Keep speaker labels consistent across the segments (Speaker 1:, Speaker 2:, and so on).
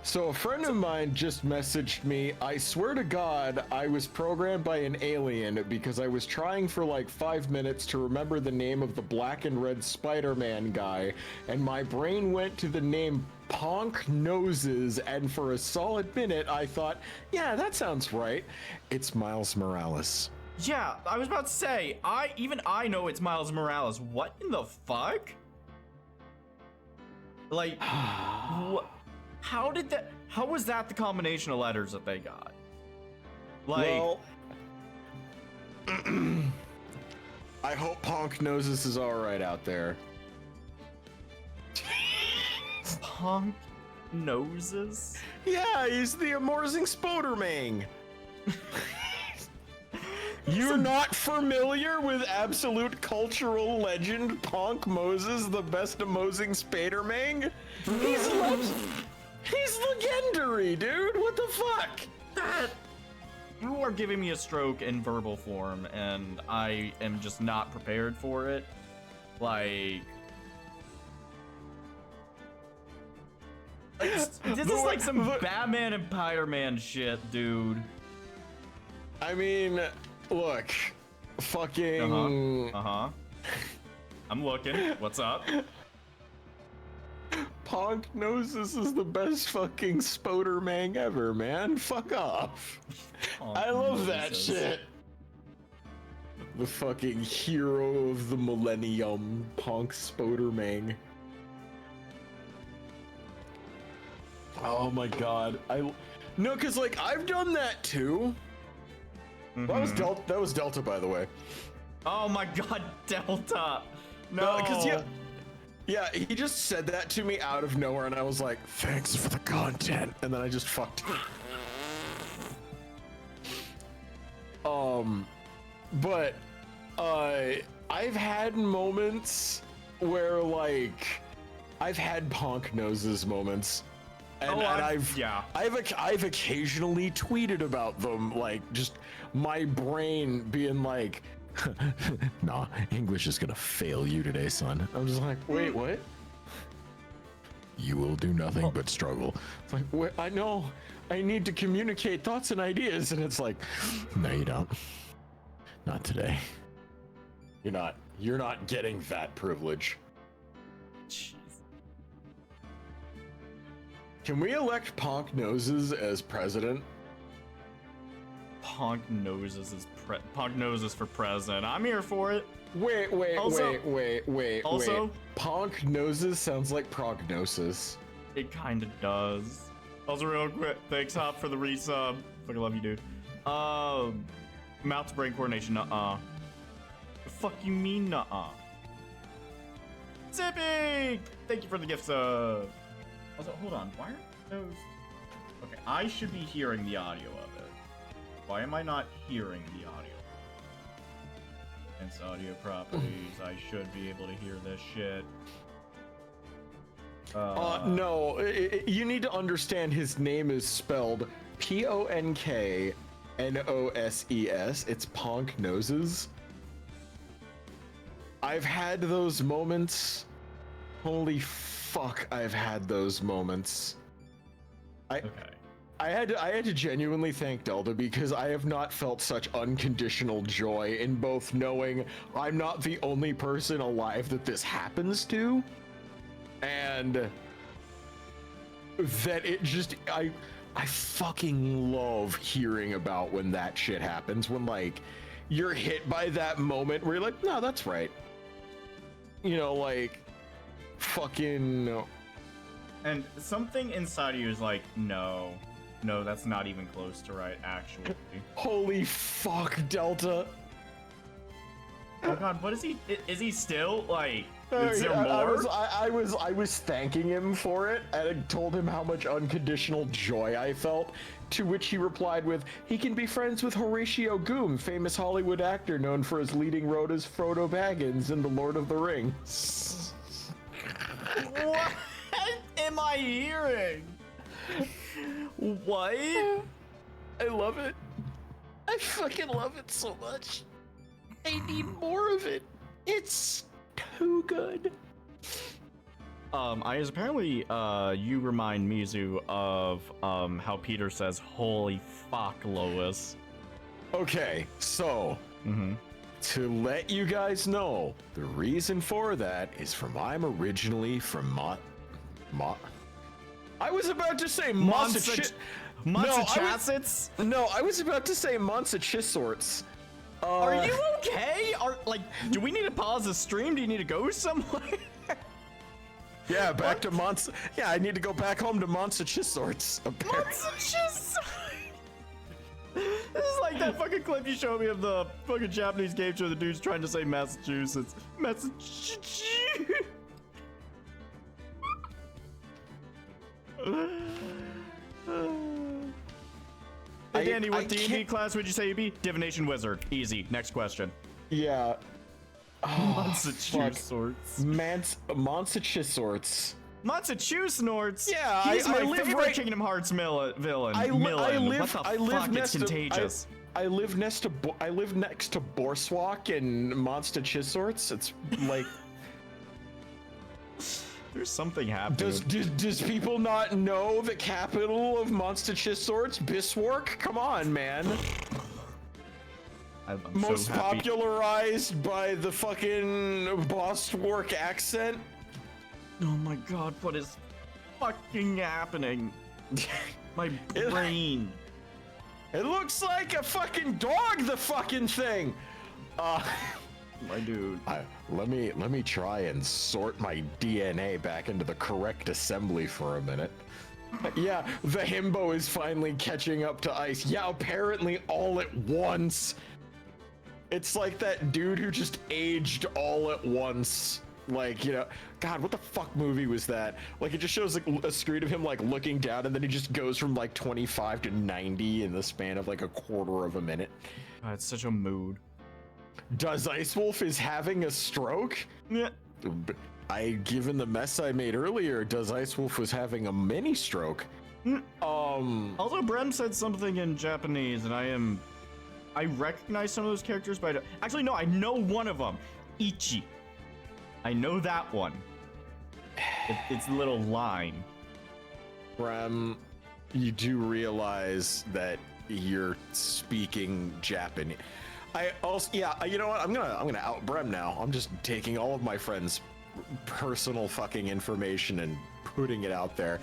Speaker 1: So a friend of mine just messaged me. I swear to God, I was programmed by an alien because I was trying for like 5 minutes to remember the name of the black and red Spider-Man guy, and my brain went to the name Ponk Noses, and for a solid minute I thought, yeah, that sounds right. It's Miles Morales.
Speaker 2: Yeah, I was about to say, I know it's Miles Morales. What in the fuck? Like, what? How was that the combination of letters that they got? Like,
Speaker 1: well, I hope Ponk Noses is alright out there.
Speaker 2: Ponk Noses?
Speaker 1: Yeah, he's the amazing Spodermang. You're not familiar with absolute cultural legend Ponk Moses, the best amazing Spider-Man? He's legendary, dude. What the fuck?
Speaker 2: You are giving me a stroke in verbal form, and I am just not prepared for it. Like this is like some Batman and Spider-Man shit, dude.
Speaker 1: I mean, look, fucking.
Speaker 2: I'm looking. What's up?
Speaker 1: Ponk Noses is the best fucking Spodermang ever, man. Fuck off. I love that shit. The fucking hero of the millennium, Ponk Spodermang. Oh my god. No, cause like I've done that too. That was Delta, by the way.
Speaker 2: Oh my god, Delta. No.
Speaker 1: Cause yeah, he just said that to me out of nowhere, and I was like, thanks for the content, and then I just fucked it. But I've had moments where like I've had Ponk Noses moments, and, I've occasionally tweeted about them, like just my brain being like, nah, English is gonna fail you today, son. I'm just like, wait, what? You will do nothing but struggle. It's like, wait, I know, I need to communicate thoughts and ideas, and it's like, no, you don't. Not today. You're not getting that privilege.
Speaker 2: Jeez.
Speaker 1: Can we elect Ponk Noses as president?
Speaker 2: Ponk Noses for president. I'm here for it.
Speaker 1: Wait.
Speaker 2: Also,
Speaker 1: Ponk Noses sounds like prognosis.
Speaker 2: It kind of does. Also, real quick, thanks Hop for the resub. Fucking love you, dude. Mouth to brain coordination. The fuck you mean, nuh-uh? Zippy! Thank you for the gift sub. Also, hold on. Why are those? Okay, I should be hearing the audio of it. Why am I not hearing the audio? It's audio properties. I should be able to hear this shit.
Speaker 1: No, you need to understand his name is spelled Ponknoses. It's Ponk Noses. I've had those moments. Holy fuck, I've had those moments.
Speaker 2: Okay.
Speaker 1: I had to genuinely thank Delta because I have not felt such unconditional joy in both knowing I'm not the only person alive that this happens to, and that it just I fucking love hearing about when that shit happens, when like you're hit by that moment where you're like, no, that's right. You know, like fucking.
Speaker 2: And something inside of you is like, no, that's not even close to right, actually.
Speaker 1: Holy fuck, Delta.
Speaker 2: Oh god, what is he? Is he still like? Is there more?
Speaker 1: I was thanking him for it, and I told him how much unconditional joy I felt. To which he replied with, "He can be friends with Horatio Goom, famous Hollywood actor known for his leading role as Frodo Baggins in The Lord of the Rings."
Speaker 2: What am I hearing? What?
Speaker 1: I love it. I fucking love it so much. I need more of it. It's too good.
Speaker 2: Ayaz, apparently, you remind Mizu of, how Peter says, "Holy fuck, Lois."
Speaker 1: Okay, so, to let you guys know, the reason for that is I'm originally from I was about to say Massachusetts. No, I was about to say Massachusetts.
Speaker 2: Are you okay? Do we need to pause the stream? Do you need to go somewhere?
Speaker 1: Yeah, back to Yeah, I need to go back home to Massachusetts.
Speaker 2: Massachusetts. This is like that fucking clip you showed me of the fucking Japanese game show. The dude's trying to say Massachusetts. Massachusetts. Hey Danny, what D&D class would you say you'd be? Divination wizard. Easy. Next question.
Speaker 1: Yeah.
Speaker 2: Massachusetts.
Speaker 1: Massachusetts.
Speaker 2: Massachusetts.
Speaker 1: Yeah,
Speaker 2: he's my favorite Kingdom Hearts villain.
Speaker 1: I live
Speaker 2: next contagious.
Speaker 1: I live next to Borswalk and Massachusetts. It's like
Speaker 2: there's something happening.
Speaker 1: Does people not know the capital of Massachusetts? Biswarck? Come on, man.
Speaker 2: I'm
Speaker 1: Most
Speaker 2: so happy.
Speaker 1: popularized by the fucking Bostwark accent.
Speaker 2: Oh my god, what is fucking happening? My brain.
Speaker 1: It looks like a fucking dog, the fucking thing.
Speaker 2: My dude.
Speaker 1: Let me try and sort my DNA back into the correct assembly for a minute. Yeah, the himbo is finally catching up to ice. Yeah, apparently all at once. It's like that dude who just aged all at once. Like, you know, God, what the fuck movie was that? Like, it just shows like a screen of him like looking down, and then he just goes from like 25 to 90 in the span of like a quarter of a minute.
Speaker 2: It's such a mood.
Speaker 1: Does Ice Wolf is having a stroke?
Speaker 2: Yeah.
Speaker 1: Given the mess I made earlier, Does Ice Wolf was having a mini stroke.
Speaker 2: Also, Brem said something in Japanese, and I recognize some of those characters, but actually, no, I know one of them. Ichi. I know that one. It's a little line.
Speaker 1: Brem, you do realize that you're speaking Japanese. You know what? I'm gonna out Brem now. I'm just taking all of my friends' personal fucking information and putting it out there.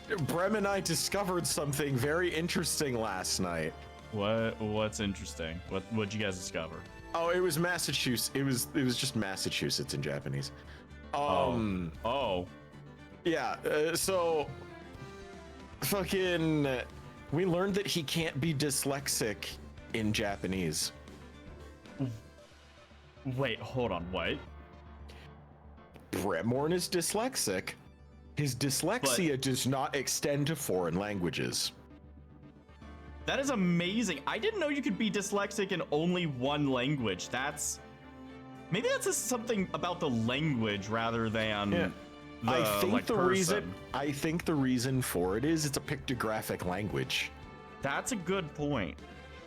Speaker 1: Brem and I discovered something very interesting last night.
Speaker 2: What's interesting? What'd you guys discover?
Speaker 1: Oh, it was Massachusetts. It was just Massachusetts in Japanese.
Speaker 2: Oh.
Speaker 1: Yeah. So, fucking, we learned that he can't be dyslexic in Japanese.
Speaker 2: Wait, hold on. What?
Speaker 1: Bremorn is dyslexic. His dyslexia does not extend to foreign languages.
Speaker 2: That is amazing. I didn't know you could be dyslexic in only one language. Maybe that's just something about the language rather than the person.
Speaker 1: I think the reason for it is it's a pictographic language.
Speaker 2: That's a good point.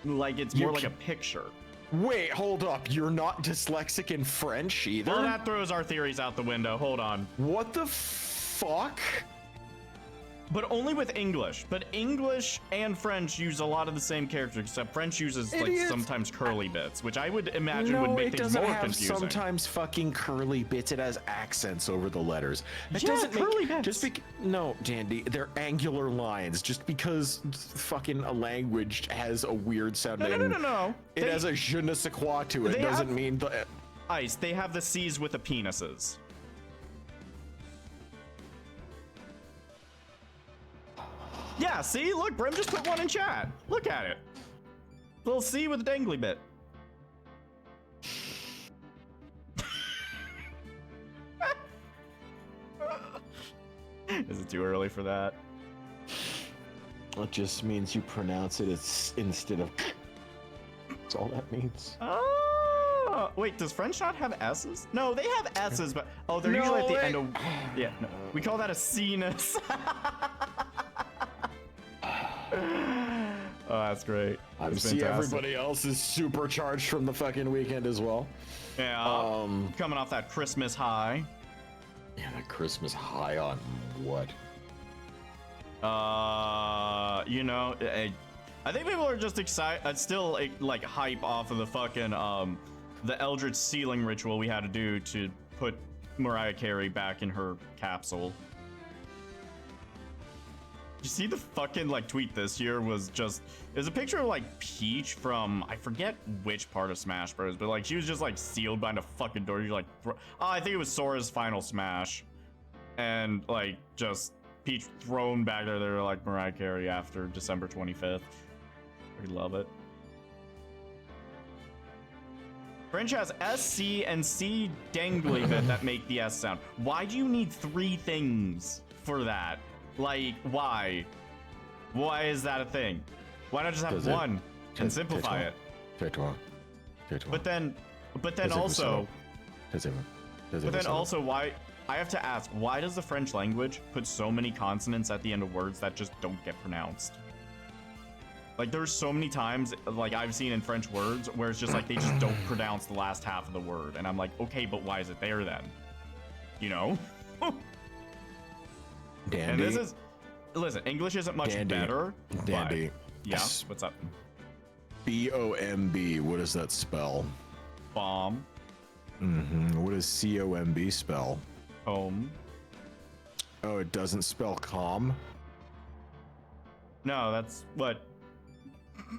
Speaker 2: Like it's more like a picture.
Speaker 1: Wait, hold up. You're not dyslexic in French either?
Speaker 2: Well, that throws our theories out the window. Hold on.
Speaker 1: What the fuck?
Speaker 2: But only with English. But English and French use a lot of the same characters, except French uses sometimes curly bits, which I would imagine would make things more confusing. No, it doesn't have
Speaker 1: sometimes fucking curly bits. It has accents over the letters. It
Speaker 2: doesn't curly bits.
Speaker 1: No, Dandy, they're angular lines. Just because fucking a language has a weird sound.
Speaker 2: No.
Speaker 1: It has a je ne sais quoi to it. Doesn't mean
Speaker 2: Ice. They have the C's with the penises. Yeah, see? Look, Brim just put one in chat. Look at it. Little C with a dangly bit. Is it too early for that?
Speaker 1: It just means you pronounce it instead of... That's all that means.
Speaker 2: Oh, wait, does French not have S's? No, they have S's, but... Oh, they're usually at the end of... Yeah, no. We call that a C-ness. Oh, that's great.
Speaker 1: I see everybody else is supercharged from the fucking weekend as well.
Speaker 2: Yeah, coming off that Christmas high.
Speaker 1: Yeah, that Christmas high on what?
Speaker 2: You know, I think people are just excited, still like hype off of the fucking the Eldritch Sealing ritual we had to do to put Mariah Carey back in her capsule. You see the fucking like tweet this year was just, it was a picture of like Peach from, I forget which part of Smash Bros, but like she was just like sealed behind a fucking door. You're like, oh, I think it was Sora's final Smash, and like just Peach thrown back there. They're like Mariah Carey after December 25th. We love it. French has S, C, and C dangly bit that make the S sound. Why do you need 3 things for that? Like, why? Why is that a thing? Why not just have one and simplify it? But then also, why? I have to ask, why does the French language put so many consonants at the end of words that just don't get pronounced? Like, there's so many times, like, I've seen in French words where it's just like they just don't pronounce the last half of the word. And I'm like, okay, but why is it there then? You know?
Speaker 1: Dandy.
Speaker 2: And this is, listen, English isn't much better.
Speaker 1: Dandy.
Speaker 2: Yeah, what's up?
Speaker 1: B-O-M-B, what does that spell?
Speaker 2: Bomb.
Speaker 1: What does C-O-M-B spell?
Speaker 2: Home.
Speaker 1: Oh, it doesn't spell calm?
Speaker 2: No, that's what...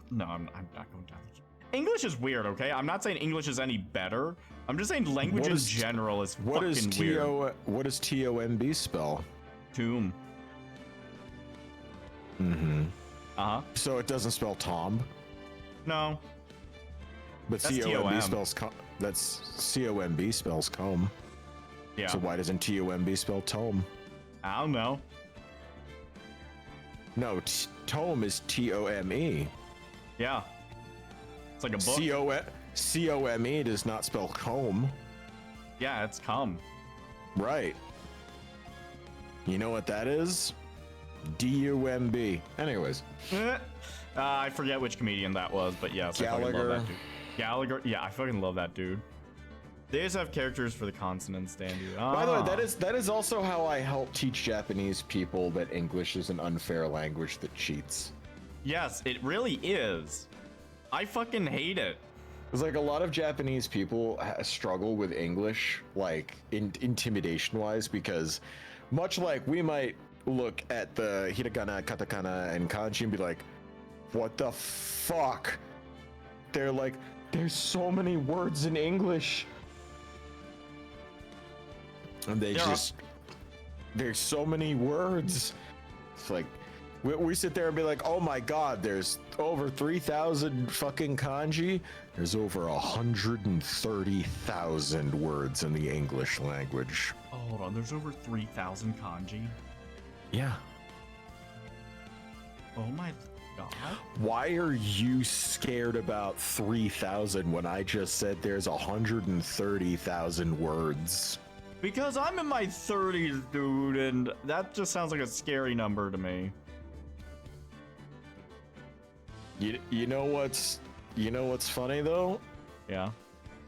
Speaker 2: No, I'm not going down. English is weird, okay? I'm not saying English is any better. I'm just saying language in general is fucking weird.
Speaker 1: What does T-O-M-B spell?
Speaker 2: Tomb. So
Speaker 1: it doesn't spell Tom?
Speaker 2: No.
Speaker 1: But C-O-M-B spells that's C-O-M-B spells comb.
Speaker 2: Yeah.
Speaker 1: So why doesn't T-O-M-B spell tome?
Speaker 2: I don't know.
Speaker 1: No, tome is T-O-M-E.
Speaker 2: Yeah. It's like a book.
Speaker 1: C-O-M-E does not spell comb.
Speaker 2: Yeah, it's come.
Speaker 1: Right. You know what that is? D-U-M-B. Anyways.
Speaker 2: I forget which comedian that was, but yes,
Speaker 1: Gallagher.
Speaker 2: I fucking love that dude. Gallagher. Yeah, I fucking love that dude. They just have characters for the consonants, Dandy.
Speaker 1: By the way, that is also how I help teach Japanese people that English is an unfair language that cheats.
Speaker 2: Yes, it really is. I fucking hate it.
Speaker 1: It's like a lot of Japanese people struggle with English, like intimidation-wise, because much like we might look at the hiragana, katakana, and kanji and be like, what the fuck? They're like, there's so many words in English. And there's so many words. It's like, we sit there and be like, oh my god, there's over 3,000 fucking kanji. There's over 130,000 words in the English language.
Speaker 2: Oh, hold on, there's over 3,000 kanji?
Speaker 1: Yeah.
Speaker 2: Oh my god.
Speaker 1: Why are you scared about 3,000 when I just said there's 130,000 words?
Speaker 2: Because I'm in my 30s, dude, and that just sounds like a scary number to me.
Speaker 1: You know what's funny though?
Speaker 2: Yeah.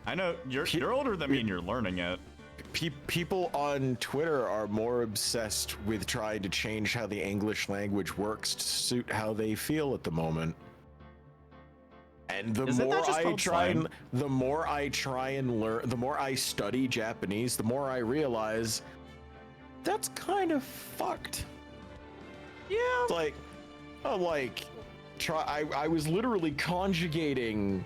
Speaker 2: I know you're older than me and you're learning it.
Speaker 1: People on Twitter are more obsessed with trying to change how the English language works to suit how they feel at the moment. And the more I try and learn, the more I study Japanese, the more I realize that's kind of fucked.
Speaker 2: Yeah.
Speaker 1: I was literally conjugating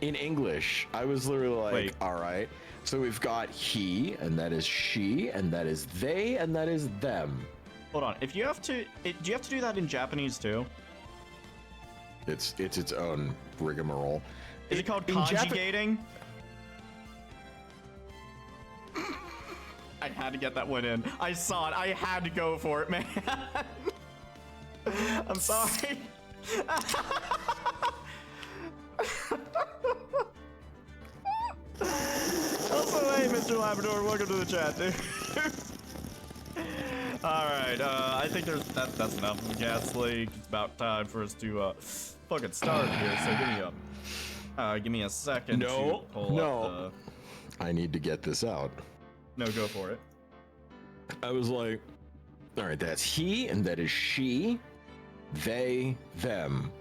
Speaker 1: in English. I was literally like, wait. All right. So we've got he, and that is she, and that is they, and that is them.
Speaker 2: Hold on. Do you have to do that in Japanese too?
Speaker 1: It's its own rigmarole.
Speaker 2: Is it called conjugating? I had to get that one in. I saw it. I had to go for it, man. I'm sorry. Also, hey, Mr. Labrador, welcome to the chat, dude. All right, I think that's enough of the gas leak. It's about time for us to fucking start here. So give me a second.
Speaker 1: No. I need to get this out.
Speaker 2: No, go for it.
Speaker 1: I was like, all right, that's he and that is she, they, them.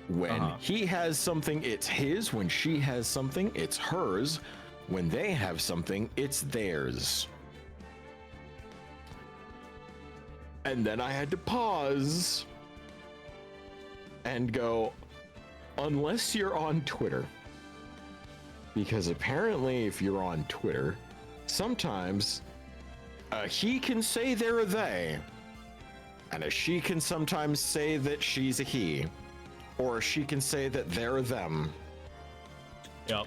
Speaker 1: When he has something, it's his. When she has something, it's hers. When they have something, it's theirs. And then I had to pause and go, unless you're on Twitter. Because apparently if you're on Twitter, sometimes he can say they're a they. And a she can sometimes say that she's a he. Or she can say that they're them.
Speaker 2: Yep.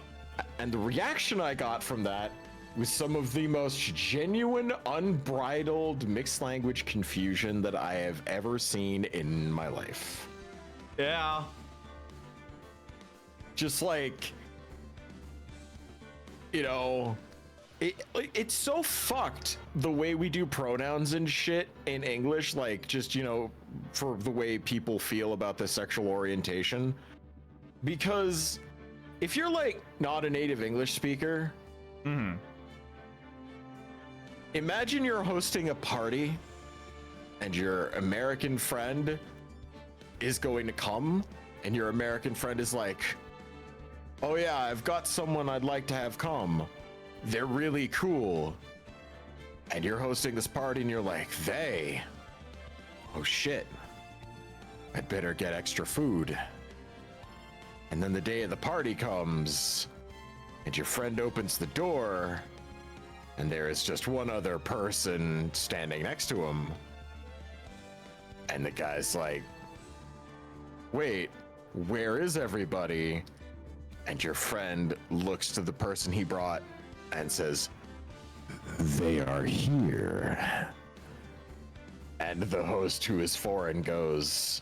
Speaker 1: And the reaction I got from that was some of the most genuine, unbridled mixed language confusion that I have ever seen in my life.
Speaker 2: Yeah.
Speaker 1: Just like, you know, it's so fucked the way we do pronouns and shit in English, like just, you know, for the way people feel about the sexual orientation. Because if you're like not a native English speaker, imagine you're hosting a party and your American friend is going to come and your American friend is like, oh yeah, I've got someone I'd like to have come. They're really cool. And you're hosting this party and you're like, they? Oh shit. I'd better get extra food. And then the day of the party comes and your friend opens the door and there is just one other person standing next to him. And the guy's like, wait, where is everybody? And your friend looks to the person he brought and says, they are here. And the host, who is foreign, goes,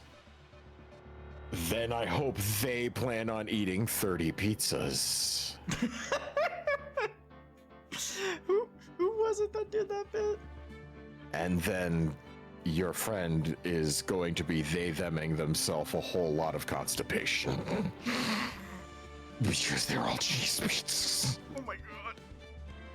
Speaker 1: then I hope they plan on eating 30 pizzas.
Speaker 2: Who was it that did that bit?
Speaker 1: And then your friend is going to be they-theming themselves a whole lot of constipation. Because they're all cheese pizzas.
Speaker 2: Oh my god.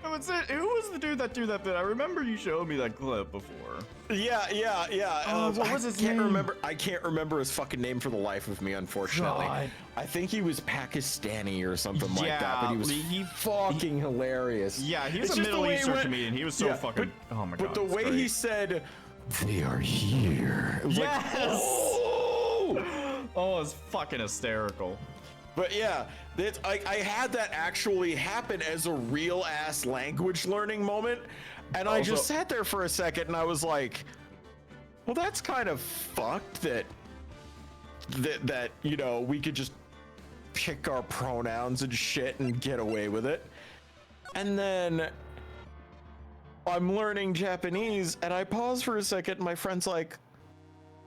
Speaker 2: That was it. Who was the dude that did that bit? I remember you showed me that clip before.
Speaker 1: Yeah.
Speaker 2: What was his
Speaker 1: name? I can't remember his fucking name for the life of me, unfortunately. God. I think he was Pakistani or something like that, but he was fucking hilarious.
Speaker 2: Yeah, he was a Middle Eastern comedian. He was so fucking... oh my god.
Speaker 1: But the way he said, they are here.
Speaker 2: Yes! Like, oh, it's fucking hysterical.
Speaker 1: But yeah, I had that actually happen as a real ass language learning moment. And I just sat there for a second and I was like, well, that's kind of fucked that, you know, we could just pick our pronouns and shit and get away with it. And then I'm learning Japanese and I pause for a second and my friend's like,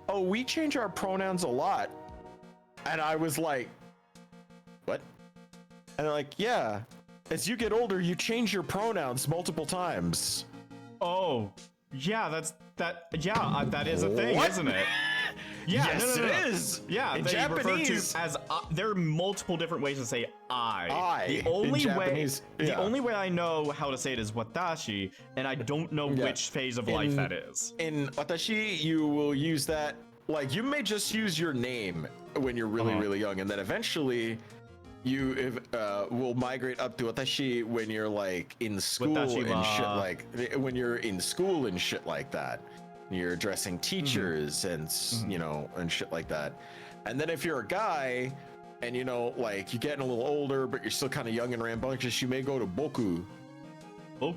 Speaker 1: oh, we change our pronouns a lot. And I was like, what? And they're like, yeah, as you get older, you change your pronouns multiple times.
Speaker 2: Oh, yeah, that is a thing, isn't it? Yeah,
Speaker 1: yes, it is.
Speaker 2: Yeah,
Speaker 1: in
Speaker 2: they
Speaker 1: Japanese,
Speaker 2: refer to as there are multiple different ways to say I.
Speaker 1: The
Speaker 2: only way I know how to say it is watashi, and I don't know which phase of life that is.
Speaker 1: In watashi, you will use that, like, you may just use your name when you're really young, and then eventually you will migrate up to watashi when you're like in school and shit, like when you're in school and shit like that. You're addressing teachers and you know, and shit like that. And then if you're a guy and, you know, like you're getting a little older but you're still kind of young and rambunctious, you may go to boku.
Speaker 2: Okay.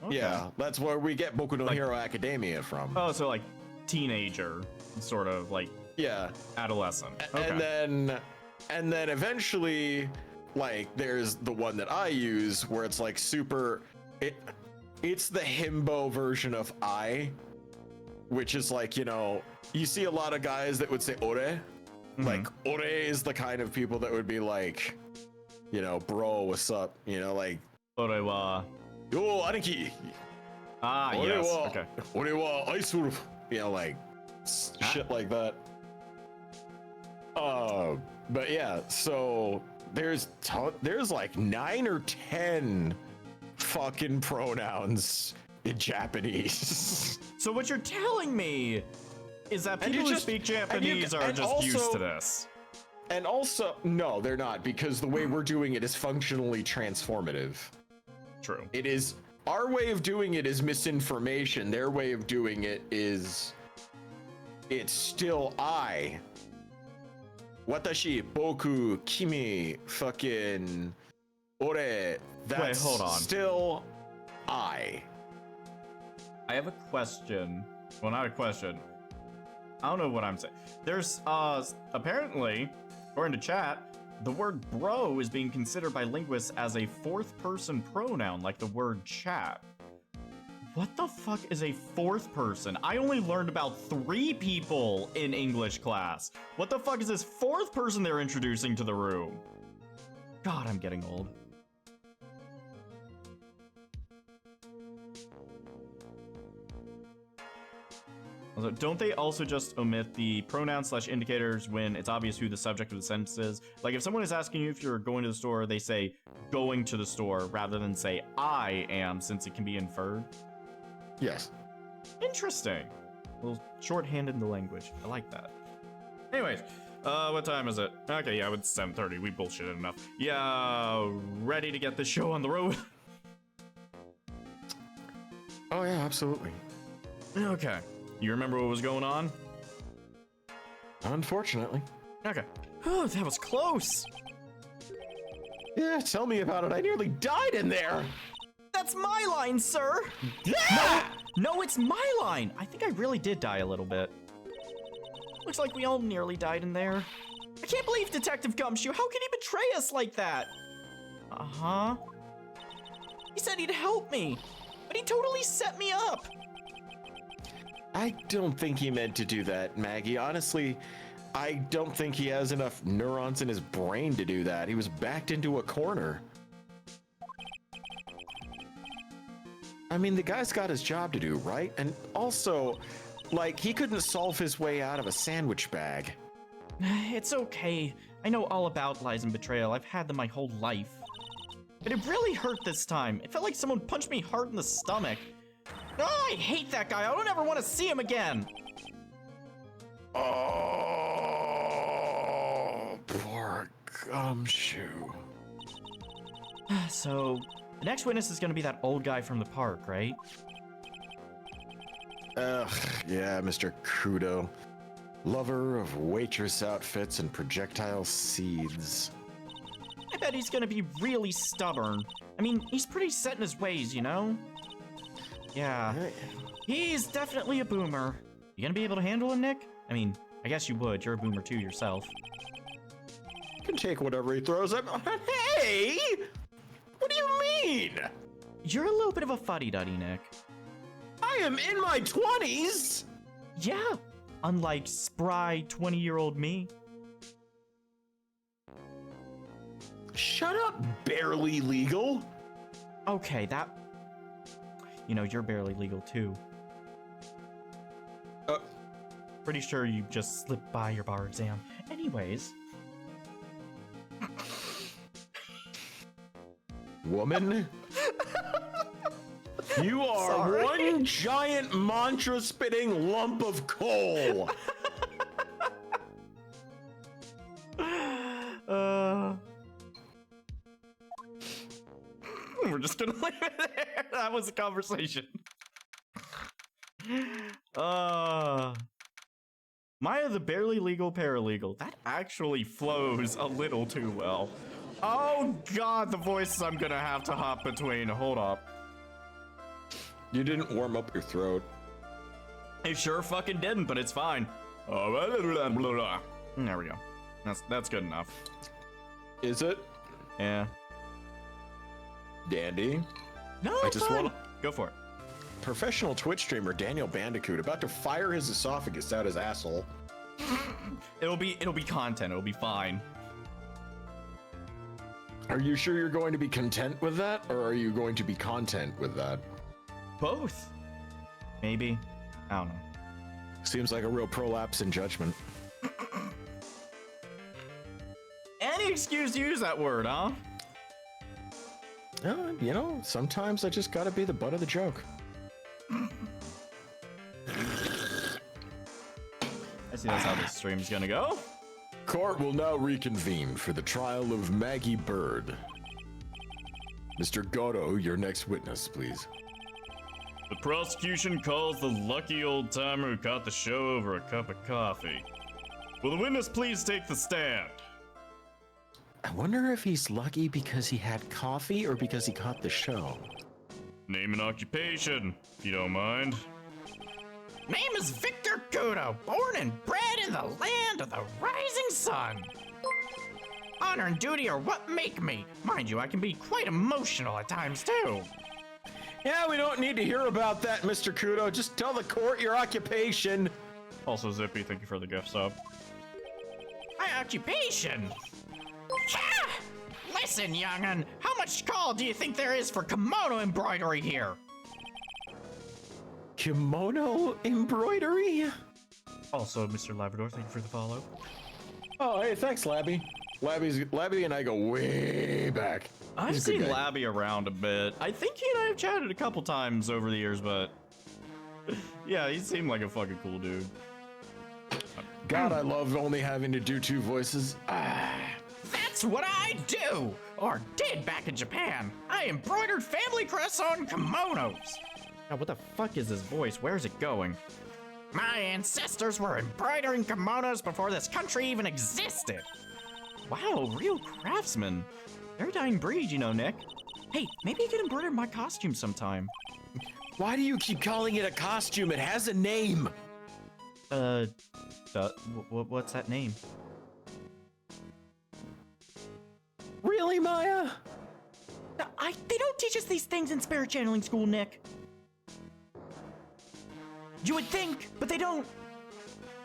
Speaker 1: Yeah, that's where we get Boku no Hero Academia from.
Speaker 2: Oh, so like teenager, sort of like adolescent. Okay.
Speaker 1: And then eventually, like, there's the one that I use where it's like super, it's the himbo version of I, which is like, you know, you see a lot of guys that would say ore. Like, ore is the kind of people that would be like, you know, bro, what's up? You know, like,
Speaker 2: ore wa.
Speaker 1: Yo, aniki.
Speaker 2: Ah, yes. Okay.
Speaker 1: Ore wa aisuru. You know, like, shit like that. But yeah, so there's like 9 or 10 fucking pronouns in Japanese.
Speaker 2: So what you're telling me is that people who speak Japanese are just also, used to this.
Speaker 1: And also, no, they're not, because the way we're doing it is functionally transformative.
Speaker 2: True.
Speaker 1: It is, our way of doing it is misinformation. Their way of doing it is, it's still I. Watashi, boku, kimi, fucking, ore. That's
Speaker 2: Wait, hold on.
Speaker 1: Still I
Speaker 2: have a question. Well, not a question. I don't know what I'm saying. There's, apparently, according to chat, the word bro is being considered by linguists as a fourth person pronoun, like the word chat. What the fuck is a fourth person? I only learned about 3 people in English class. What the fuck is this fourth person they're introducing to the room? God, I'm getting old. Also, don't they also just omit the pronouns / indicators when it's obvious who the subject of the sentence is? Like if someone is asking you if you're going to the store, they say going to the store rather than say I am, since it can be inferred.
Speaker 1: Yes.
Speaker 2: Interesting. A little shorthanded in the language. I like that. Anyways, what time is it? Okay, yeah, it's 7:30. We bullshitted enough. Yeah, ready to get this show on the road?
Speaker 1: Oh yeah, absolutely.
Speaker 2: Okay. You remember what was going on?
Speaker 1: Unfortunately.
Speaker 2: Okay. Oh, that was close.
Speaker 1: Yeah, tell me about it. I nearly died in there.
Speaker 2: That's my line, sir.
Speaker 1: Yeah!
Speaker 2: No, it's my line. I think I really did die a little bit. Looks like we all nearly died in there. I can't believe Detective Gumshoe. How could he betray us like that? Uh-huh. He said he'd help me, but he totally set me up.
Speaker 1: I don't think he meant to do that, Maggie. Honestly, I don't think he has enough neurons in his brain to do that. He was backed into a corner. I mean, the guy's got his job to do, right? And also, like, he couldn't solve his way out of a sandwich bag.
Speaker 2: It's okay. I know all about lies and betrayal. I've had them my whole life. But it really hurt this time. It felt like someone punched me hard in the stomach. Oh, I hate that guy. I don't ever want to see him again.
Speaker 1: Oh, poor Gumshoe.
Speaker 2: So, the next witness is going to be that old guy from the park, right?
Speaker 1: Ugh, yeah, Mr. Kudo. Lover of waitress outfits and projectile seeds.
Speaker 2: I bet he's going to be really stubborn. I mean, he's pretty set in his ways, you know? Yeah, he's definitely a boomer. You gonna be able to handle him, Nick? I mean, I guess you would. You're a boomer too yourself.
Speaker 1: Can take whatever he throws at me. Hey! What do you mean?
Speaker 2: You're a little bit of a fuddy-duddy, Nick.
Speaker 1: I am in my 20s!
Speaker 2: Yeah, unlike spry 20-year-old me.
Speaker 1: Shut up, barely legal.
Speaker 2: Okay, that... You know, you're barely legal too. Pretty sure you just slipped by your bar exam. Anyways.
Speaker 1: Woman? You are one giant mantra-spitting lump of coal.
Speaker 2: We're just gonna leave it there. That was a conversation. Maya the barely legal paralegal. That actually flows a little too well. Oh god, the voices I'm gonna have to hop between. Hold up.
Speaker 1: You didn't warm up your throat.
Speaker 2: I sure fucking didn't, but it's fine. There we go. That's good enough.
Speaker 1: Is it?
Speaker 2: Yeah.
Speaker 1: Dandy?
Speaker 2: No,
Speaker 1: I just want to
Speaker 2: go for it.
Speaker 1: Professional Twitch streamer Daniel Bandicoot about to fire his esophagus out his asshole.
Speaker 2: It'll be content. It'll be fine.
Speaker 1: Are you sure you're going to be content with that, or are you going to be content with that?
Speaker 2: Both. Maybe. I don't know.
Speaker 1: Seems like a real prolapse in judgment.
Speaker 2: Any excuse to use that word, huh?
Speaker 1: You know, sometimes I just gotta be the butt of the joke.
Speaker 2: I see that's how this stream's gonna go.
Speaker 1: Court will now reconvene for the trial of Maggie Bird. Mr. Goto, your next witness, please.
Speaker 2: The prosecution calls the lucky old timer who caught the show over a cup of coffee. Will the witness please take the stand?
Speaker 1: I wonder if he's lucky because he had coffee or because he caught the show.
Speaker 2: Name and occupation, if you don't mind.
Speaker 3: Name is Victor Kudo, born and bred in the land of the rising sun. Honor and duty are what make me. Mind you, I can be quite emotional at times too.
Speaker 1: Yeah, we don't need to hear about that, Mr. Kudo. Just tell the court your occupation.
Speaker 2: Also, Zippy, thank you for the gift sub.
Speaker 3: My occupation? Ha! Listen, young'un, how much call do you think there is for kimono embroidery here?
Speaker 1: Kimono embroidery?
Speaker 2: Also, Mr. Labrador, thank you for the follow.
Speaker 1: Oh, hey, thanks, Labby. Labby and I go way back.
Speaker 2: I've seen Labby around a bit. I think he and I have chatted a couple times over the years, but yeah, he seemed like a fucking cool dude.
Speaker 1: God, I love only having to do two voices.
Speaker 3: That's what I do, or did back in Japan. I embroidered family crests on kimonos.
Speaker 2: Now, what the fuck is this voice? Where's it going?
Speaker 3: My ancestors were embroidering kimonos before this country even existed.
Speaker 2: Wow, real craftsman. They're a dying breed, you know, Nick. Hey, maybe you could embroider my costume sometime.
Speaker 1: Why do you keep calling it a costume? It has a name.
Speaker 2: What's that name?
Speaker 1: Really, Maya?
Speaker 2: They don't teach us these things in spirit channeling school, Nick. You would think, but they don't.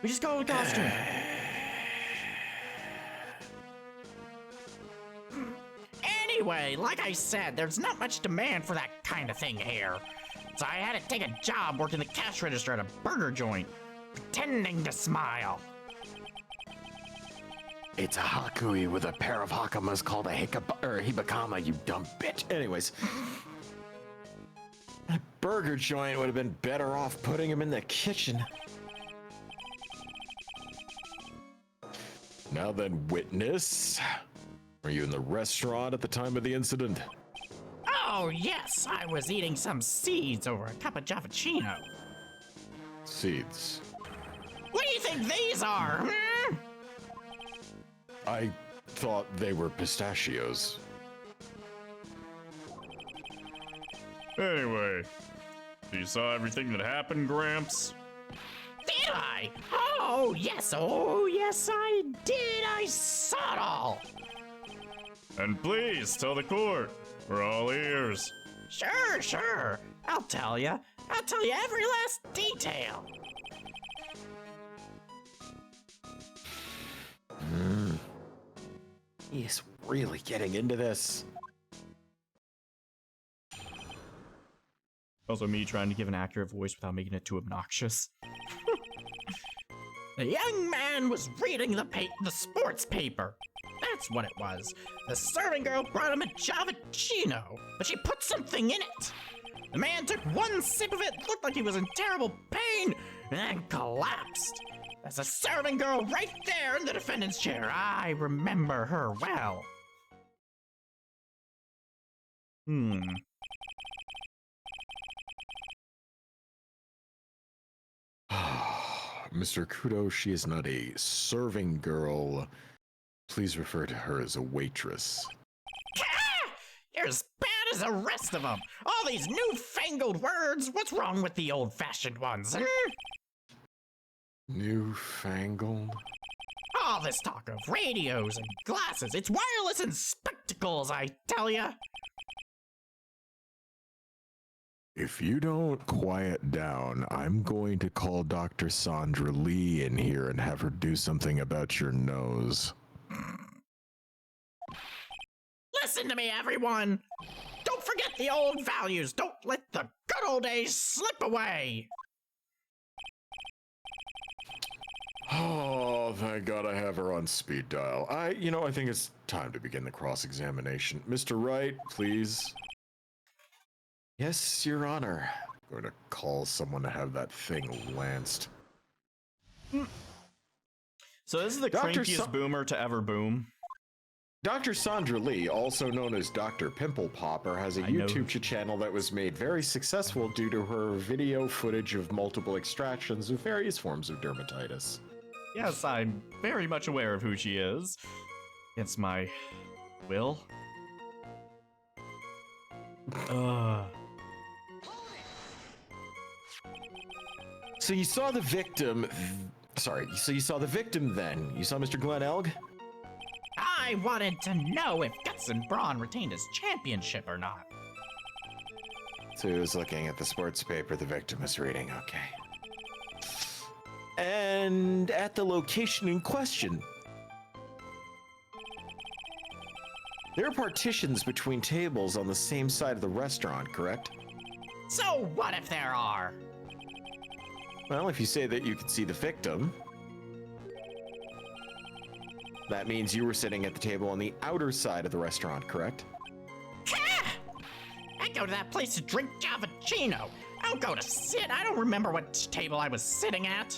Speaker 2: We just call it a costume.
Speaker 3: Anyway, like I said, there's not much demand for that kind of thing here. So I had to take a job working the cash register at a burger joint, pretending to smile.
Speaker 1: It's a hakui with a pair of hakamas called a hibakama, you dumb bitch. Anyways. A burger joint would have been better off putting him in the kitchen. Now then, witness. Were you in the restaurant at the time of the incident?
Speaker 3: Oh, yes, I was eating some seeds over a cup of Javachino.
Speaker 1: Seeds.
Speaker 3: What do you think these are, hmm?
Speaker 1: I thought they were pistachios.
Speaker 2: Anyway, you saw everything that happened, Gramps?
Speaker 3: Did I? Oh, yes, I did. I saw it all.
Speaker 2: And please tell the court. We're all ears.
Speaker 3: Sure. I'll tell you every last detail.
Speaker 1: He's really getting into this.
Speaker 2: Also me trying to give an accurate voice without making it too obnoxious.
Speaker 3: The young man was reading the sports paper. That's what it was. The serving girl brought him a Javachino, but she put something in it. The man took one sip of it, looked like he was in terrible pain, and then collapsed. There's a serving girl right there in the defendant's chair. I remember her well.
Speaker 1: Mr. Kudo, she is not a serving girl. Please refer to her as a waitress.
Speaker 3: You're as bad as the rest of them. All these newfangled words. What's wrong with the old-fashioned ones?
Speaker 1: Newfangled?
Speaker 3: All this talk of radios and glasses. It's wireless and spectacles, I tell ya.
Speaker 1: If you don't quiet down, I'm going to call Dr. Sandra Lee in here and have her do something about your nose.
Speaker 3: Listen to me, everyone. Don't forget the old values. Don't let the good old days slip away.
Speaker 1: Oh, Oh, thank God I have her on speed dial. I think it's time to begin the cross-examination. Mr. Wright, please. Yes, Your Honor. I'm going to call someone to have that thing lanced.
Speaker 2: So this is the crankiest boomer to ever boom.
Speaker 1: Dr. Sandra Lee, also known as Dr. Pimple Popper, has a YouTube channel that was made very successful due to her video footage of multiple extractions of various forms of dermatitis.
Speaker 2: Yes, I'm very much aware of who she is. Against my will.
Speaker 1: So you saw the victim. So you saw the victim then. You saw Mr. Glenn Elg?
Speaker 3: I wanted to know if Guts and Brawn retained his championship or not.
Speaker 1: So he was looking at the sports paper the victim was reading, okay. And at the location in question, there are partitions between tables on the same side of the restaurant, correct?
Speaker 3: So what if there are?
Speaker 1: Well, if you say that you could see the victim, that means you were sitting at the table on the outer side of the restaurant, correct?
Speaker 3: I go to that place to drink Javachino. I don't go to sit. I don't remember what table I was sitting at.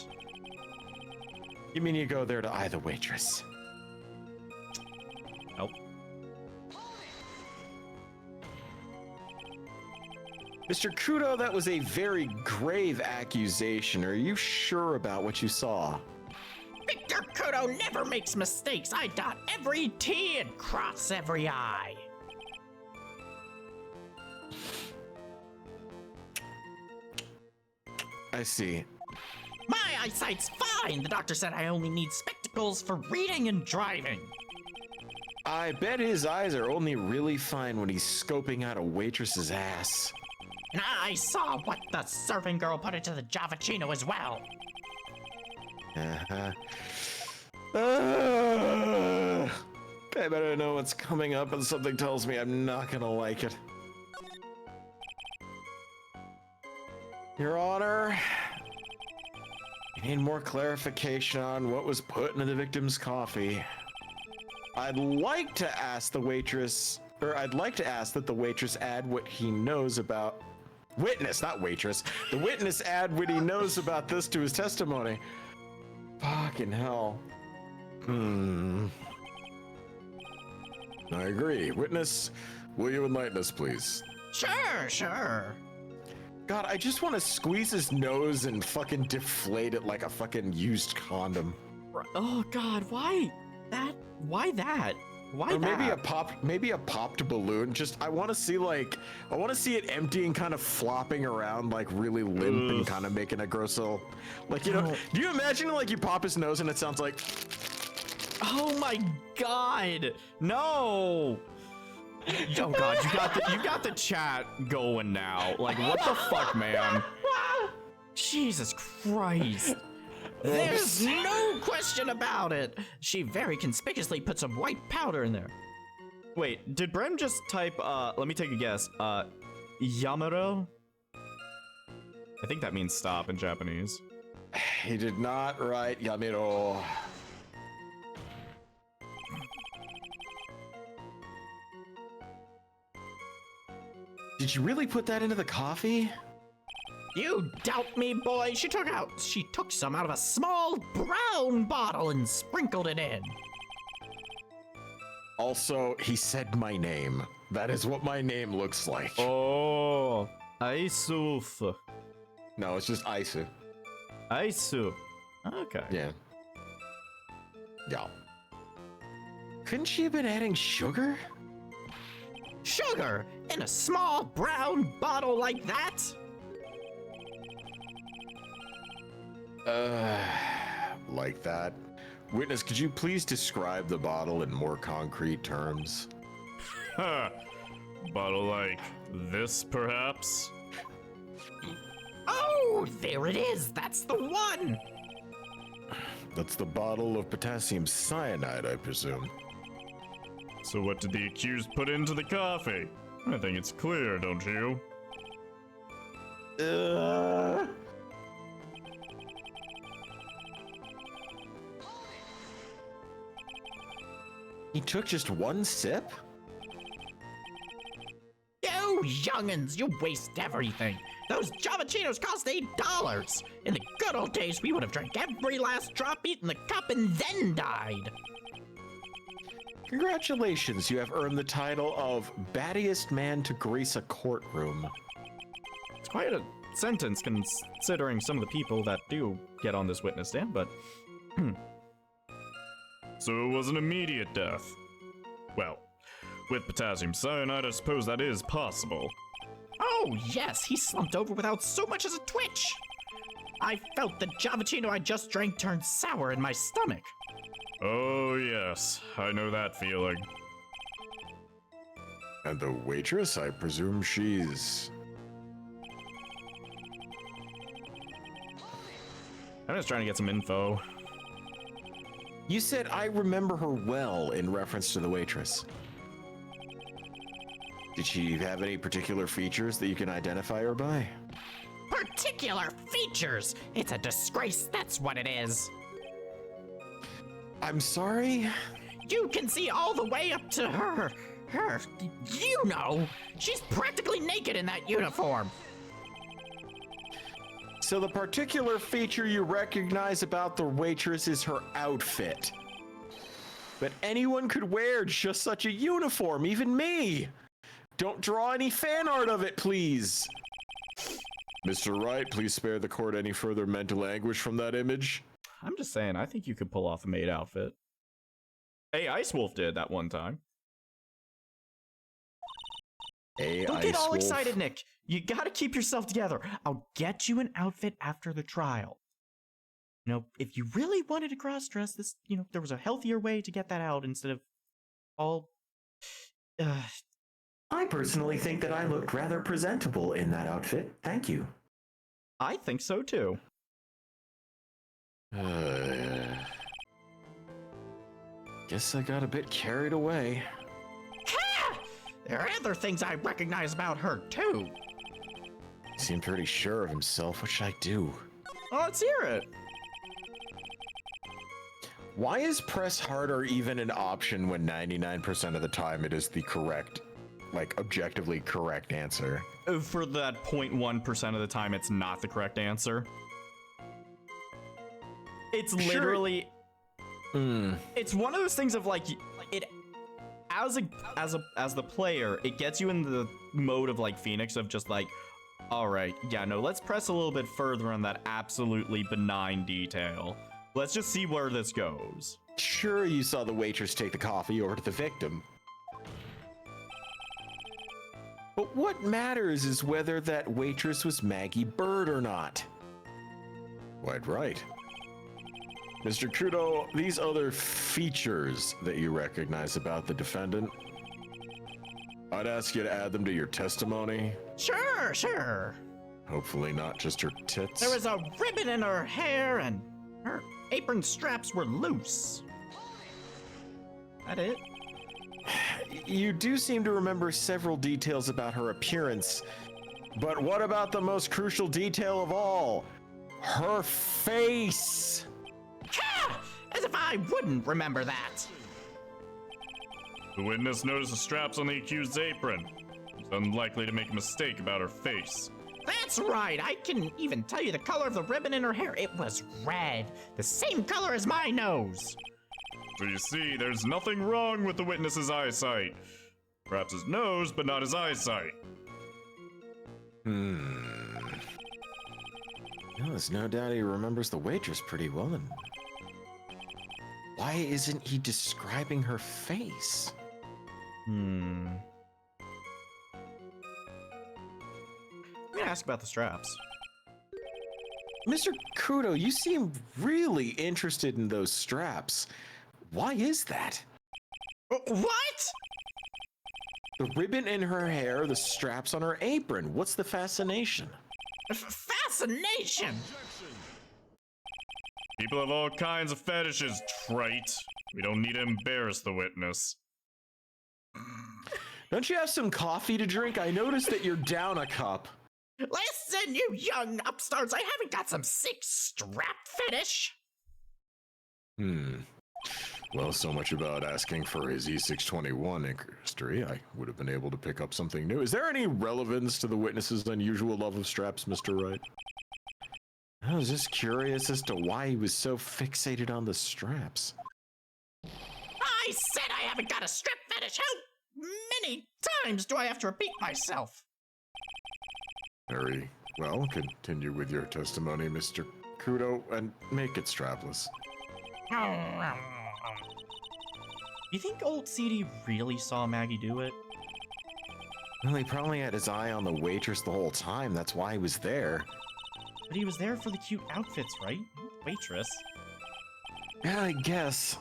Speaker 1: You mean you go there to eye the waitress?
Speaker 2: Nope.
Speaker 1: Mr. Kudo, that was a very grave accusation. Are you sure about what you saw?
Speaker 3: Victor Kudo never makes mistakes. I dot every T and cross every I.
Speaker 1: I see.
Speaker 3: My eyesight's fine. The doctor said I only need spectacles for reading and driving.
Speaker 1: I bet his eyes are only really fine when he's scoping out a waitress's ass.
Speaker 3: And I saw what the serving girl put into the Javachino as well.
Speaker 1: I better know what's coming up, and something tells me I'm not gonna like it. Your Honor, I need more clarification on what was put into the victim's coffee. I'd like to ask that the waitress add what he knows about... Witness, not waitress. The witness add what he knows about this to his testimony. Fucking hell. I agree. Witness, will you enlighten us, please?
Speaker 3: Sure.
Speaker 1: God, I just want to squeeze his nose and fucking deflate it like a fucking used condom.
Speaker 2: Oh God, why that? Why that? Why
Speaker 1: or
Speaker 2: that?
Speaker 1: Maybe a popped balloon. Just I want to see it empty and kind of flopping around like really limp and kind of making a gross little, like, you know. Do you imagine like you pop his nose and it sounds like?
Speaker 2: Oh my God, no! Oh God, you got the chat going now. Like, what the fuck, man? Jesus Christ.
Speaker 3: There's no question about it. She very conspicuously put some white powder in there.
Speaker 2: Wait, did Brem just type, let me take a guess, Yamaro? I think that means stop in Japanese.
Speaker 1: He did not write Yamiro. Did you really put that into the coffee?
Speaker 3: You doubt me, boy? She took some out of a small brown bottle and sprinkled it in.
Speaker 1: Also, he said my name. That is what my name looks like.
Speaker 2: Oh, Aisuf.
Speaker 1: No, it's just Aisu.
Speaker 2: Aisu. Okay.
Speaker 1: Yeah. Yeah. Couldn't she have been adding sugar?
Speaker 3: Sugar in a small brown bottle like that?
Speaker 1: Like that. Witness, could you please describe the bottle in more concrete terms?
Speaker 2: Bottle like this, perhaps?
Speaker 3: Oh, there it is. That's the one.
Speaker 1: That's the bottle of potassium cyanide, I presume.
Speaker 2: So what did the accused put into the coffee? I think it's clear, don't you?
Speaker 1: He took just one sip?
Speaker 3: You young'uns, you waste everything. Those Javachinos cost $8. In the good old days, we would have drank every last drop, eaten the cup, and then died.
Speaker 1: Congratulations, you have earned the title of battiest man to grace a courtroom.
Speaker 2: It's quite a sentence considering some of the people that do get on this witness stand, but... So it was an immediate death. Well, with potassium cyanide, I suppose that is possible.
Speaker 3: Oh, yes, he slumped over without so much as a twitch. I felt the Javachino I just drank turn sour in my stomach.
Speaker 2: Oh, yes, I know that feeling.
Speaker 1: And the waitress, I presume she's...
Speaker 2: I'm just trying to get some info.
Speaker 1: You said I remember her well in reference to the waitress. Did she have any particular features that you can identify her by?
Speaker 3: Particular features! It's a disgrace, that's what it is.
Speaker 1: I'm sorry?
Speaker 3: You can see all the way up to her. You know, she's practically naked in that uniform.
Speaker 1: So the particular feature you recognize about the waitress is her outfit. But anyone could wear just such a uniform, even me. Don't draw any fan art of it, please. Mr. Wright, please spare the court any further mental anguish from that image.
Speaker 2: I'm just saying, I think you could pull off a maid outfit. Hey, Ice Wolf did that one time.
Speaker 1: Hey,
Speaker 2: Don't get
Speaker 1: Ice
Speaker 2: all
Speaker 1: Wolf.
Speaker 2: excited, Nick. You gotta keep yourself together. I'll get you an outfit after the trial. You know, if you really wanted to cross-dress this, you know, there was a healthier way to get that out instead of all...
Speaker 4: I personally think that I looked rather presentable in that outfit. Thank you.
Speaker 2: I think so, too.
Speaker 1: Guess I got a bit carried away.
Speaker 3: Ha! There are other things I recognize about her, too.
Speaker 1: He seemed pretty sure of himself. What should I do?
Speaker 2: Well, let's hear it.
Speaker 1: Why is press harder even an option when 99% of the time it is the correct, like, objectively correct answer?
Speaker 2: For that 0.1% of the time, it's not the correct answer. It's literally... It's one of those things of, like, it... As the player, it gets you in the mode of, like, Phoenix of just, like, alright, yeah, no, let's press a little bit further on that absolutely benign detail. Let's just see where this goes.
Speaker 1: Sure, you saw the waitress take the coffee over to the victim. But what matters is whether that waitress was Maggie Bird or not. Quite right. Mr. Crudo, these other features that you recognize about the defendant, I'd ask you to add them to your testimony.
Speaker 3: Sure.
Speaker 1: Hopefully not just her tits.
Speaker 3: There was a ribbon in her hair and her apron straps were loose.
Speaker 2: That it?
Speaker 1: You do seem to remember several details about her appearance, but what about the most crucial detail of all? Her face!
Speaker 3: Ha! As if I wouldn't remember that.
Speaker 2: The witness noticed the straps on the accused's apron. It's unlikely to make a mistake about her face.
Speaker 3: That's right. I can even tell you the color of the ribbon in her hair. It was red, the same color as my nose.
Speaker 2: So you see, there's nothing wrong with the witness's eyesight. Perhaps his nose, but not his eyesight.
Speaker 1: Well, there's no doubt he remembers the waitress pretty well, then. Why isn't he describing her face?
Speaker 2: I'm gonna ask about the straps.
Speaker 1: Mr. Kudo, you seem really interested in those straps. Why is that?
Speaker 3: What?
Speaker 1: The ribbon in her hair, the straps on her apron. What's the fascination?
Speaker 3: Fascination!
Speaker 2: People have all kinds of fetishes, trite. We don't need to embarrass the witness.
Speaker 1: Don't you have some coffee to drink? I noticed that you're down a cup.
Speaker 3: Listen, you young upstarts, I haven't got some sick strap fetish.
Speaker 1: Well, so much about asking for his E621 history. I would have been able to pick up something new. Is there any relevance to the witness's unusual love of straps, Mr. Wright? I was just curious as to why he was so fixated on the straps.
Speaker 3: I said I haven't got a strap fetish. How many times do I have to repeat myself?
Speaker 1: Very well. Continue with your testimony, Mr. Kudo, and make it strapless.
Speaker 2: You think old CD really saw Maggie do it?
Speaker 1: Well, he probably had his eye on the waitress the whole time. That's why he was there.
Speaker 2: But he was there for the cute outfits, right? Waitress.
Speaker 1: Yeah, I guess.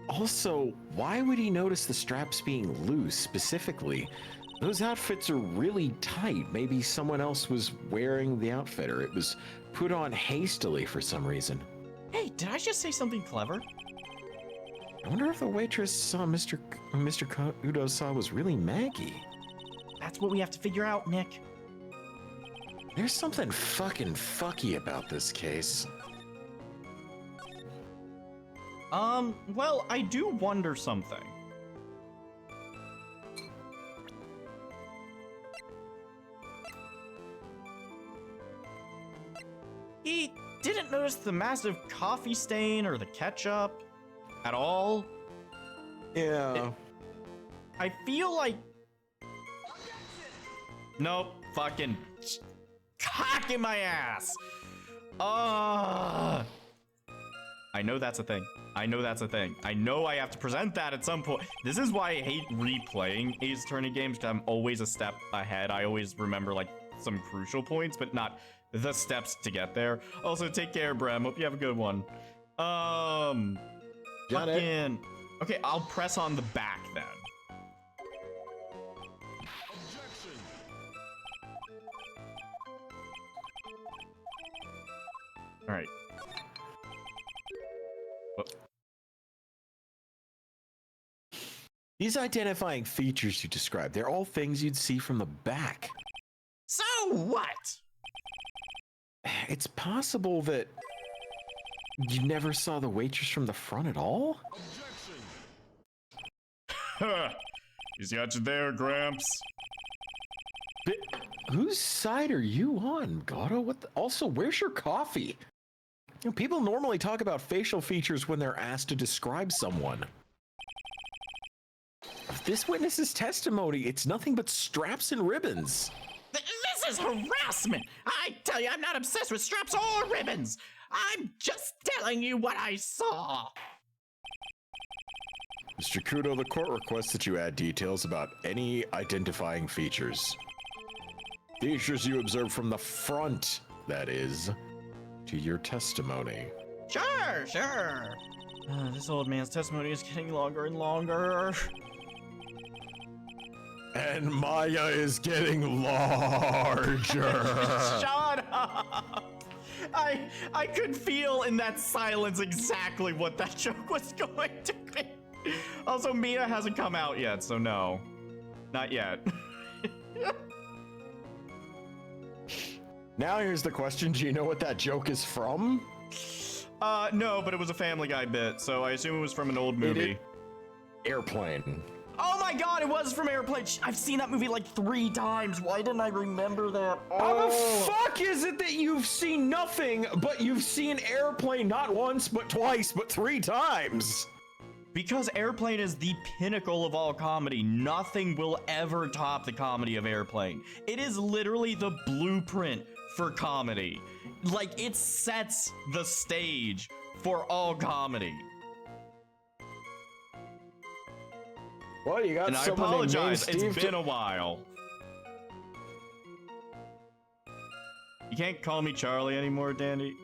Speaker 1: Also, why would he notice the straps being loose specifically? Those outfits are really tight. Maybe someone else was wearing the outfit, or it was put on hastily for some reason.
Speaker 2: Hey, did I just say something clever?
Speaker 1: I wonder if the waitress saw Mr. Kudo saw was really Maggie.
Speaker 2: That's what we have to figure out, Nick.
Speaker 1: There's something fucking fucky about this case.
Speaker 2: Well, I do wonder something. He didn't notice the massive coffee stain or the ketchup at all.
Speaker 1: Yeah.
Speaker 2: I feel like... Nope, fucking cock in my ass. I know that's a thing. I know that's a thing. I know I have to present that at some point. This is why I hate replaying Ace Attorney games, because I'm always a step ahead. I always remember, like, some crucial points, but not the steps to get there. Also, take care, Brem. Hope you have a good one.
Speaker 1: Got it.
Speaker 2: Okay, I'll press on the back then. All right.
Speaker 1: These identifying features you described, they're all things you'd see from the back.
Speaker 3: So what?
Speaker 1: It's possible that you never saw the waitress from the front at all?
Speaker 2: He's got you there, Gramps.
Speaker 1: But whose side are you on, Gato? What also, where's your coffee? You know, people normally talk about facial features when they're asked to describe someone. This witness's testimony, it's nothing but straps and ribbons.
Speaker 3: This is harassment. I tell you, I'm not obsessed with straps or ribbons. I'm just telling you what I saw.
Speaker 1: Mr. Kudo, the court requests that you add details about any identifying features. Features you observed from the front, that is, to your testimony.
Speaker 3: Sure.
Speaker 2: This old man's testimony is getting longer and longer.
Speaker 1: And Maya is getting larger.
Speaker 2: Shut up! I could feel in that silence exactly what that joke was going to be. Also, Mina hasn't come out yet, so no. Not yet.
Speaker 1: Now here's the question, do you know what that joke is from?
Speaker 2: No, but it was a Family Guy bit, so I assume it was from an old movie.
Speaker 1: Airplane.
Speaker 2: Oh my god, it was from Airplane! I've seen that movie like 3 times. Why didn't I remember that?
Speaker 1: How the fuck is it that you've seen nothing, but you've seen Airplane not once, but twice, but 3 times?
Speaker 2: Because Airplane is the pinnacle of all comedy. Nothing will ever top the comedy of Airplane. It is literally the blueprint for comedy. Like, it sets the stage for all comedy.
Speaker 1: Well, you got
Speaker 2: and I
Speaker 1: someone
Speaker 2: apologize,
Speaker 1: named
Speaker 2: it's been a while. You can't call me Charlie anymore, Dandy.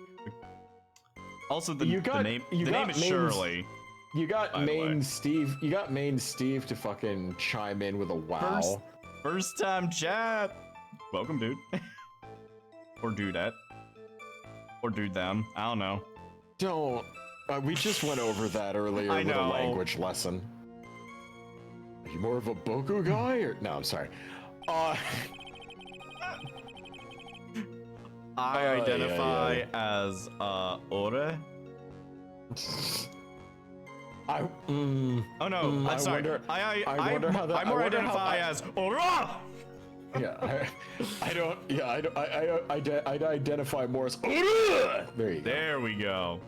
Speaker 2: Also, the name is Shirley.
Speaker 1: You got main Steve. You got main Steve to fucking chime in with a wow.
Speaker 2: First time chat. Welcome, dude. Or dudette. Or dude them. I don't know.
Speaker 1: Don't. We just went over that earlier with a language lesson. Are you more of a Boku guy or no? I'm sorry.
Speaker 2: I identify as Ore. Oh no, I'm sorry. I more identify as Ora!
Speaker 1: Yeah, I identify more as. There you go.
Speaker 2: There we go.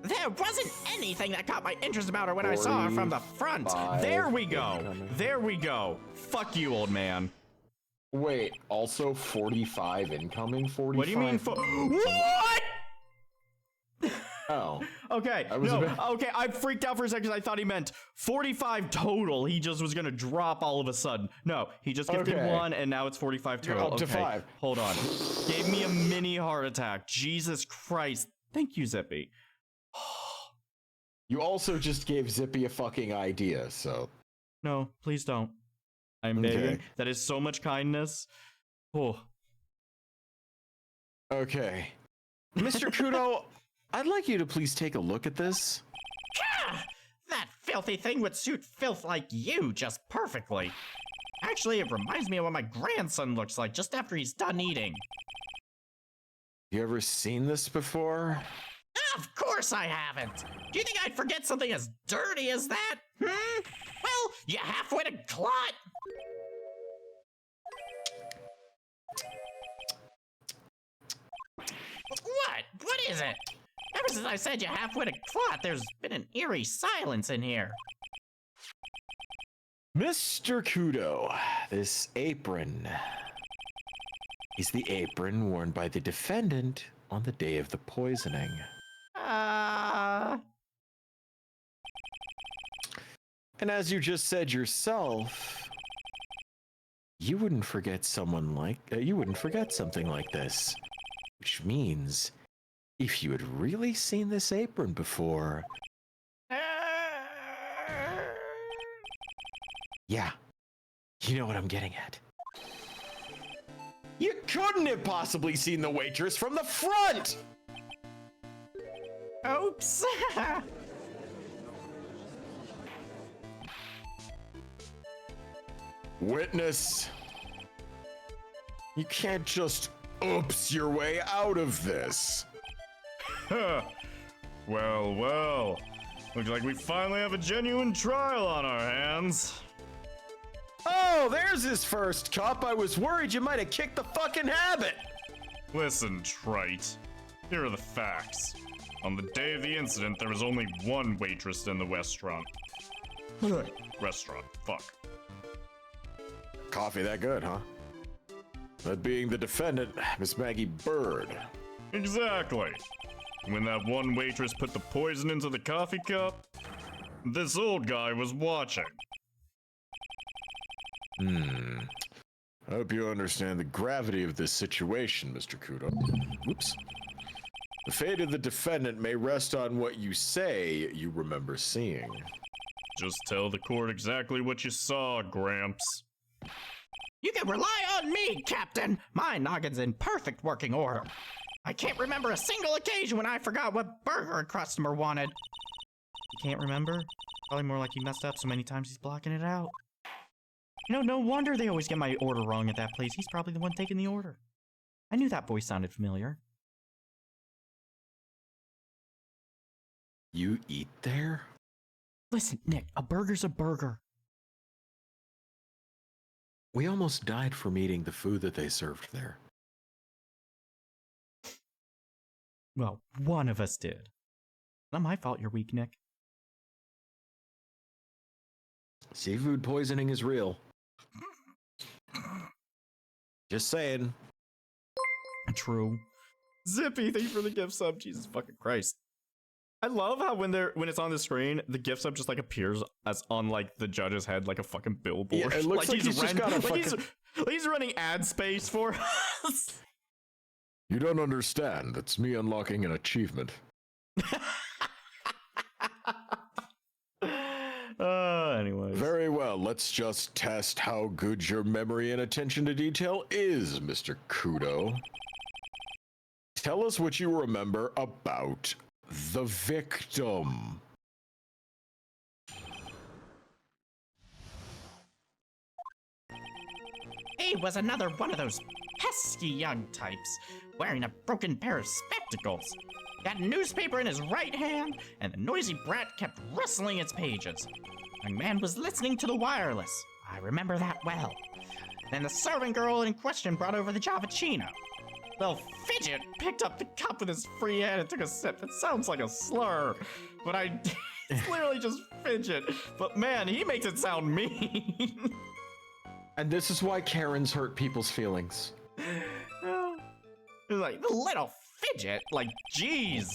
Speaker 3: There wasn't anything that caught my interest about her when I saw her from the front.
Speaker 2: There we go. There we go. Fuck you, old man.
Speaker 1: Wait, also 45 incoming? 45?
Speaker 2: What do you mean what?
Speaker 1: Oh.
Speaker 2: Okay, okay, I freaked out for a second. I thought he meant 45 total. He just was gonna drop all of a sudden. No, he just gifted one, and now it's 45 total.
Speaker 1: You're up to 5.
Speaker 2: Hold on. Gave me a mini heart attack. Jesus Christ. Thank you, Zippy.
Speaker 1: You also just gave Zippy a fucking idea, so.
Speaker 2: No, please don't. I'm begging. That is so much kindness. Oh.
Speaker 1: Okay. Mr. Kudo, I'd like you to please take a look at this.
Speaker 3: That filthy thing would suit filth like you just perfectly. Actually, it reminds me of what my grandson looks like just after he's done eating.
Speaker 1: You ever seen this before?
Speaker 3: Of course I haven't. Do you think I'd forget something as dirty as that? Well, you half-witted clot. What? What is it? Ever since I said you half-witted clot, there's been an eerie silence in here.
Speaker 1: Mr. Kudo, this apron is the apron worn by the defendant on the day of the poisoning. And as you just said yourself, you wouldn't forget something like this, which means if you had really seen this apron before, yeah, you know what I'm getting at. You couldn't have possibly seen the waitress from the front!
Speaker 3: Oops.
Speaker 1: Witness, you can't just oops your way out of this.
Speaker 2: Well. Looks like we finally have a genuine trial on our hands.
Speaker 1: Oh, there's his first cup. I was worried you might have kicked the fucking habit.
Speaker 2: Listen, trite. Here are the facts. On the day of the incident, there was only one waitress in the restaurant. Fuck.
Speaker 1: Coffee that good, huh? That being the defendant, Miss Maggie Bird.
Speaker 2: Exactly. When that one waitress put the poison into the coffee cup, this old guy was watching.
Speaker 1: I hope you understand the gravity of this situation, Mr. Kudo. Oops. The fate of the defendant may rest on what you say you remember seeing.
Speaker 2: Just tell the court exactly what you saw, Gramps.
Speaker 3: You can rely on me, Captain. My noggin's in perfect working order. I can't remember a single occasion when I forgot what burger a customer wanted. You can't remember? Probably more like he messed up so many times he's blocking it out. You know, no wonder they always get my order wrong at that place. He's probably the one taking the order. I knew that voice sounded familiar.
Speaker 1: You eat there?
Speaker 3: Listen, Nick, a burger's a burger.
Speaker 1: We almost died from eating the food that they served there.
Speaker 3: Well, one of us did. Not my fault you're weak, Nick.
Speaker 1: Seafood poisoning is real. Just saying.
Speaker 2: True. Zippy, thank you for the gift sub. Jesus fucking Christ. I love how when it's on the screen, the gift sub just like appears as on like the judge's head like a fucking billboard.
Speaker 1: Yeah, it looks like he's just got a fucking...
Speaker 2: he's running ad space for us.
Speaker 1: You don't understand. That's me unlocking an achievement.
Speaker 2: Anyways.
Speaker 1: Very well. Let's just test how good your memory and attention to detail is, Mr. Kudo. Tell us what you remember about the victim.
Speaker 3: He was another one of those pesky young types, wearing a broken pair of spectacles. He had a newspaper in his right hand, and the noisy brat kept rustling its pages. The young man was listening to the wireless. I remember that well. Then the servant girl in question brought over the Javachino. Little Fidget picked up the cup with his free hand and took a sip. That sounds like a slur, but it's literally just Fidget. But man, he makes it sound mean.
Speaker 1: And this is why Karens hurt people's feelings.
Speaker 3: It's like, the little Fidget? Like, jeez.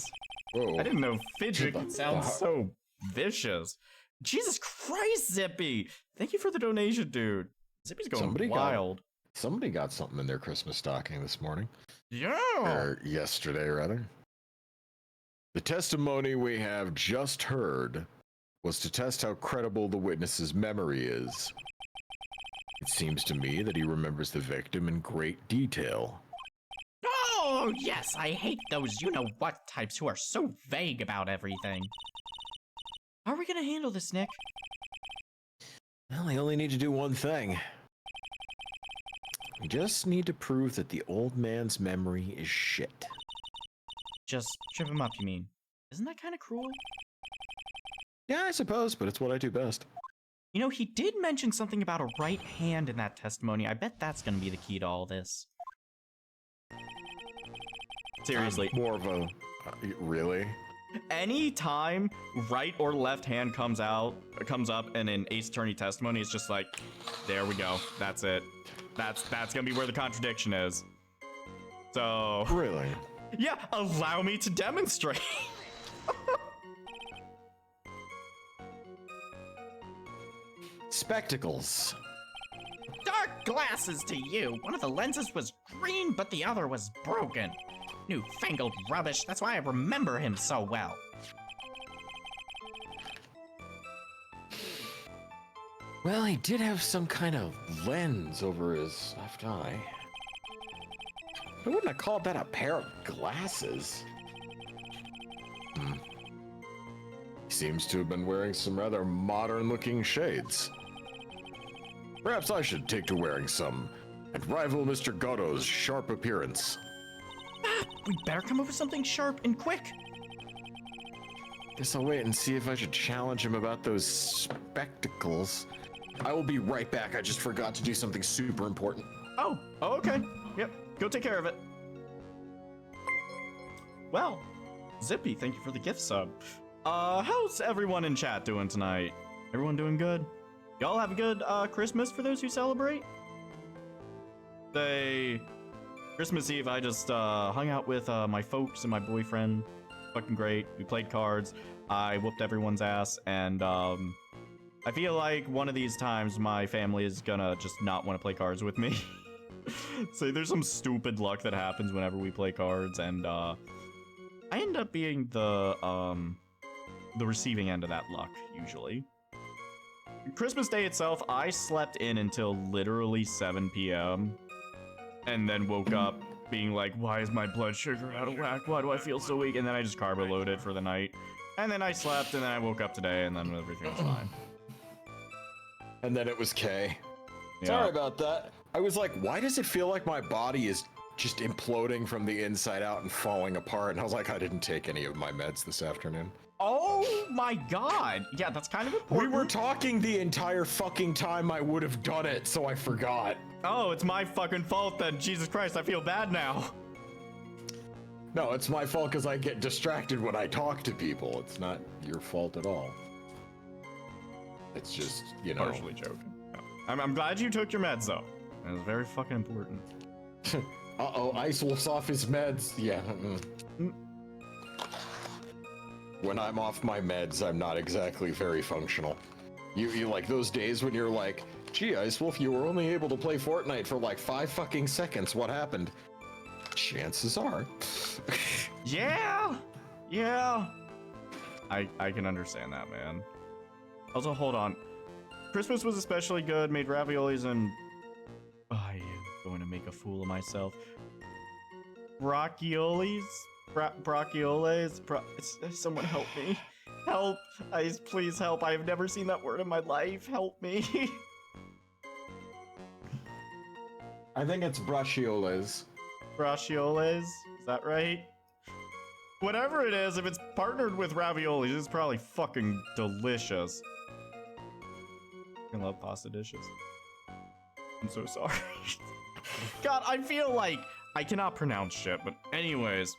Speaker 1: Whoa.
Speaker 2: I didn't know Fidget could sound so vicious. Jesus Christ, Zippy! Thank you for the donation, dude. Zippy's going wild.
Speaker 1: Somebody got something in their Christmas stocking this morning.
Speaker 3: Yeah.
Speaker 1: Or yesterday, rather. The testimony we have just heard was to test how credible the witness's memory is. It seems to me that he remembers the victim in great detail.
Speaker 3: Oh, yes, I hate those you-know-what types who are so vague about everything. How are we gonna handle this, Nick?
Speaker 1: Well, I only need to do one thing. We just need to prove that the old man's memory is shit.
Speaker 2: Just trip him up, you mean? Isn't that kind of cruel?
Speaker 1: Yeah, I suppose, but it's what I do best.
Speaker 2: You know, he did mention something about a right hand in that testimony. I bet that's gonna be the key to all this. Seriously.
Speaker 1: More of a... really?
Speaker 2: Anytime right or left hand comes up in an Ace Attorney testimony, it's just like, there we go. That's it. That's gonna be where the contradiction is. So...
Speaker 1: Really?
Speaker 2: Yeah, allow me to demonstrate.
Speaker 1: Spectacles.
Speaker 3: Dark glasses to you. One of the lenses was green, but the other was broken. Newfangled rubbish. That's why I remember him so well.
Speaker 1: Well, he did have some kind of lens over his left eye. I wouldn't have called that a pair of glasses. He seems to have been wearing some rather modern-looking shades. Perhaps I should take to wearing some and rival Mr. Goto's sharp appearance.
Speaker 2: We better come up with something sharp and quick.
Speaker 1: Guess I'll wait and see if I should challenge him about those spectacles. I will be right back. I just forgot to do something super important.
Speaker 2: Oh, okay. Yep, go take care of it. Well, Zippy, thank you for the gift sub. How's everyone in chat doing tonight? Everyone doing good? Y'all have a good Christmas for those who celebrate? Christmas Eve, I just hung out with my folks and my boyfriend. Fucking great. We played cards. I whooped everyone's ass, and I feel like one of these times my family is gonna just not want to play cards with me. So there's some stupid luck that happens whenever we play cards, and I end up being the receiving end of that luck, usually. Christmas Day itself, I slept in until literally 7 p.m. and then woke up being like, why is my blood sugar out of whack? Why do I feel so weak? And then I just carbo loaded for the night. And then I slept, and then I woke up today, and then everything was fine.
Speaker 1: And then it was K.
Speaker 2: Yeah.
Speaker 1: Sorry about that. I was like, why does it feel like my body is just imploding from the inside out and falling apart? And I was like, I didn't take any of my meds this afternoon.
Speaker 2: Oh my god! Yeah, that's kind of important.
Speaker 1: We were talking the entire fucking time I would have done it, so I forgot.
Speaker 2: Oh, it's my fucking fault then. Jesus Christ, I feel bad now.
Speaker 1: No, it's my fault because I get distracted when I talk to people. It's not your fault at all. It's just, you know.
Speaker 2: Partially joking. I'm glad you took your meds, though. That was very fucking important.
Speaker 1: Uh-oh, Ice Wolf's off his meds. Yeah. When I'm off my meds, I'm not exactly very functional. You like those days when you're like, gee, Ice Wolf, you were only able to play Fortnite for like 5 fucking seconds. What happened? Chances are.
Speaker 2: Yeah! Yeah! I can understand that, man. Also, hold on. Christmas was especially good, made raviolis and... I am going to make a fool of myself. Brocciolis? Broccioles? Someone help me. Help! Please help. I have never seen that word in my life. Help me.
Speaker 1: I think it's brachioles.
Speaker 2: Brachioles? Is that right? Whatever it is, if it's partnered with raviolis, it's probably fucking delicious. I love pasta dishes. I'm so sorry. God, I feel like I cannot pronounce shit, but anyways.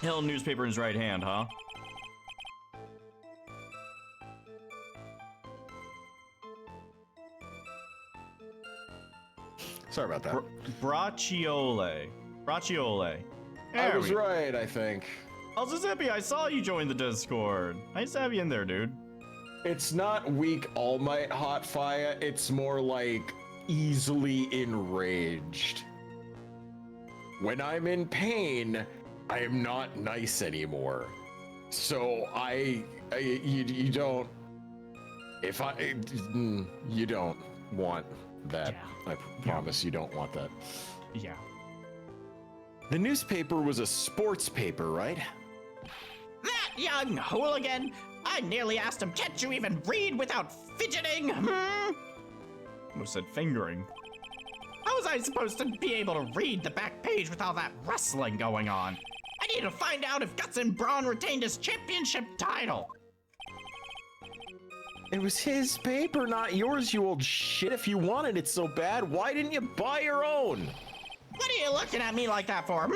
Speaker 2: Held newspaper in his right hand, huh?
Speaker 1: Sorry about that.
Speaker 2: Bracciole. Bracciole.
Speaker 1: I was right, I think.
Speaker 2: Also, Zippy, I saw you join the Discord. Nice to have you in there, dude.
Speaker 1: It's not weak All Might hot fire, it's more like easily enraged. When I'm in pain, I am not nice anymore. So you don't, you don't want that. Yeah. I promise you don't want that.
Speaker 2: Yeah.
Speaker 1: The newspaper was a sports paper, right?
Speaker 3: That young hooligan! I nearly asked him, can't you even read without fidgeting?
Speaker 2: Who said fingering?
Speaker 3: How was I supposed to be able to read the back page with all that wrestling going on? I need to find out if Guts and Braun retained his championship title.
Speaker 1: It was his paper, not yours, you old shit. If you wanted it so bad, why didn't you buy your own?
Speaker 3: What are you looking at me like that for,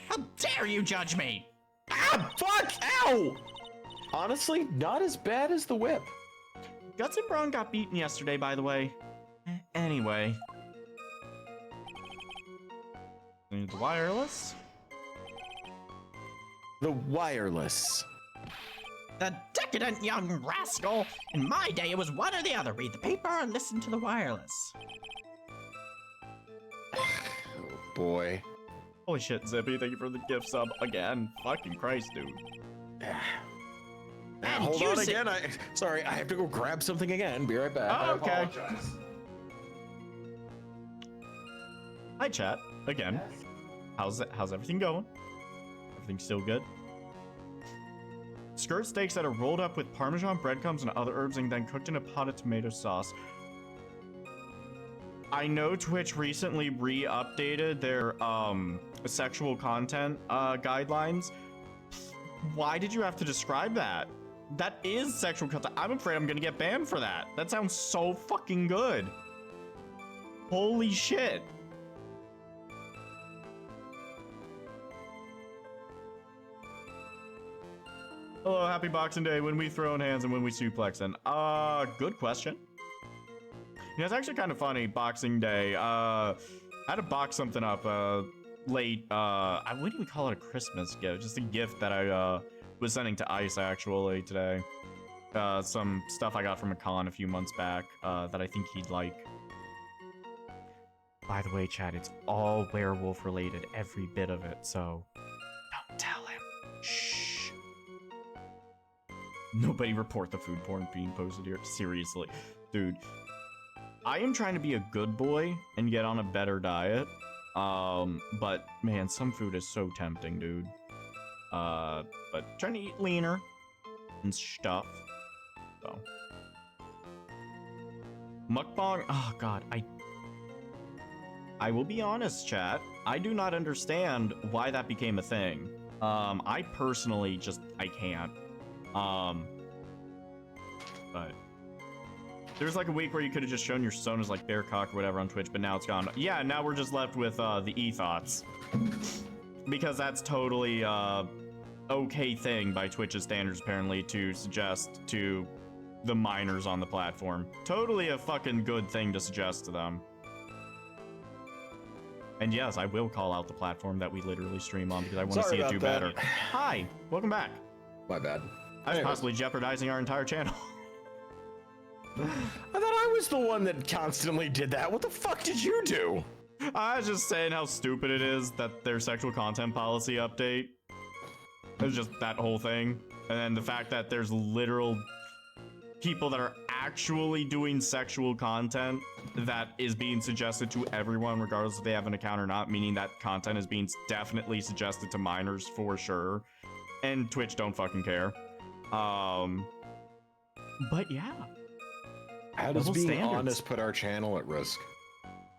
Speaker 3: How dare you judge me?
Speaker 1: Ah, fuck! Ow! Honestly, not as bad as the whip.
Speaker 2: Guts and Braun got beaten yesterday, by the way. Anyway. The wireless?
Speaker 1: The wireless.
Speaker 3: The decadent young rascal! In my day, it was one or the other. Read the paper or listen to the wireless.
Speaker 1: Oh, boy.
Speaker 2: Holy shit, Zippy, thank you for the gift sub again. Fucking Christ, dude.
Speaker 1: Hold on again. Sorry, I have to go grab something again. Be right back.
Speaker 2: Oh, okay.
Speaker 1: I apologize.
Speaker 2: Hi, chat. Again. How's everything going? Everything still good? Skirt steaks that are rolled up with Parmesan breadcrumbs and other herbs and then cooked in a pot of tomato sauce. I know Twitch recently re-updated their sexual content guidelines. Why did you have to describe that? That is sexual content. I'm afraid I'm gonna get banned for that. That sounds so fucking good. Holy shit. Hello, happy Boxing Day. When we throw in hands and when we suplex in. Good question. You know, it's actually kind of funny, Boxing Day. I had to box something up late. I wouldn't even call it a Christmas gift, just a gift that I was sending to Ice actually today. Some stuff I got from a con a few months back that I think he'd like. By the way, chat, it's all werewolf related, every bit of it, so don't tell him. Shh. Nobody report the food porn being posted here. Seriously. Dude. I am trying to be a good boy and get on a better diet. But man, some food is so tempting, dude. But trying to eat leaner and stuff. So. Mukbang. Oh god, I will be honest, chat. I do not understand why that became a thing. I personally I can't. But there's like a week where you could have just shown your sonas like bear cock or whatever on Twitch, but now it's gone. Yeah, now we're just left with the e-thoughts. Because that's totally okay thing by Twitch's standards apparently to suggest to the minors on the platform. Totally a fucking good thing to suggest to them. And yes, I will call out the platform that we literally stream on because I want to see it do better. Hi, welcome back.
Speaker 1: My bad.
Speaker 2: I was possibly jeopardizing our entire channel.
Speaker 1: I thought I was the one that constantly did that. What the fuck did you do?
Speaker 2: I was just saying how stupid it is that their sexual content policy update. It's just that whole thing. And then the fact that there's literal people that are actually doing sexual content that is being suggested to everyone regardless if they have an account or not, meaning that content is being definitely suggested to minors for sure. And Twitch don't fucking care. But yeah.
Speaker 1: How does being honest put our channel at risk?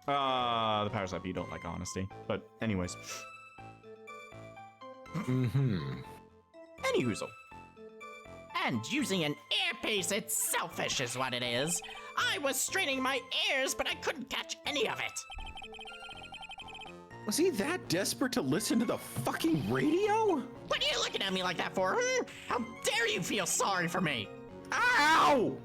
Speaker 2: The powers that be don't like honesty. But anyways. Any hoozle.
Speaker 3: And using an earpiece, it's selfish is what it is. I was straining my ears, but I couldn't catch any of it.
Speaker 1: Was he that desperate to listen to the fucking radio?
Speaker 3: What are you looking at me like that for? How dare you feel sorry for me?
Speaker 1: Ow!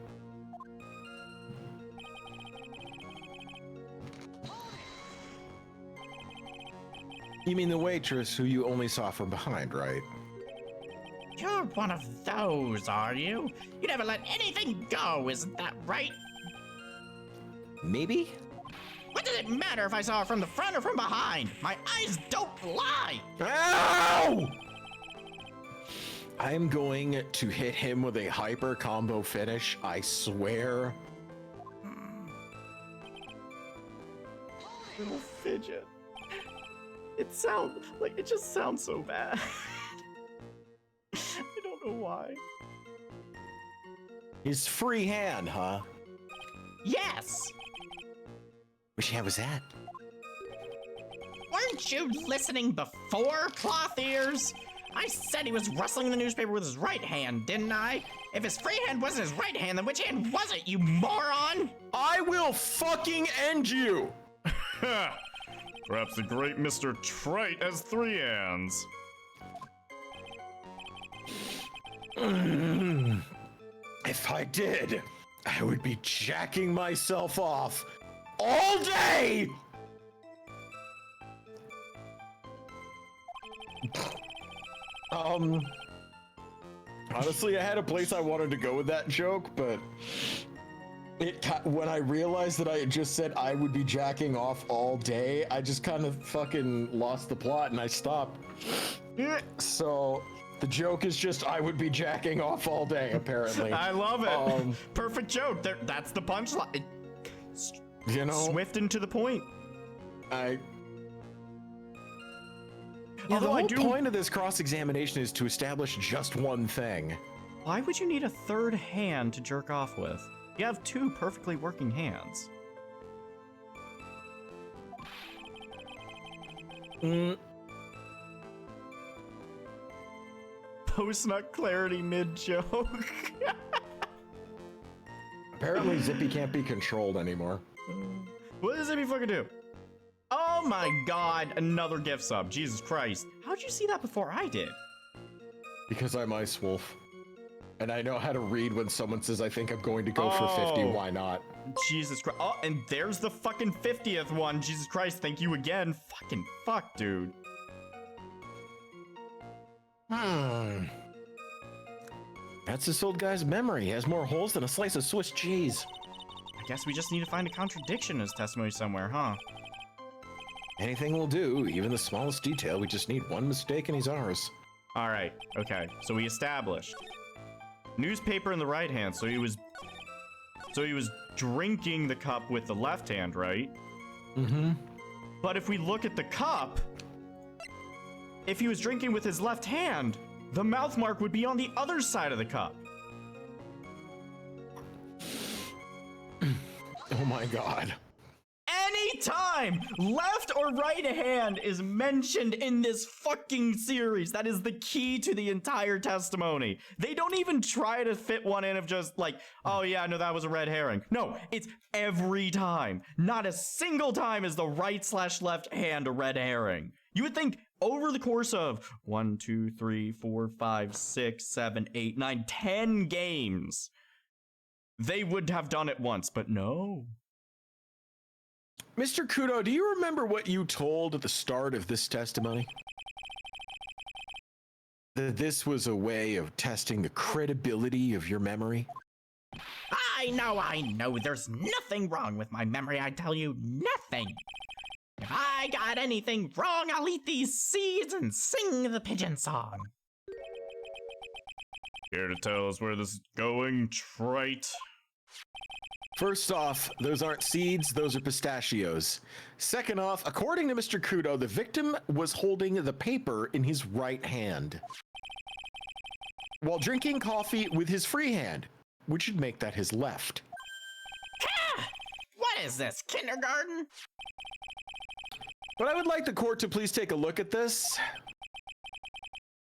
Speaker 1: You mean the waitress who you only saw from behind, right?
Speaker 3: You're one of those, are you? You never let anything go, isn't that right?
Speaker 1: Maybe?
Speaker 3: What does it matter if I saw her from the front or from behind? My eyes don't lie!
Speaker 1: Ow! I'm going to hit him with a hyper combo finish, I swear.
Speaker 2: Little fidget. It just sounds so bad. I don't know why.
Speaker 1: His free hand, huh?
Speaker 3: Yes!
Speaker 1: Which hand was that?
Speaker 3: Weren't you listening before, cloth ears? I said he was rustling the newspaper with his right hand, didn't I? If his free hand wasn't his right hand, then which hand was it, you moron?
Speaker 1: I will fucking end you!
Speaker 2: Perhaps the great Mr. Trite has 3 hands.
Speaker 1: If I did, I would be jacking myself off all day! Honestly, I had a place I wanted to go with that joke, but when I realized that I had just said I would be jacking off all day, I just kind of fucking lost the plot and I stopped. So the joke is just I would be jacking off all day, apparently.
Speaker 2: I love it. Perfect joke. That's the punchline.
Speaker 1: You know,
Speaker 2: swift and to the point.
Speaker 1: Yeah, the whole point of this cross-examination is to establish just one thing.
Speaker 2: Why would you need a 3rd hand to jerk off with? You have 2 perfectly working hands. Post-nut clarity mid-joke.
Speaker 1: Apparently Zippy can't be controlled anymore.
Speaker 2: What does Zippy fucking do? Oh my god, another gift sub. Jesus Christ. How'd you see that before I did?
Speaker 1: Because I'm Ice Wolf. And I know how to read when someone says, I think I'm going to go for 50, why not?
Speaker 2: Jesus Christ. Oh, and there's the fucking 50th one. Jesus Christ, thank you again. Fucking fuck, dude.
Speaker 1: That's this old guy's memory. He has more holes than a slice of Swiss cheese.
Speaker 2: I guess we just need to find a contradiction in his testimony somewhere, huh?
Speaker 1: Anything will do, even the smallest detail. We just need one mistake and he's ours.
Speaker 2: All right, okay. So we established newspaper in the right hand. So he was drinking the cup with the left hand, right? But if we look at the cup, if he was drinking with his left hand, the mouth mark would be on the other side of the cup.
Speaker 1: Oh my god.
Speaker 2: Anytime left or right hand is mentioned in this fucking series, that is the key to the entire testimony. They don't even try to fit one in of just like, oh yeah, no, that was a red herring. No, it's every time. Not a single time is the right/left hand a red herring. You would think over the course of 1, 2, 3, 4, 5, 6, 7, 8, 9, 10 games, they would have done it once, but no.
Speaker 1: Mr. Kudo, do you remember what you told at the start of this testimony? That this was a way of testing the credibility of your memory?
Speaker 3: I know. There's nothing wrong with my memory, I tell you, nothing. If I got anything wrong, I'll eat these seeds and sing the pigeon song.
Speaker 2: Here to tell us where this is going, Trite?
Speaker 1: First off, those aren't seeds, those are pistachios. Second off, according to Mr. Kudo, the victim was holding the paper in his right hand while drinking coffee with his free hand, which would make that his left.
Speaker 3: What is this, kindergarten?
Speaker 1: But I would like the court to please take a look at this.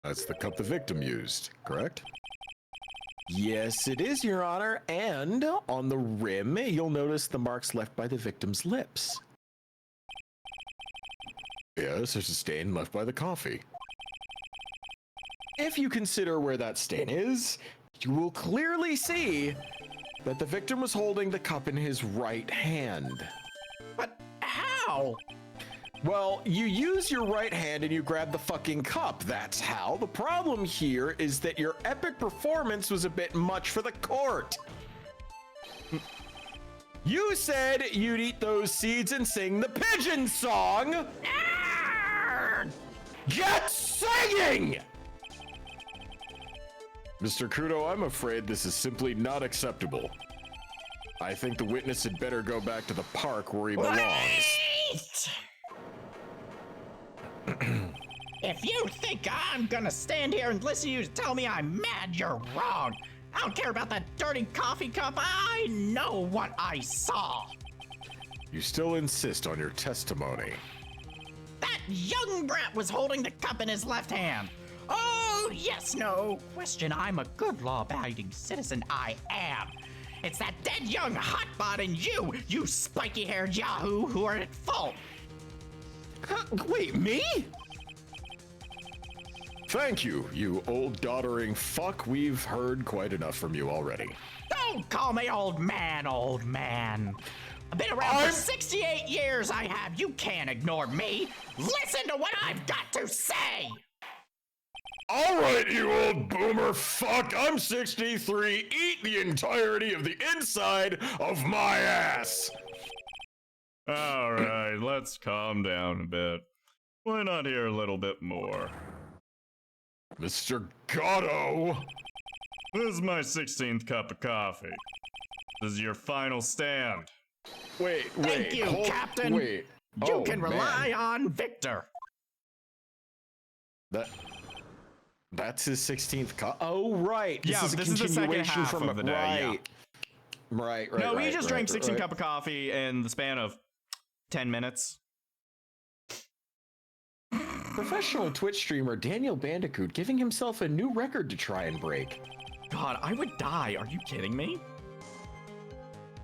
Speaker 1: That's the cup the victim used, correct? Yes, it is, Your Honor. And on the rim, you'll notice the marks left by the victim's lips. Yes, there's a stain left by the coffee. If you consider where that stain is, you will clearly see that the victim was holding the cup in his right hand.
Speaker 3: But how?
Speaker 1: Well, you use your right hand and you grab the fucking cup. That's how. The problem here is that your epic performance was a bit much for the court. You said you'd eat those seeds and sing the pigeon song. Get singing! Mr. Kudo, I'm afraid this is simply not acceptable. I think the witness had better go back to the park where he belongs.
Speaker 3: Wait! If you think I'm gonna stand here and listen to you tell me I'm mad, you're wrong. I don't care about that dirty coffee cup. I know what I saw.
Speaker 1: You still insist on your testimony.
Speaker 3: That young brat was holding the cup in his left hand. Oh, yes, no question. I'm a good law-abiding citizen. I am. It's that dead young hotbot and you spiky-haired yahoo, who are at fault.
Speaker 1: Wait, me? Thank you, you old doddering fuck. We've heard quite enough from you already.
Speaker 3: Don't call me old man, old man. I've been around for 68 years, I have. You can't ignore me. Listen to what I've got to say.
Speaker 1: All right, you old boomer fuck. I'm 63. Eat the entirety of the inside of my ass.
Speaker 2: All right, let's calm down a bit. Why not hear a little bit more?
Speaker 1: Mr. Gatto!
Speaker 2: This is my 16th cup of coffee. This is your final stand.
Speaker 1: Wait,
Speaker 3: Thank you, Captain.
Speaker 1: Wait.
Speaker 3: You can rely on Victor.
Speaker 1: That's his 16th cup. Oh, right.
Speaker 2: Yeah, this is the second half of the day.
Speaker 1: Right.
Speaker 2: No, we just drank 16 cup of coffee in the span of 10 minutes.
Speaker 1: Professional Twitch streamer Daniel Bandicoot giving himself a new record to try and break.
Speaker 2: God, I would die. Are you kidding me?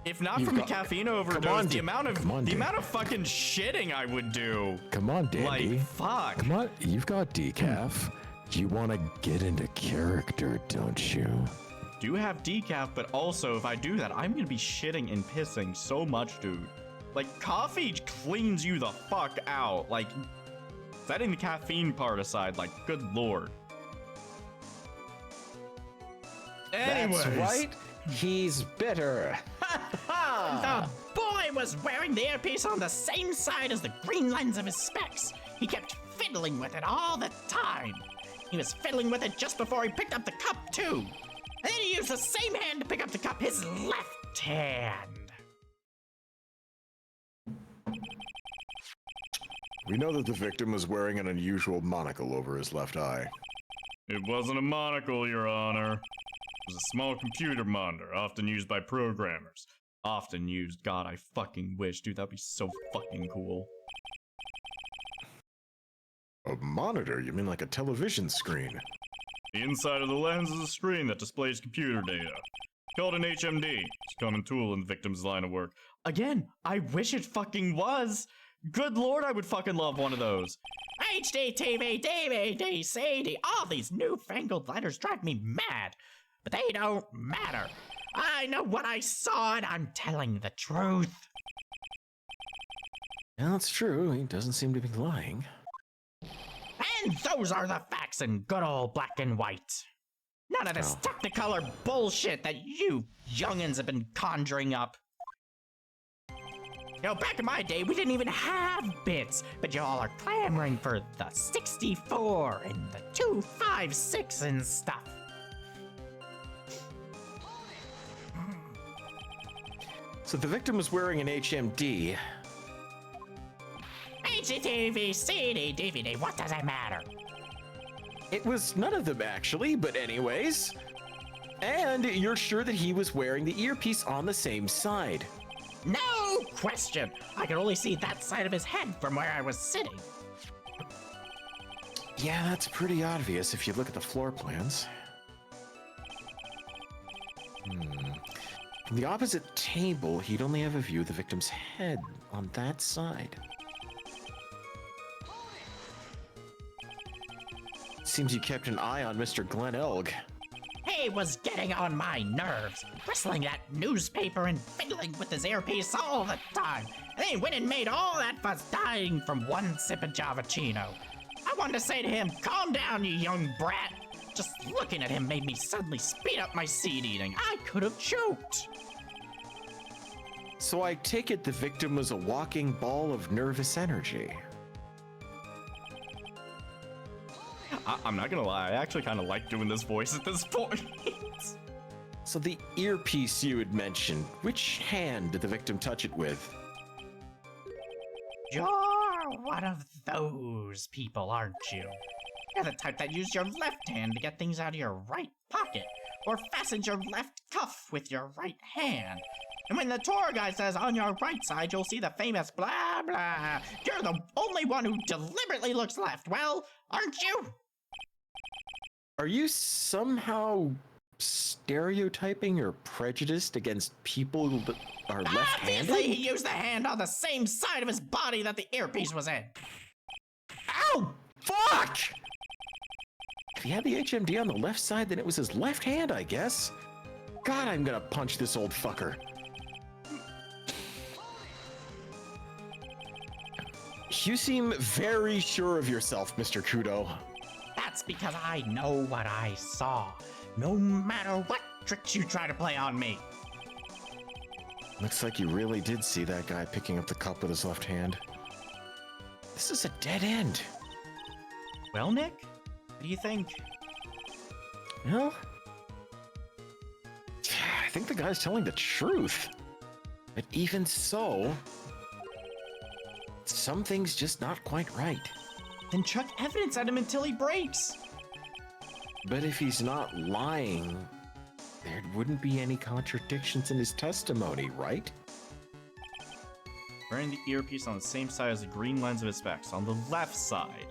Speaker 2: If not from the caffeine overdose, the amount of fucking shitting I would do.
Speaker 1: Come on, Dandy.
Speaker 2: Like, fuck.
Speaker 1: Come on, you've got decaf. You want to get into character, don't you?
Speaker 2: Do have decaf, but also if I do that, I'm gonna be shitting and pissing so much, dude. Like, coffee cleans you the fuck out. Like, setting the caffeine part aside, like, good lord. Anyways.
Speaker 1: That's right. He's bitter.
Speaker 3: The boy was wearing the earpiece on the same side as the green lens of his specs. He kept fiddling with it all the time. He was fiddling with it just before he picked up the cup, too. And then he used the same hand to pick up the cup, his left hand.
Speaker 1: We know that the victim was wearing an unusual monocle over his left eye.
Speaker 2: It wasn't a monocle, Your Honor. It was a small computer monitor, often used by programmers. Often used. God, I fucking wish. Dude, that'd be so fucking cool.
Speaker 1: A monitor? You mean like a television screen?
Speaker 2: The inside of the lens is a screen that displays computer data. Called an HMD. It's a common tool in the victim's line of work. Again, I wish it fucking was. Good lord, I would fucking love one of those.
Speaker 3: HD, TV, DVD, CD, all these newfangled letters drive me mad. But they don't matter. I know what I saw and I'm telling the truth.
Speaker 1: Yeah, that's true. He doesn't seem to be lying.
Speaker 3: And those are the facts in good old black and white. None of this technicolor bullshit that you youngins have been conjuring up. You know, back in my day, we didn't even have bits, but y'all are clamoring for the 64 and the 256 and stuff.
Speaker 1: So the victim was wearing an HMD.
Speaker 3: HDTV, CD, DVD, what does it matter?
Speaker 1: It was none of them actually, but anyways. And you're sure that he was wearing the earpiece on the same side?
Speaker 3: No question. I could only see that side of his head from where I was sitting.
Speaker 1: Yeah, that's pretty obvious if you look at the floor plans. From the opposite table, he'd only have a view of the victim's head on that side. Seems you kept an eye on Mr. Glen Elg.
Speaker 3: He was getting on my nerves, bristling that newspaper and fiddling with his earpiece all the time. And he went and made all that fuss dying from one sip of Javachino. I wanted to say to him, calm down, you young brat. Just looking at him made me suddenly speed up my seed eating. I could have choked.
Speaker 1: So I take it the victim was a walking ball of nervous energy.
Speaker 2: I'm not gonna lie, I actually kind of like doing this voice at this point.
Speaker 1: So the earpiece you had mentioned, which hand did the victim touch it with?
Speaker 3: You're one of those people, aren't you? You're the type that used your left hand to get things out of your right pocket, or fastened your left cuff with your right hand. And when the tour guide says on your right side you'll see the famous blah blah, you're the only one who deliberately looks left, well, aren't you?
Speaker 1: Are you somehow stereotyping or prejudiced against people that are left-handed?
Speaker 3: Obviously, he used the hand on the same side of his body that the earpiece was in.
Speaker 1: Ow! Fuck! If he had the HMD on the left side, then it was his left hand, I guess. God, I'm gonna punch this old fucker. You seem very sure of yourself, Mr. Kudo.
Speaker 3: That's because I know what I saw, no matter what tricks you try to play on me.
Speaker 1: Looks like you really did see that guy picking up the cup with his left hand. This is a dead end.
Speaker 2: Well, Nick, what do you think?
Speaker 1: Well, I think the guy's telling the truth. But even so, something's just not quite right.
Speaker 2: Then chuck evidence at him until he breaks.
Speaker 1: But if he's not lying, there wouldn't be any contradictions in his testimony, right?
Speaker 2: Wearing the earpiece on the same side as the green lens of his specs, on the left side.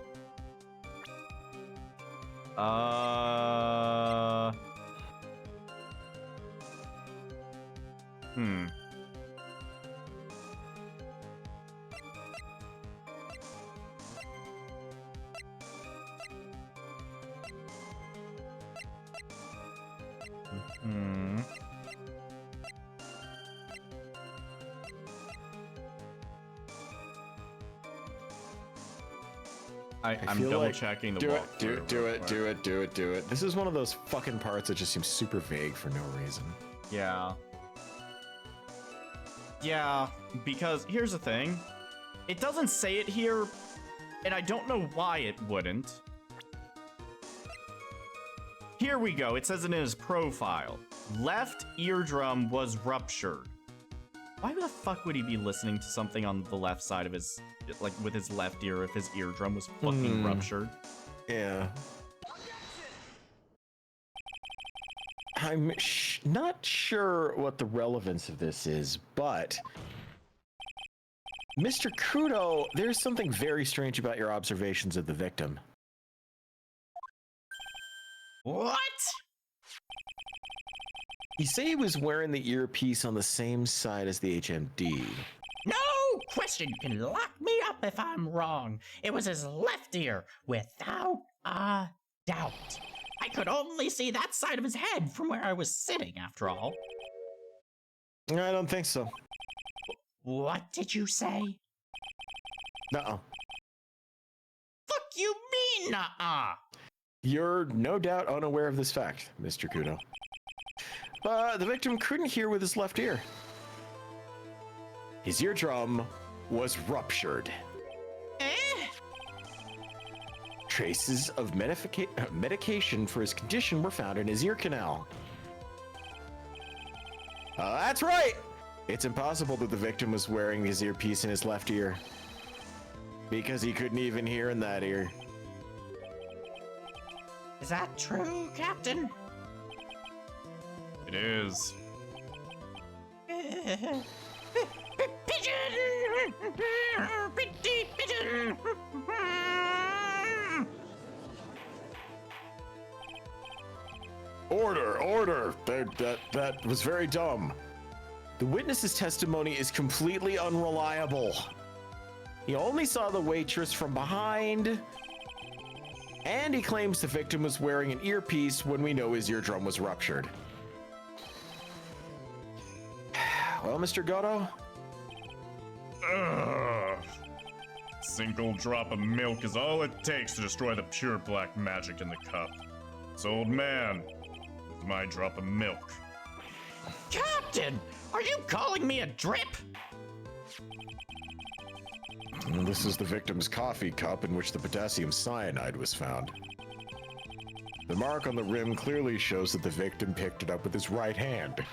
Speaker 2: I'm double checking the walkthrough.
Speaker 1: Do it. This is one of those fucking parts that just seems super vague for no reason.
Speaker 2: Yeah. Yeah, because here's the thing. It doesn't say it here, and I don't know why it wouldn't. Here we go. It says it in his profile. Left eardrum was ruptured. Why the fuck would he be listening to something on the left side of his, like, with his left ear if his eardrum was fucking ruptured?
Speaker 1: Yeah. I'm not sure what the relevance of this is, but Mr. Kudo, there's something very strange about your observations of the victim.
Speaker 3: What?
Speaker 1: You say he was wearing the earpiece on the same side as the HMD.
Speaker 3: No question. You can lock me up if I'm wrong. It was his left ear, without a doubt. I could only see that side of his head from where I was sitting, after all.
Speaker 1: I don't think so.
Speaker 3: What did you say?
Speaker 1: Nuh-uh.
Speaker 3: Fuck you mean, nuh-uh?
Speaker 1: You're no doubt unaware of this fact, Mr. Kudo. But the victim couldn't hear with his left ear. His eardrum was ruptured. Traces of medication for his condition were found in his ear canal. That's right! It's impossible that the victim was wearing his earpiece in his left ear, because he couldn't even hear in that ear.
Speaker 3: Is that true, Captain?
Speaker 2: It is.
Speaker 3: Pigeon! Pretty pigeon!
Speaker 1: Order. That was very dumb. The witness's testimony is completely unreliable. He only saw the waitress from behind, and he claims the victim was wearing an earpiece when we know his eardrum was ruptured. Well, Mr. Goto?
Speaker 2: Single drop of milk is all it takes to destroy the pure black magic in the cup. This old man with my drop of milk.
Speaker 3: Captain, are you calling me a drip?
Speaker 1: This is the victim's coffee cup in which the potassium cyanide was found. The mark on the rim clearly shows that the victim picked it up with his right hand.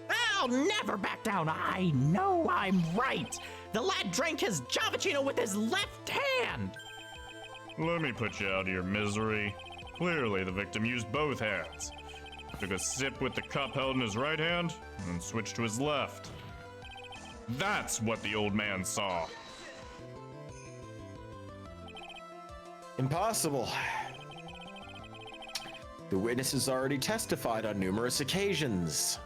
Speaker 3: I'll never back down. I know I'm right. The lad drank his Javachino with his left hand.
Speaker 2: Let me put you out of your misery. Clearly, the victim used both hands. Took a sip with the cup held in his right hand, and then switched to his left. That's what the old man saw.
Speaker 1: Impossible. The witness has already testified on numerous occasions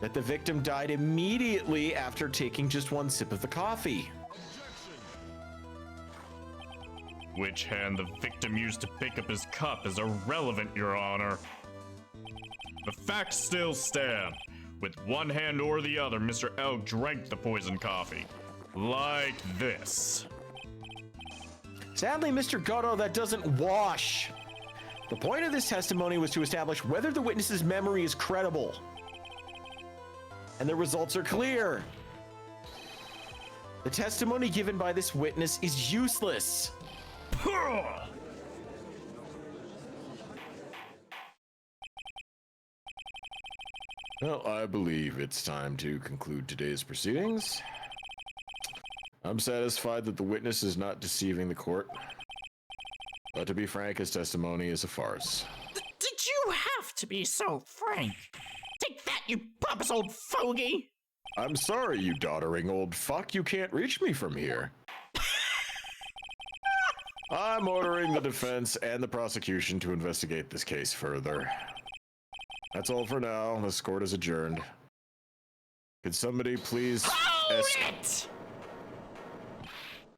Speaker 1: that the victim died immediately after taking just one sip of the coffee.
Speaker 2: Which hand the victim used to pick up his cup is irrelevant, Your Honor. The facts still stand. With one hand or the other, Mr. Elk drank the poisoned coffee. Like this.
Speaker 1: Sadly, Mr. Goto, that doesn't wash. The point of this testimony was to establish whether the witness's memory is credible. And the results are clear. The testimony given by this witness is useless. Well, I believe it's time to conclude today's proceedings. I'm satisfied that the witness is not deceiving the court. But to be frank, his testimony is a farce.
Speaker 3: Did you have to be so frank? Take that, you pompous old fogey!
Speaker 1: I'm sorry, you doddering old fuck. You can't reach me from here. I'm ordering the defense and the prosecution to investigate this case further. That's all for now. This court is adjourned. Could somebody please...
Speaker 3: Hold it!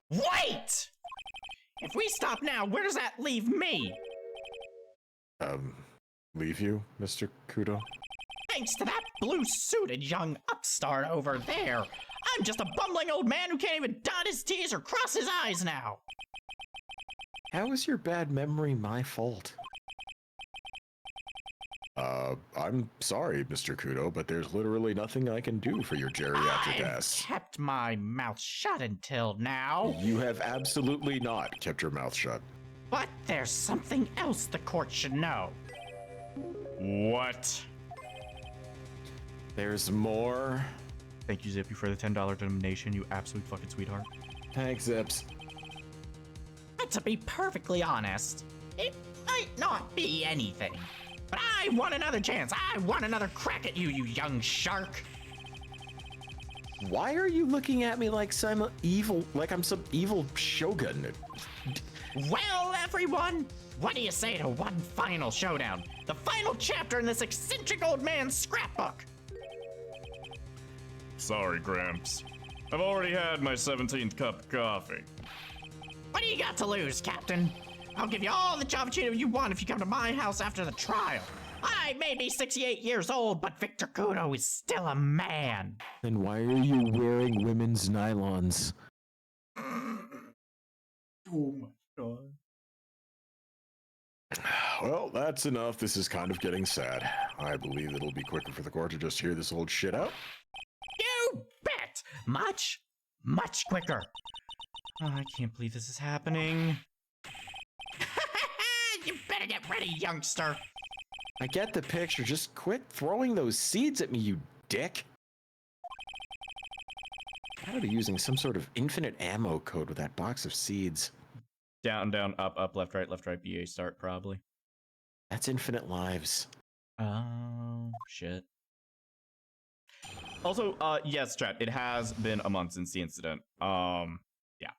Speaker 3: Wait! If we stop now, where does that leave me?
Speaker 1: Leave you, Mr. Kudo?
Speaker 3: Thanks to that blue-suited young upstart over there, I'm just a bumbling old man who can't even dot his T's or cross his I's now.
Speaker 1: How is your bad memory my fault? I'm sorry, Mr. Kudo, but there's literally nothing I can do for your geriatric ass.
Speaker 3: I've kept my mouth shut until now.
Speaker 1: You have absolutely not kept your mouth shut.
Speaker 3: But there's something else the court should know.
Speaker 2: What?
Speaker 1: There's more.
Speaker 2: Thank you, Zippy, for the $10 donation, you absolute fucking sweetheart.
Speaker 1: Thanks, Zips.
Speaker 3: But to be perfectly honest, it might not be anything. But I want another chance. I want another crack at you, you young shark.
Speaker 1: Why are you looking at me like I'm some evil shogun?
Speaker 3: Well, everyone, what do you say to one final showdown? The final chapter in this eccentric old man's scrapbook.
Speaker 2: Sorry, Gramps. I've already had my 17th cup of coffee.
Speaker 3: What do you got to lose, Captain? I'll give you all the Javachino you want if you come to my house after the trial. I may be 68 years old, but Victor Kudo is still a man.
Speaker 1: Then why are you wearing women's nylons?
Speaker 2: Oh my god.
Speaker 1: Well, that's enough. This is kind of getting sad. I believe it'll be quicker for the court to just hear this old shit out.
Speaker 3: You bet! Much, much quicker.
Speaker 2: Oh, I can't believe this is happening.
Speaker 3: You better get ready, youngster.
Speaker 1: I get the picture. Just quit throwing those seeds at me, you dick. Gotta be using some sort of infinite ammo code with that box of seeds.
Speaker 2: Down, down, up, left, right, BA start, probably.
Speaker 1: That's infinite lives.
Speaker 2: Oh, shit. Also, yes, chat, it has been a month since the incident. Yeah.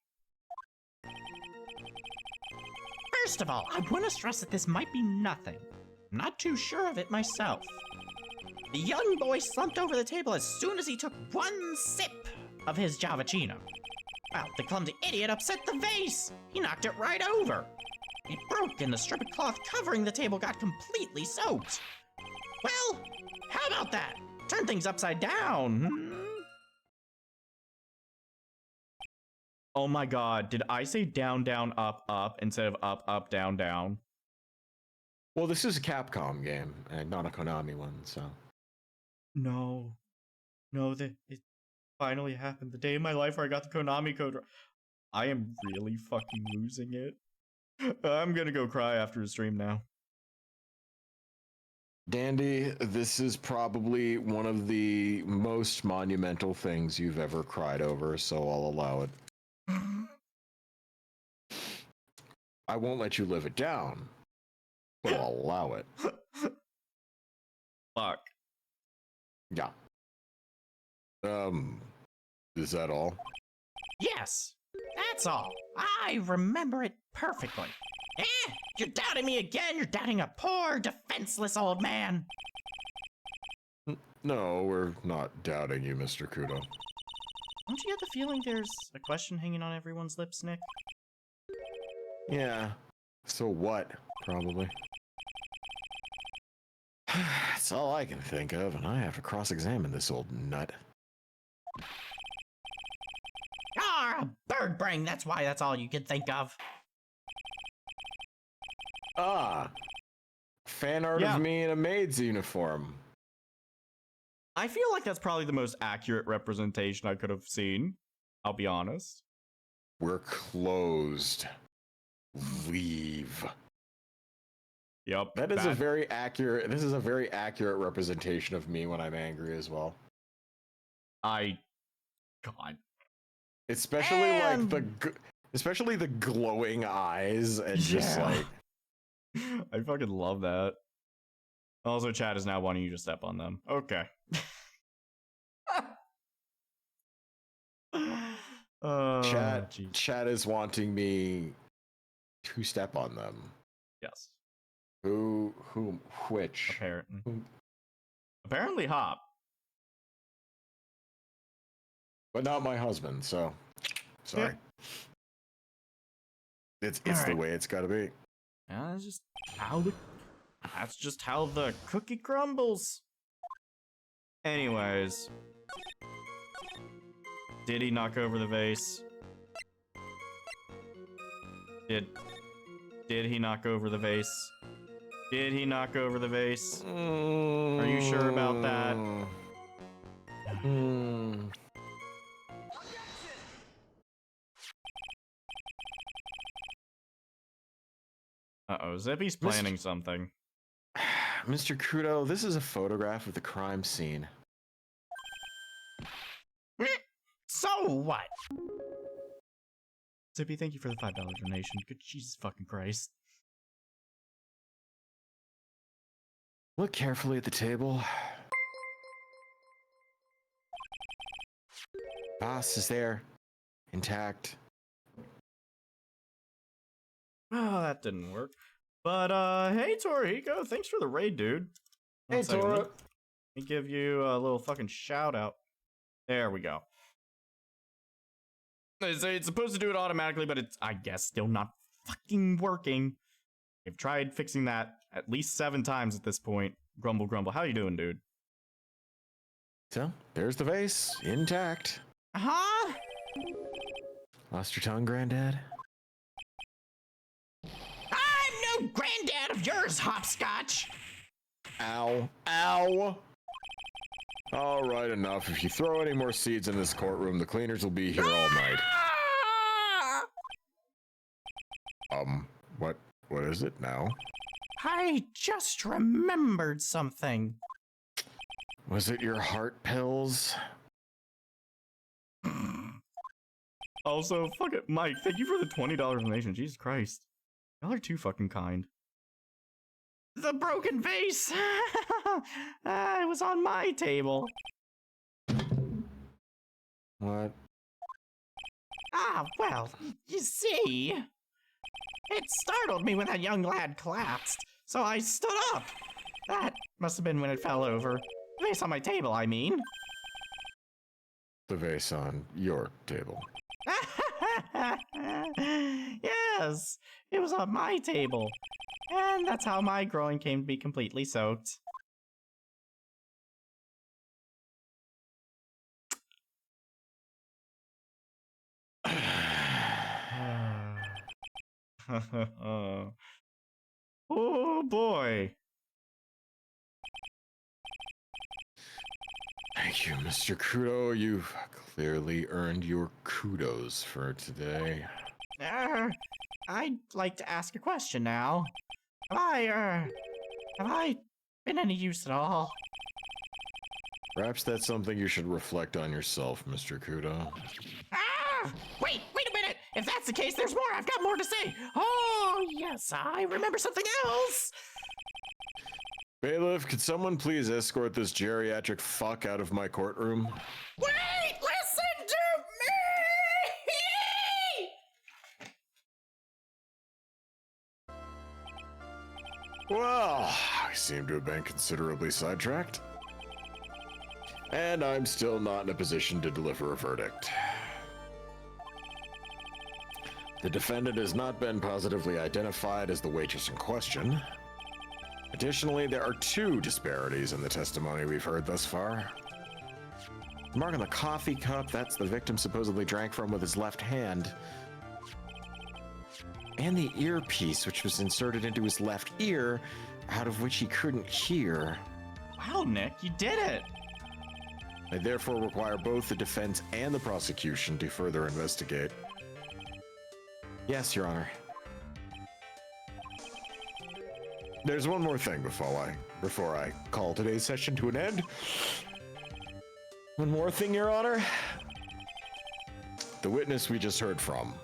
Speaker 3: First of all, I want to stress that this might be nothing. I'm not too sure of it myself. The young boy slumped over the table as soon as he took one sip of his Javachino. Well, the clumsy idiot upset the vase. He knocked it right over. It broke and the strip of cloth covering the table got completely soaked. Well, how about that? Turn things upside down.
Speaker 2: Oh my god, did I say down, down, up, up instead of up, up, down, down?
Speaker 1: Well, this is a Capcom game and not a Konami one, so.
Speaker 2: No. No, it finally happened. The day in my life where I got the Konami code. I am really fucking losing it. I'm gonna go cry after the stream now.
Speaker 1: Dandy, this is probably one of the most monumental things you've ever cried over, so I'll allow it. I won't let you live it down, but I'll allow it.
Speaker 2: Fuck.
Speaker 1: Yeah. Is that all?
Speaker 3: Yes, that's all. I remember it perfectly. You're doubting me again. You're doubting a poor, defenseless old man.
Speaker 1: No, we're not doubting you, Mr. Kudo.
Speaker 2: Don't you get the feeling there's a question hanging on everyone's lips, Nick?
Speaker 1: Yeah. So what? Probably. That's all I can think of, and I have to cross-examine this old nut.
Speaker 3: Ah, bird brain. That's why that's all you can think of.
Speaker 1: Ah. Fan art of me in a maid's uniform.
Speaker 2: I feel like that's probably the most accurate representation I could have seen. I'll be honest.
Speaker 1: We're closed. Leave.
Speaker 2: Yep.
Speaker 1: That is a very accurate. This is a very accurate representation of me when I'm angry as well.
Speaker 2: God.
Speaker 1: Especially especially the glowing eyes and just like.
Speaker 2: I fucking love that. Also, chat is now wanting you to step on them. Okay.
Speaker 1: Chat is wanting me to step on them.
Speaker 2: Yes.
Speaker 1: Which?
Speaker 2: Apparently Hop.
Speaker 1: But not my husband, so sorry. Yeah. It's the way it's gotta be.
Speaker 2: Yeah, that's just how the cookie crumbles. Anyways. Did he knock over the vase? Did he knock over the vase? Did he knock over the vase? Are you sure about that? Uh-oh, Zippy's planning something.
Speaker 1: Mr. Kudo, this is a photograph of the crime scene.
Speaker 3: So what?
Speaker 2: Zippy, thank you for the $5 donation. Good Jesus fucking Christ.
Speaker 1: Look carefully at the table. Boss is there. Intact.
Speaker 2: Oh, that didn't work. But, hey, Torihiko, thanks for the raid, dude.
Speaker 1: Hey, Tora.
Speaker 2: Let me give you a little fucking shout out. There we go. It's supposed to do it automatically, but it's, I guess, still not fucking working. I've tried fixing that at least 7 times at this point. Grumble, grumble. How you doing, dude?
Speaker 1: So, there's the vase, intact.
Speaker 3: Huh?
Speaker 1: Lost your tongue, Granddad?
Speaker 3: I'm no granddad of yours, Hopscotch.
Speaker 1: Ow. Ow! Alright, enough. If you throw any more seeds in this courtroom, the cleaners will be here all night. What is it now?
Speaker 3: I just remembered something.
Speaker 1: Was it your heart pills?
Speaker 2: Also, fuck it, Mike, thank you for the $20 donation. Jesus Christ. Y'all are too fucking kind.
Speaker 3: The broken vase! It was on my table.
Speaker 1: What?
Speaker 3: Ah, well, you see. It startled me when that young lad collapsed, So I stood up. That must have been when it fell over. The vase on my table, I mean.
Speaker 1: The vase on your table.
Speaker 3: Yes, it was on my table. And that's how my groin came to be completely soaked. Oh boy.
Speaker 1: Thank you, Mr. Kudo. You've clearly earned your kudos for today.
Speaker 3: I'd like to ask a question now. Have I been any use at all?
Speaker 1: Perhaps that's something you should reflect on yourself, Mr. Kudo.
Speaker 3: Wait a minute! If that's the case, there's more! I've got more to say! Oh, yes, I remember something else!
Speaker 1: Bailiff, could someone please escort this geriatric fuck out of my courtroom?
Speaker 3: Wait! Listen to me!
Speaker 1: Well, I seem to have been considerably sidetracked. And I'm still not in a position to deliver a verdict. The defendant has not been positively identified as the waitress in question. Additionally, there are 2 disparities in the testimony we've heard thus far. The mark on the coffee cup, that's the victim supposedly drank from with his left hand. And the earpiece, which was inserted into his left ear, out of which he couldn't hear.
Speaker 2: Wow, Nick, you did it!
Speaker 1: I therefore require both the defense and the prosecution to further investigate. Yes, Your Honor. There's one more thing before I call today's session to an end. One more thing, Your Honor. The witness we just heard from.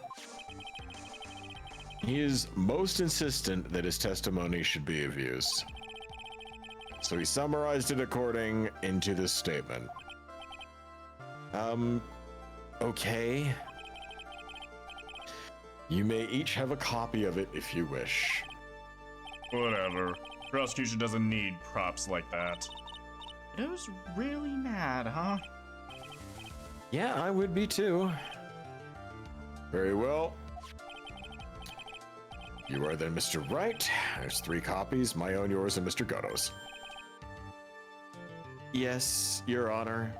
Speaker 1: He is most insistent that his testimony should be of use. So he summarized it according into this statement. Okay. You may each have a copy of it if you wish.
Speaker 2: Whatever. Prosecution doesn't need props like that. It was really mad, huh?
Speaker 1: Yeah, I would be too. Very well. You are then Mr. Wright. There's 3 copies, my own, yours, and Mr. Gotto's. Yes, Your Honor.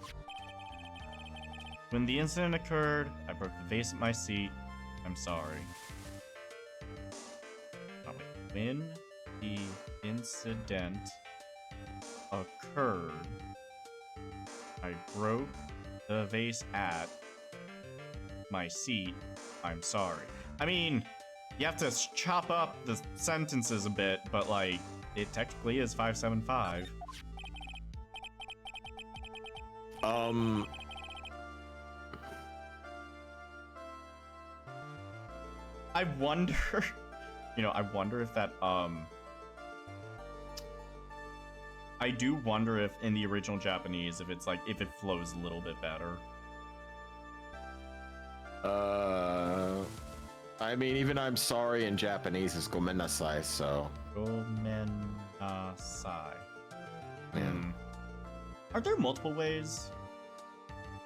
Speaker 2: When the incident occurred, I broke the vase at my seat. I'm sorry. When the incident occurred, I broke the vase at my seat. I'm sorry. I mean, you have to chop up the sentences a bit, but like, it technically is 575. I wonder, I wonder if that, I do wonder if in the original Japanese, if it's like, if it flows a little bit better.
Speaker 1: I mean, even I'm sorry in Japanese is gomennasai, so.
Speaker 2: Gomennasai. Are there multiple ways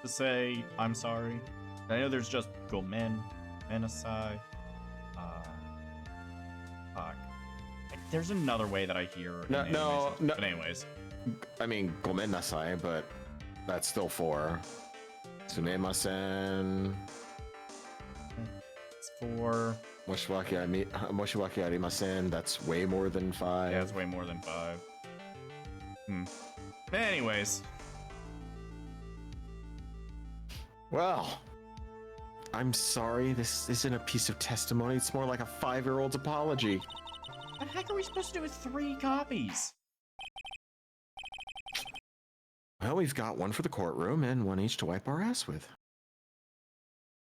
Speaker 2: to say I'm sorry? I know there's just gomennasai. Fuck. There's another way that I hear.
Speaker 1: No.
Speaker 2: But anyways.
Speaker 1: I mean, gomennasai, but that's still 4. Sumemasen.
Speaker 2: It's 4.
Speaker 1: Moshiwaki arimasen. That's way more than 5.
Speaker 2: Yeah, it's way more than 5. Anyways.
Speaker 1: Well, I'm sorry. This isn't a piece of testimony. It's more like a 5-year-old's apology.
Speaker 2: What the heck are we supposed to do with 3 copies?
Speaker 1: Well, we've got one for the courtroom and one each to wipe our ass with.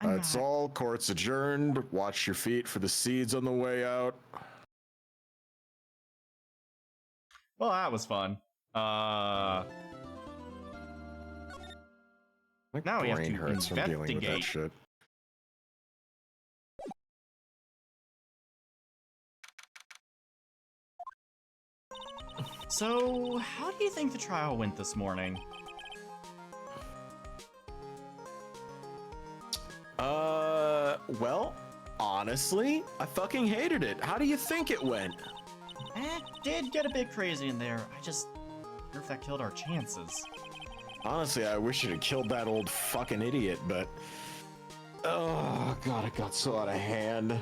Speaker 1: That's all. Court's adjourned. Watch your feet for the seeds on the way out.
Speaker 2: Well, that was fun.
Speaker 1: My
Speaker 2: now we have
Speaker 1: brain
Speaker 2: to
Speaker 1: hurts from dealing with that
Speaker 2: investigate.
Speaker 1: shit.
Speaker 2: So, how do you think the trial went this morning?
Speaker 1: Well, honestly, I fucking hated it. How do you think it went?
Speaker 2: It did get a bit crazy in there. I just wonder if that killed our chances.
Speaker 1: Honestly, I wish it had killed that old fucking idiot, but... Oh, God, it got so out of hand.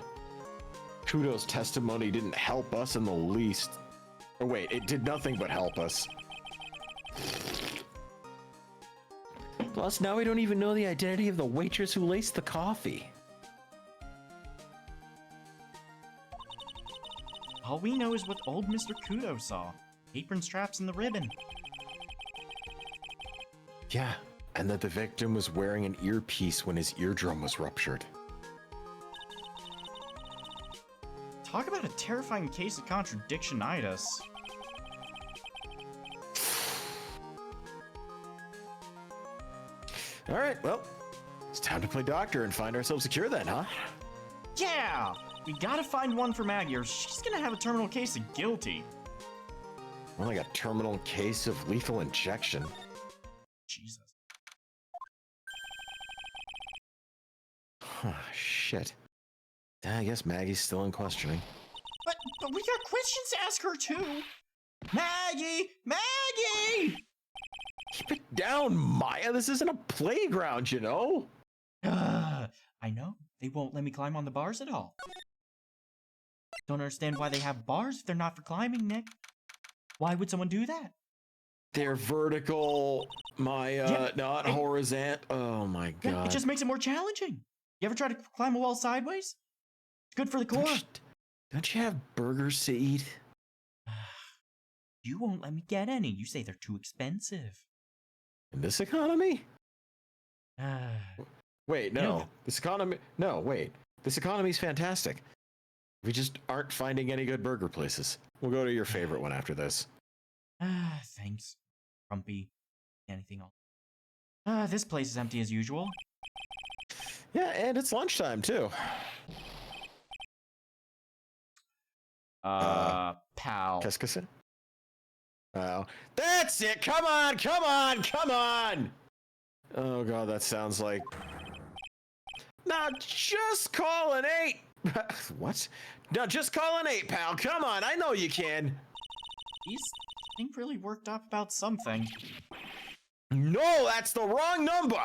Speaker 1: Kudo's testimony didn't help us in the least. Or wait, it did nothing but help us. Plus, now we don't even know the identity of the waitress who laced the coffee.
Speaker 2: All we know is what old Mr. Kudo saw. Apron straps and the ribbon.
Speaker 1: Yeah, and that the victim was wearing an earpiece when his eardrum was ruptured.
Speaker 2: Talk about a terrifying case of contradictionitis.
Speaker 1: All right, well, it's time to play doctor and find ourselves a cure then, huh?
Speaker 2: Yeah! We gotta find one for Maggie or she's gonna have a terminal case of guilty.
Speaker 1: More like a terminal case of lethal injection.
Speaker 2: Jesus.
Speaker 1: Huh, shit. I guess Maggie's still in questioning.
Speaker 2: But we got questions to ask her too. Maggie! Maggie!
Speaker 1: Keep it down, Maya. This isn't a playground, you know?
Speaker 2: I know. They won't let me climb on the bars at all. Don't understand why they have bars if they're not for climbing, Nick. Why would someone do that?
Speaker 1: They're vertical, Maya,
Speaker 2: Yeah,
Speaker 1: not horizontal. Oh my god.
Speaker 2: Yeah, it just makes it more challenging. You ever try to climb a wall sideways? It's good for the core.
Speaker 1: Don't you have burgers to eat?
Speaker 2: You won't let me get any. You say they're too expensive.
Speaker 1: In this economy?
Speaker 2: Uh,
Speaker 1: Wait, no.
Speaker 2: You know,
Speaker 1: This economy. No, wait. This economy's fantastic. We just aren't finding any good burger places. We'll go to your favorite one after this.
Speaker 2: Thanks. Grumpy. Anything else? This place is empty as usual.
Speaker 1: Yeah, and it's lunchtime too.
Speaker 2: Pal.
Speaker 1: Qu'est-ce que c'est? Oh, that's it! Come on, come on, come on! Oh god, that sounds like... Now just call an 8! What? No, just call an 8, pal. Come on, I know you can.
Speaker 2: He's, I think, really worked up about something.
Speaker 1: No, that's the wrong number!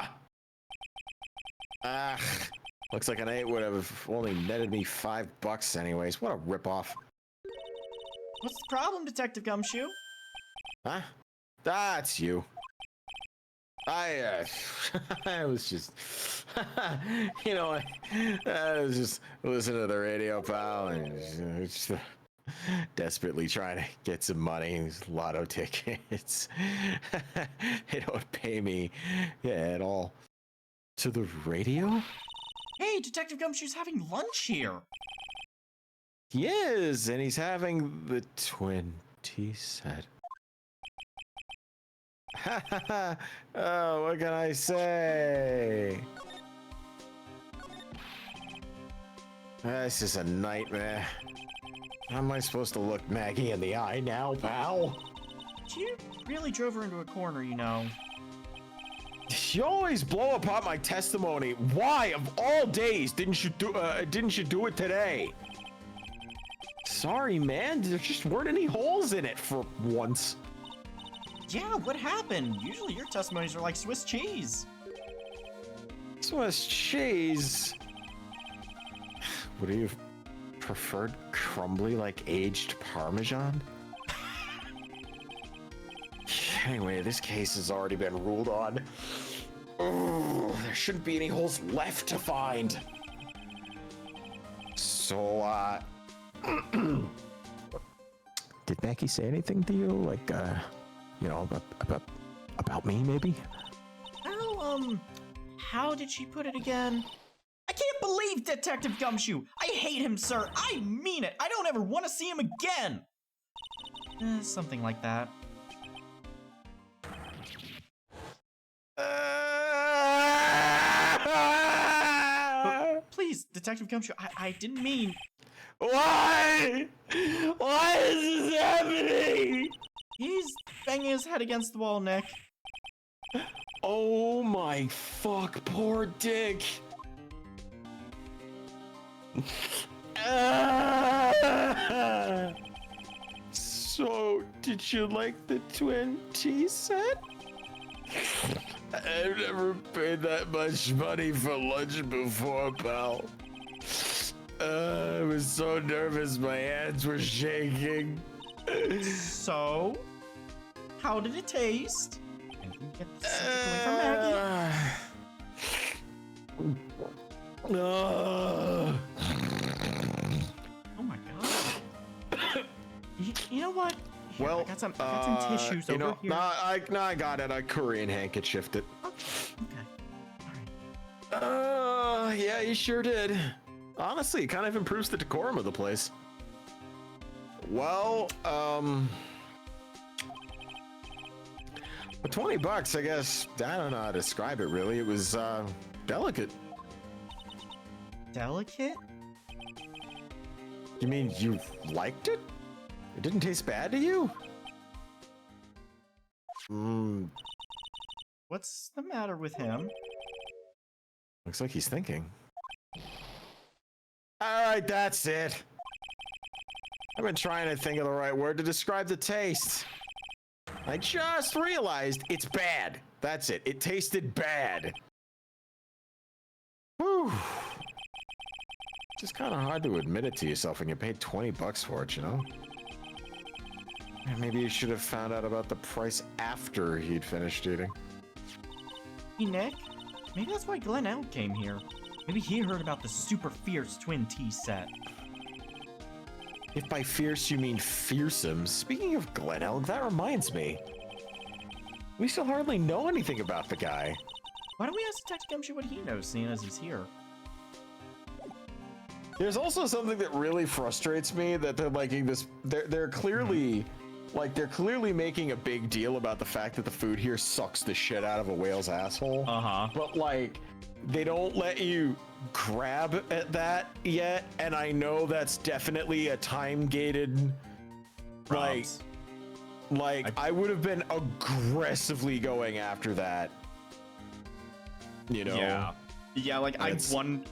Speaker 1: Looks like an 8 would have only netted me $5 anyways. What a ripoff.
Speaker 2: What's the problem, Detective Gumshoe?
Speaker 1: Huh? That's you. I was just, you know, I was just listening to the radio, pal, and just desperately trying to get some money. These lotto tickets. They don't pay me, at all. To the radio?
Speaker 2: Hey, Detective Gumshoe's having lunch here.
Speaker 1: He is, and he's having the 20 set. Oh, what can I say? This is a nightmare. How am I supposed to look Maggie in the eye now, pal?
Speaker 2: You really drove her into a corner, you know.
Speaker 1: You always blow apart my testimony. Why, of all days, didn't you do it today? Sorry, man. There just weren't any holes in it for once.
Speaker 2: Yeah, what happened? Usually your testimonies are like Swiss cheese.
Speaker 1: Swiss cheese? Would you have preferred crumbly like aged Parmesan? Anyway, this case has already been ruled on. Oh, there shouldn't be any holes left to find. So, did Becky say anything to you? Like, you know, about me, maybe?
Speaker 2: Oh, how did she put it again? I can't believe Detective Gumshoe! I hate him, sir! I mean it! I don't ever want to see him again! Something like that. But please, Detective Gumshoe, I didn't mean...
Speaker 1: Why? Why is this happening?
Speaker 2: banging his head against the wall, Nick.
Speaker 1: Oh my fuck, poor Dick. So, did you like the twin tea set? I've never paid that much money for lunch before, pal. I was so nervous, my hands were shaking.
Speaker 2: So, how did it taste? And you get the subject away from Maggie. Oh my god. You know what? Here,
Speaker 1: Well,
Speaker 2: I got some tissues over here.
Speaker 1: I got it. I Korean handkerchiefed it.
Speaker 2: Okay. Alright.
Speaker 1: Yeah, you sure did. Honestly, it kind of improves the decorum of the place. Well, for 20 bucks, I guess, I don't know how to describe it really. It was, delicate.
Speaker 2: Delicate?
Speaker 1: You mean you liked it? It didn't taste bad to you?
Speaker 2: What's the matter with him?
Speaker 1: Looks like he's thinking. Alright, that's it. I've been trying to think of the right word to describe the taste. I just realized it's bad. That's it. It tasted bad. Whew. Just kind of hard to admit it to yourself when you paid 20 bucks for it, you know? Maybe you should have found out about the price after he'd finished eating.
Speaker 2: Hey, Nick? Maybe that's why Glen L came here. Maybe he heard about the super fierce twin tea set.
Speaker 1: If by fierce you mean fearsome, speaking of Glen Elg, that reminds me. We still hardly know anything about the guy.
Speaker 2: Why don't we ask Text Gumshoe what he knows, seeing as he's here?
Speaker 1: There's also something that really frustrates me that they're liking this. They're clearly, they're clearly making a big deal about the fact that the food here sucks the shit out of a whale's asshole. But like, they don't let you grab at that yet, and I know that's definitely a time-gated. I would have been aggressively going after that. You know?
Speaker 2: Yeah. Yeah, like I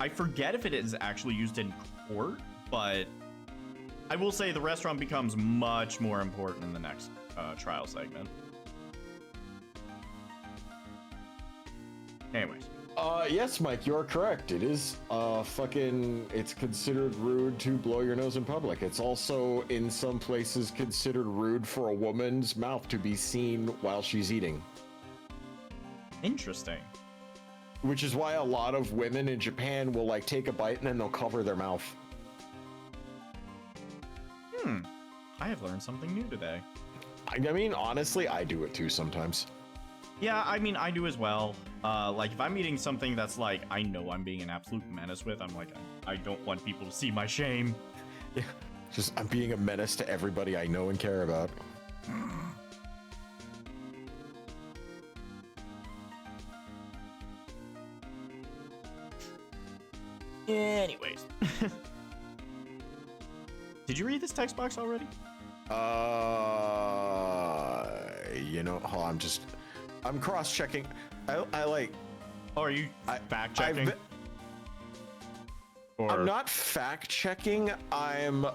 Speaker 2: forget if it is actually used in court, but I will say the restaurant becomes much more important in the next trial segment. Anyways.
Speaker 1: Yes, Mike, you're correct. It is, it's considered rude to blow your nose in public. It's also, in some places, considered rude for a woman's mouth to be seen while she's eating.
Speaker 2: Interesting.
Speaker 1: Which is why a lot of women in Japan will, take a bite and then they'll cover their mouth.
Speaker 2: I have learned something new today.
Speaker 1: I mean, honestly, I do it too sometimes.
Speaker 2: Yeah, I mean, I do as well. If I'm eating something that's I know I'm being an absolute menace with, I'm I don't want people to see my shame.
Speaker 1: Yeah, I'm being a menace to everybody I know and care about.
Speaker 2: Anyways. Did you read this text box already?
Speaker 1: Hold on, I'm cross-checking. Oh,
Speaker 2: are you fact-checking?
Speaker 1: I'm not fact-checking. I'm,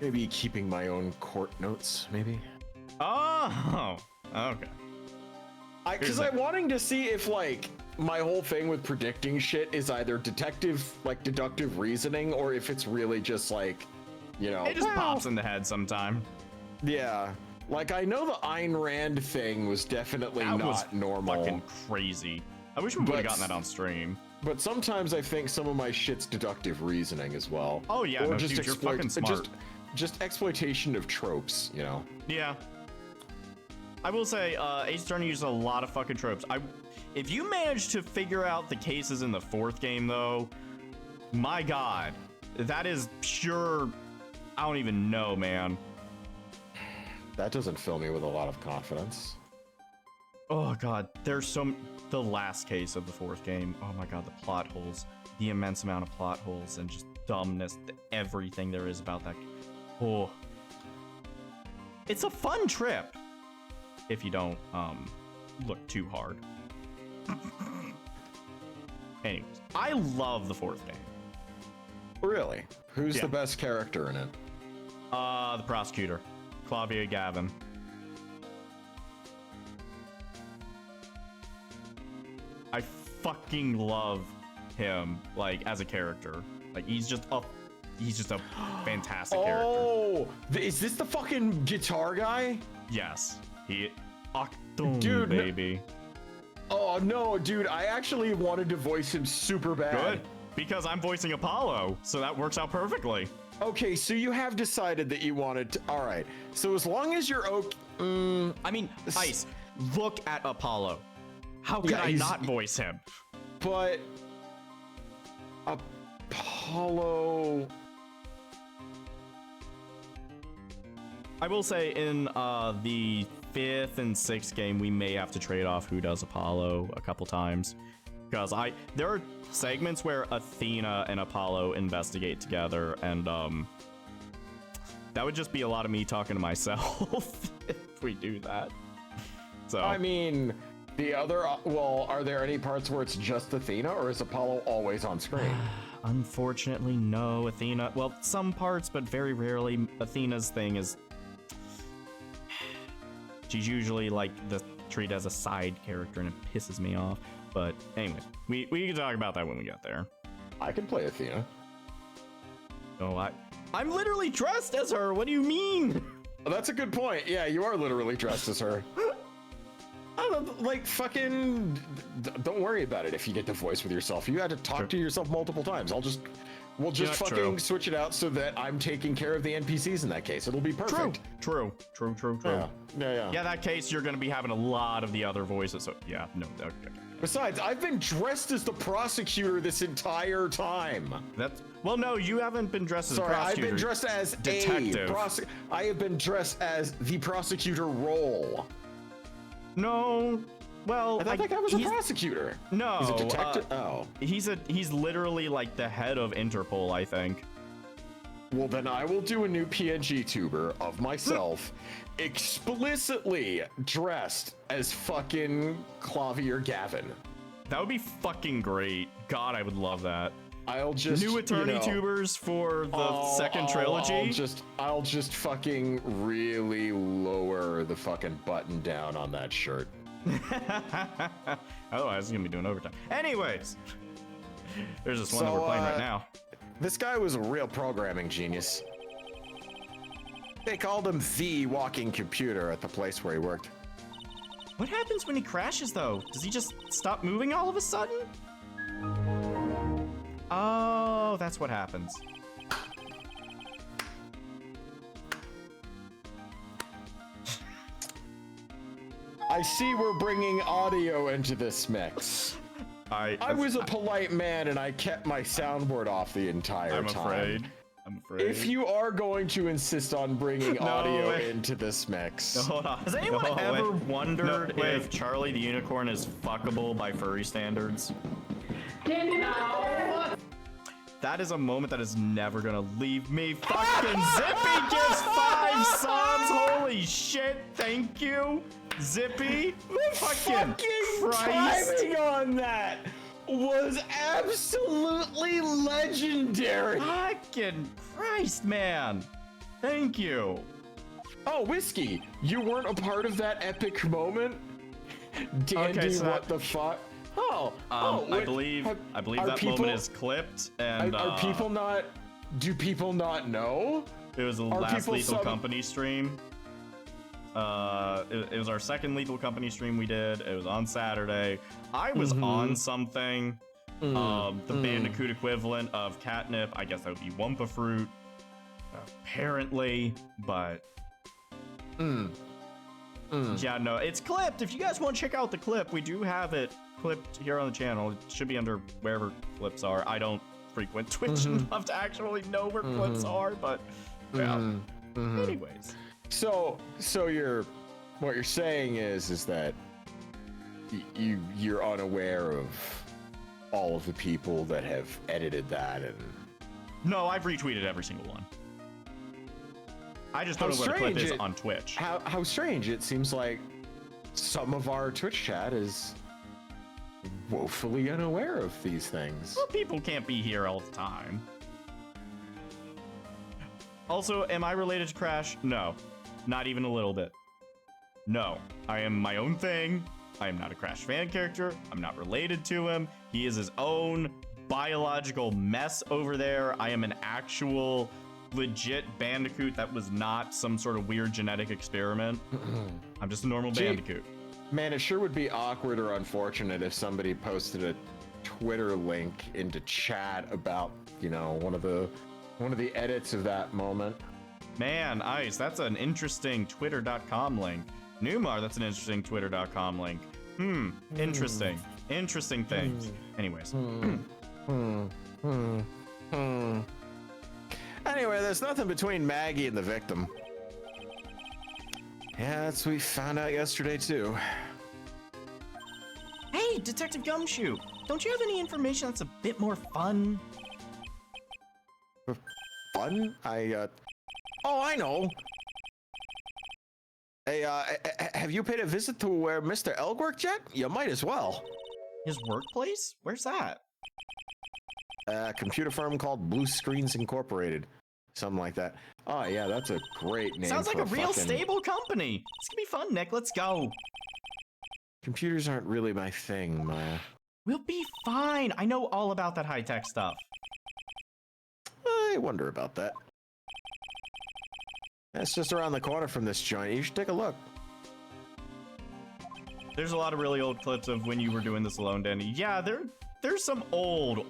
Speaker 1: maybe keeping my own court notes, maybe?
Speaker 2: Oh, okay.
Speaker 1: Because I'm wanting to see if, my whole thing with predicting shit is either deductive reasoning, or if it's really just,
Speaker 2: It just pops in the head sometime.
Speaker 1: Yeah. I know the Ayn Rand thing was definitely not normal.
Speaker 2: Fucking crazy. I wish we would have gotten that on stream.
Speaker 1: But sometimes I think some of my shit's deductive reasoning as well.
Speaker 2: Oh yeah,
Speaker 1: or
Speaker 2: no, dude, you're fucking smart.
Speaker 1: Just exploitation of tropes, you know?
Speaker 2: Yeah. I will say, Ace Attorney uses a lot of fucking tropes. If you manage to figure out the cases in the fourth game, though, my god, that is pure. I don't even know, man.
Speaker 1: That doesn't fill me with a lot of confidence.
Speaker 2: Oh god, the last case of the fourth game. Oh my god, the plot holes, the immense amount of plot holes, and just dumbness, everything there is about that. Oh. it's a fun trip if you don't look too hard. Anyways, I love the 4th game.
Speaker 1: Really? Who's the best character in it?
Speaker 2: The prosecutor, Claudia Gavin. I fucking love him, like, as a character. Like, he's just a fantastic character.
Speaker 1: Oh, is this the fucking guitar guy?
Speaker 2: Yes, he Octoon,
Speaker 1: Dude,
Speaker 2: baby.
Speaker 1: Oh no, dude, I actually wanted to voice him super bad.
Speaker 2: Good, because I'm voicing Apollo, so that works out perfectly.
Speaker 1: Okay, so you have decided that you wanted to. All right, so as long as you're okay.
Speaker 2: I mean, Ice, look at Apollo. How could I not voice him?
Speaker 1: But Apollo.
Speaker 2: I will say in the 5th and 6th game, we may have to trade off who does Apollo a couple times. Because there are segments where Athena and Apollo investigate together, and that would just be a lot of me talking to myself if we do that. So
Speaker 1: I mean, the other. Well, are there any parts where it's just Athena, or is Apollo always on screen?
Speaker 2: Unfortunately, no. Athena. Well, some parts, but very rarely. Athena's thing is she's usually like treated as a side character, and it pisses me off. But anyways, we can talk about that when we get there.
Speaker 1: I can play Athena.
Speaker 2: Oh, I'm literally dressed as her. What do you mean?
Speaker 1: Oh, that's a good point. Yeah, you are literally dressed as her. I don't, like, fucking. Don't worry about it if you get to voice with yourself. You had to talk to yourself multiple times. We'll just fucking switch it out so that I'm taking care of the NPCs in that case. It'll be perfect.
Speaker 2: True.
Speaker 1: Yeah.
Speaker 2: Yeah, that case, you're going to be having a lot of the other voices. So, yeah, no. Okay.
Speaker 1: Besides, I've been dressed as the prosecutor this entire time.
Speaker 2: Well, no, you haven't been dressed as a prosecutor.
Speaker 1: I've been dressed as
Speaker 2: detective.
Speaker 1: I have been dressed as the prosecutor role.
Speaker 2: No. Well,
Speaker 1: I thought that guy was a prosecutor.
Speaker 2: No.
Speaker 1: He's a detective?
Speaker 2: He's literally like the head of Interpol, I think.
Speaker 1: Well, then I will do a new PNG tuber of myself explicitly dressed as fucking Clavier Gavin.
Speaker 2: That would be fucking great. God, I would love that.
Speaker 1: I'll just
Speaker 2: new attorney tubers for the second trilogy.
Speaker 1: I'll just fucking really lower the fucking button down on that shirt.
Speaker 2: Otherwise, it's gonna be doing overtime. Anyways, there's this one that we're playing right now.
Speaker 1: This guy was a real programming genius. They called him the walking computer at the place where he worked.
Speaker 2: What happens when he crashes, though? Does he just stop moving all of a sudden? Oh, that's what happens.
Speaker 1: I see we're bringing audio into this mix. I was a polite man and I kept my soundboard off the entire time.
Speaker 2: I'm afraid.
Speaker 1: If you are going to insist on bringing audio into this mix.
Speaker 2: No, hold on. Has anyone ever wondered if Charlie the Unicorn is fuckable by furry standards? That is a moment that is never gonna leave me. Fucking Zippy gives 5 subs. Holy shit, thank you. Zippy. Fucking Christ.
Speaker 1: Timing on that was absolutely legendary.
Speaker 2: Fucking Christ, man. Thank you.
Speaker 1: Oh, Whiskey, you weren't a part of that epic moment? Dandy,
Speaker 2: Okay, so
Speaker 1: what the fuck?
Speaker 2: I believe that moment is clipped, and
Speaker 1: are people not? Do people not know?
Speaker 2: It was the last Lethal Company stream. It was our second Lethal Company stream we did. It was on Saturday. I was on something. The Bandicoot equivalent of catnip. I guess that would be Wumpa Fruit. Apparently, but. Yeah, no, it's clipped. If you guys want to check out the clip, we do have it clipped here on the channel. It should be under wherever clips are. I don't frequent Twitch enough to actually know where clips are, but yeah. Anyways.
Speaker 1: So what you're saying is that you're unaware of all of the people that have edited that and.
Speaker 2: No, I've retweeted every single one. I just don't know where the clip is on Twitch.
Speaker 1: How strange. It seems like some of our Twitch chat is woefully unaware of these things.
Speaker 2: Well, people can't be here all the time. Also, am I related to Crash? No, not even a little bit. No, I am my own thing. I am not a Crash fan character. I'm not related to him. He is his own biological mess over there. I am an actual legit Bandicoot that was not some sort of weird genetic experiment. I'm just a normal Bandicoot.
Speaker 1: Man, it sure would be awkward or unfortunate if somebody posted a Twitter link into chat about, you know, one of the edits of that moment.
Speaker 2: Man, Ice, that's an interesting twitter.com link. Numar, that's an interesting twitter.com link. Interesting. Interesting things. Anyways.
Speaker 1: Anyway, there's nothing between Maggie and the victim. Yeah, that's what we found out yesterday, too.
Speaker 2: Hey, Detective Gumshoe, don't you have any information that's a bit more fun?
Speaker 1: Fun? Oh, I know. Hey, have you paid a visit to where Mr. Elg worked yet? You might as well.
Speaker 2: His workplace? Where's that?
Speaker 1: A computer firm called Blue Screens Incorporated. Something like that. Oh, yeah, that's a great name.
Speaker 2: Sounds like a real stable company. It's gonna be fun, Nick. Let's go.
Speaker 1: Computers aren't really my thing, Maya.
Speaker 2: We'll be fine. I know all about that high-tech stuff.
Speaker 1: I wonder about that. That's just around the corner from this joint. You should take a look.
Speaker 2: There's a lot of really old clips of when you were doing this alone, Danny. Yeah, there's some old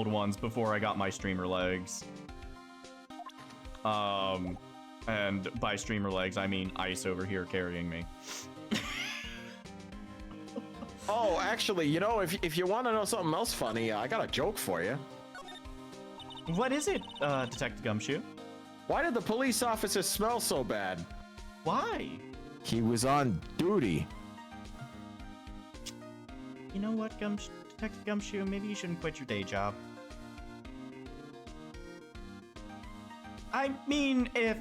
Speaker 2: ones before I got my streamer legs. And by streamer legs, I mean Ice over here carrying me.
Speaker 1: Oh, actually, you know, if you want to know something else funny, I got a joke for you.
Speaker 2: What is it, Detective Gumshoe?
Speaker 1: Why did the police officer smell so bad?
Speaker 2: Why?
Speaker 1: He was on duty.
Speaker 2: You know what, Detective Gumshoe? Maybe you shouldn't quit your day job. I mean, if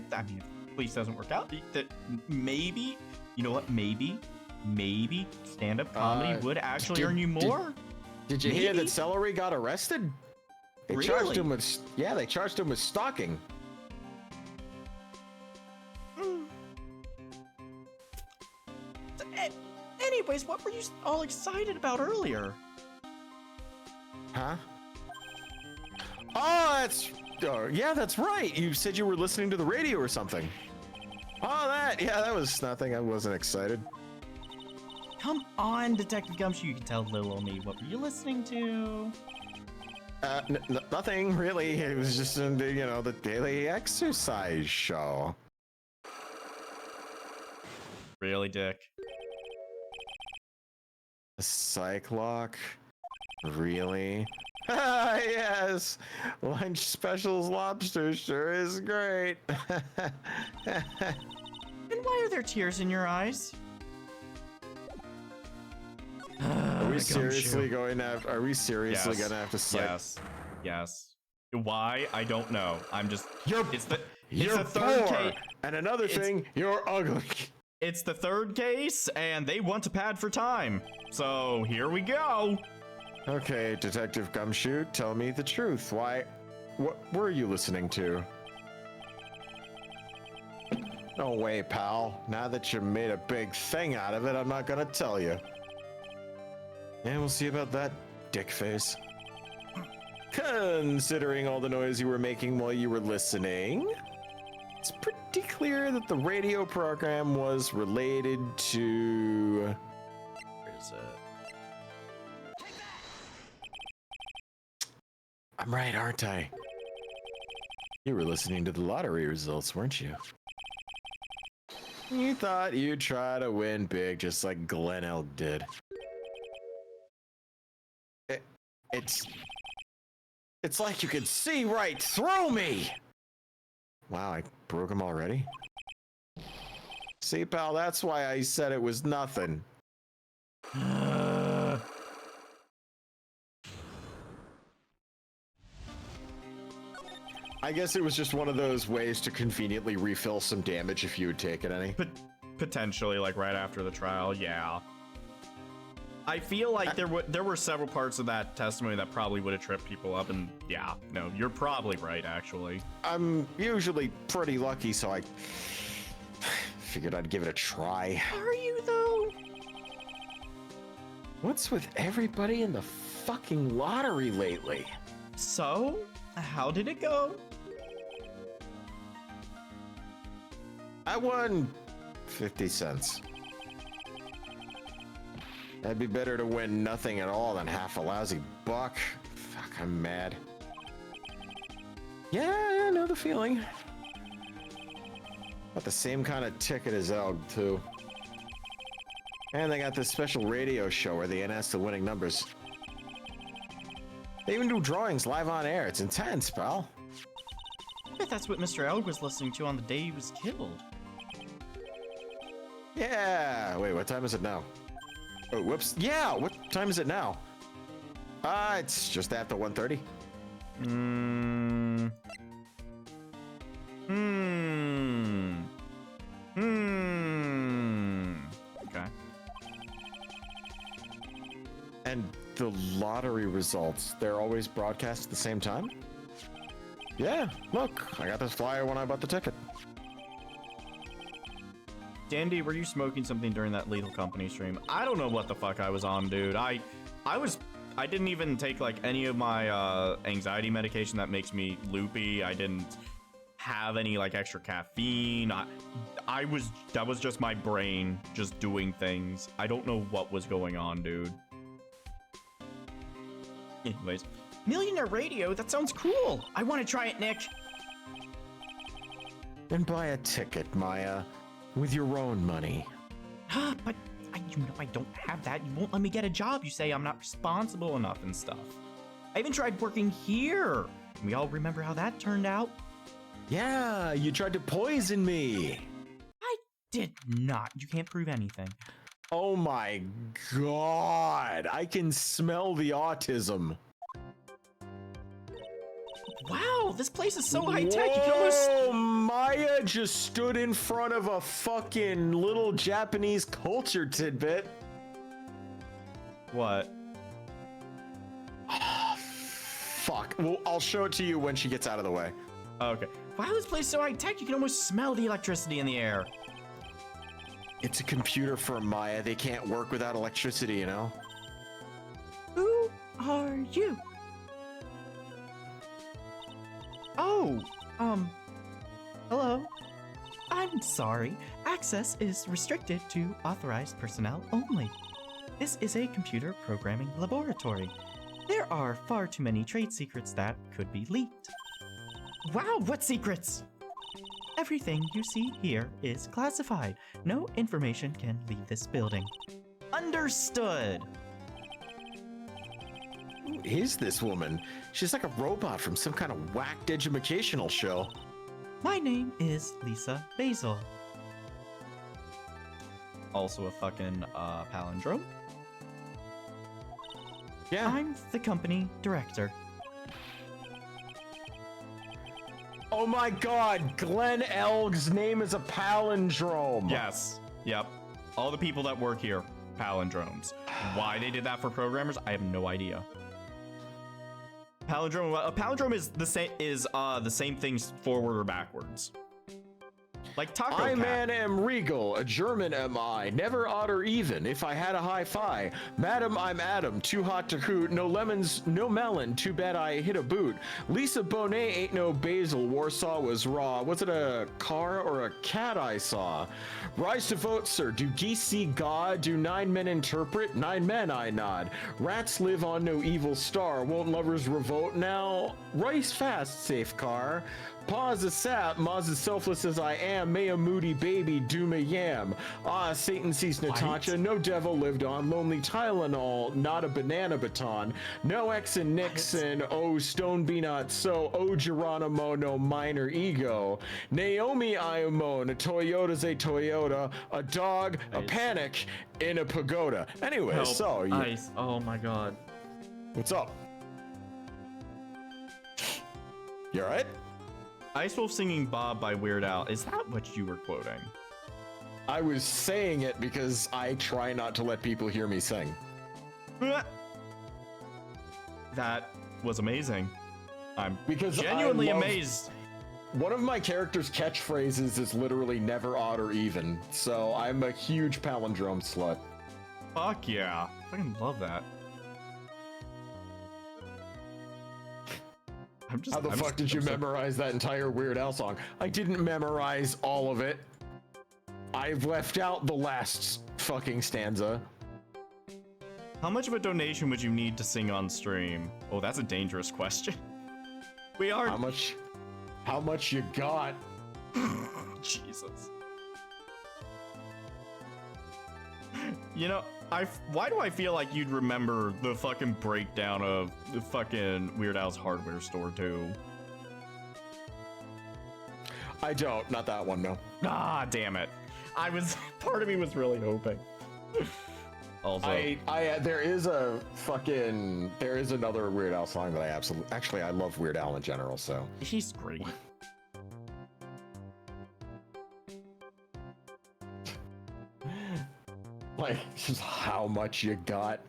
Speaker 2: police doesn't work out, that maybe, you know what? Maybe stand-up comedy would actually earn you more.
Speaker 1: Did you hear that Celery got arrested? They charged him with, yeah, they charged him with stalking.
Speaker 2: Anyways, what were you all excited about earlier?
Speaker 1: Huh? Oh, yeah, that's right. You said you were listening to the radio or something. Oh, that was nothing. I wasn't excited.
Speaker 2: Come on, Detective Gumshoe. You can tell little old me. What were you listening to?
Speaker 1: Nothing really. It was just in the, you know, the daily exercise show.
Speaker 2: Really, Dick?
Speaker 1: A psych lock? Really? Ah, yes. Lunch specials lobster sure is great.
Speaker 2: And why are there tears in your eyes?
Speaker 1: Are we seriously going to have? Are we seriously gonna have to psych?
Speaker 2: Yes. Why? I don't know. I'm just. It's the
Speaker 1: You're
Speaker 2: third
Speaker 1: poor.
Speaker 2: case.
Speaker 1: And another thing, you're ugly.
Speaker 2: It's the third case, and they want to pad for time. So here we go.
Speaker 1: Okay, Detective Gumshoe, tell me the truth. What were you listening to? No way, pal. Now that you made a big thing out of it, I'm not gonna tell you. Yeah, we'll see about that, dickface. Considering all the noise you were making while you were listening, it's pretty clear that the radio program was related to...
Speaker 2: Where is it?
Speaker 1: I'm right, aren't I? You were listening to the lottery results, weren't you? You thought you'd try to win big just like Glenn Elk did. It's like you could see right through me! Wow, I broke him already? See, pal, that's why I said it was nothing. I guess it was just one of those ways to conveniently refill some damage if you had taken any.
Speaker 2: Potentially, like right after the trial, yeah. I feel like there were several parts of that testimony that probably would have tripped people up, and yeah, no, you're probably right, actually.
Speaker 1: I'm usually pretty lucky, so I figured I'd give it a try.
Speaker 3: Are you, though?
Speaker 1: What's with everybody in the fucking lottery lately?
Speaker 2: So, how did it go?
Speaker 1: I won 50 cents. That'd be better to win nothing at all than half a lousy buck. Fuck, I'm mad. Yeah, I know the feeling. Got the same kind of ticket as Elg, too. And they got this special radio show where they announce the winning numbers. They even do drawings live on air. It's intense, pal.
Speaker 2: I bet that's what Mr. Elg was listening to on the day he was killed.
Speaker 1: Yeah. Wait, what time is it now? Oh, whoops. Yeah, what time is it now? It's just after 1:30.
Speaker 2: Okay.
Speaker 1: And the lottery results, they're always broadcast at the same time? Yeah, look, I got this flyer when I bought the ticket.
Speaker 2: Dandy, were you smoking something during that Lethal Company stream? I don't know what the fuck I was on, dude. I didn't even take like any of my anxiety medication that makes me loopy. I didn't have any like extra caffeine. That was just my brain just doing things. I don't know what was going on, dude. Anyways, Millionaire Radio, that sounds cool. I want to try it, Nick.
Speaker 1: Then buy a ticket, Maya, with your own money.
Speaker 2: But you know I don't have that. You won't let me get a job. You say I'm not responsible enough and stuff. I even tried working here. We all remember how that turned out.
Speaker 1: Yeah, you tried to poison me.
Speaker 2: I did not. You can't prove anything.
Speaker 1: Oh my god, I can smell the autism.
Speaker 2: Wow, this place is so high tech. You can almost.
Speaker 1: Maya just stood in front of a fucking little Japanese culture tidbit.
Speaker 2: What?
Speaker 1: Fuck. Well, I'll show it to you when she gets out of the way.
Speaker 2: Okay. Wow, this place is so high tech. You can almost smell the electricity in the air.
Speaker 1: It's a computer firm, Maya. They can't work without electricity, you know?
Speaker 2: Who are you? Oh, hello. I'm sorry. Access is restricted to authorized personnel only. This is a computer programming laboratory. There are far too many trade secrets that could be leaked. Wow, what secrets? Everything you see here is classified. No information can leave this building. Understood.
Speaker 1: Who is this woman? She's like a robot from some kind of whacked educational show.
Speaker 2: My name is Lisa Basil. Also a fucking palindrome.
Speaker 1: Yeah.
Speaker 2: I'm the company director.
Speaker 1: Oh my god, Glenn Elg's name is a palindrome.
Speaker 2: Yes. Yep. All the people that work here, palindromes. Why they did that for programmers, I have no idea. Palindrome. A palindrome is the same things forward or backwards. Like Taco
Speaker 1: I
Speaker 2: Cat.
Speaker 1: man am regal, a German am I, never odd or even, if I had a hi-fi. Madam, I'm Adam, too hot to coot, no lemons, no melon, too bad I hit a boot. Lisa Bonet ain't no basil, Warsaw was raw. Was it a car or a cat I saw? Rise to vote, sir, do geese see God? Do 9 men interpret? 9 men I nod. Rats live on no evil star, won't lovers revolt now? Rice fast, safe car. Pause a sap, Maz as selfless as I am, may a moody baby do me yam. Ah, Satan sees Natasha, no devil lived on, lonely Tylenol, not a banana baton. No X and Nixon, oh stone be not so, oh Geronimo, no minor ego. Naomi Iomone, a Toyota's a Toyota, a dog, a panic in a pagoda. Anyway,
Speaker 2: Help.
Speaker 1: so you,
Speaker 2: Ice. Oh my god.
Speaker 1: what's up? You alright?
Speaker 2: Ice Wolf singing Bob by Weird Al. Is that what you were quoting?
Speaker 1: I was saying it because I try not to let people hear me sing.
Speaker 2: That was amazing. I'm
Speaker 1: Because
Speaker 2: genuinely amazed.
Speaker 1: One of my character's catchphrases is literally never odd or even, so I'm a huge palindrome slut.
Speaker 2: Fuck yeah. I fucking love that.
Speaker 1: How the fuck did you memorize that entire Weird Al song? I didn't memorize all of it. I've left out the last fucking stanza.
Speaker 2: How much of a donation would you need to sing on stream? Oh, that's a dangerous question. We are.
Speaker 1: How much you got?
Speaker 2: Jesus. You know, why do I feel like you'd remember the fucking breakdown of the fucking Weird Al's hardware store too?
Speaker 1: I don't, not that one, no.
Speaker 2: Ah, damn it. Part of me was really hoping. Also,
Speaker 1: there is another Weird Al song that I love Weird Al in general, so.
Speaker 2: He's great.
Speaker 1: Like, just how much you got.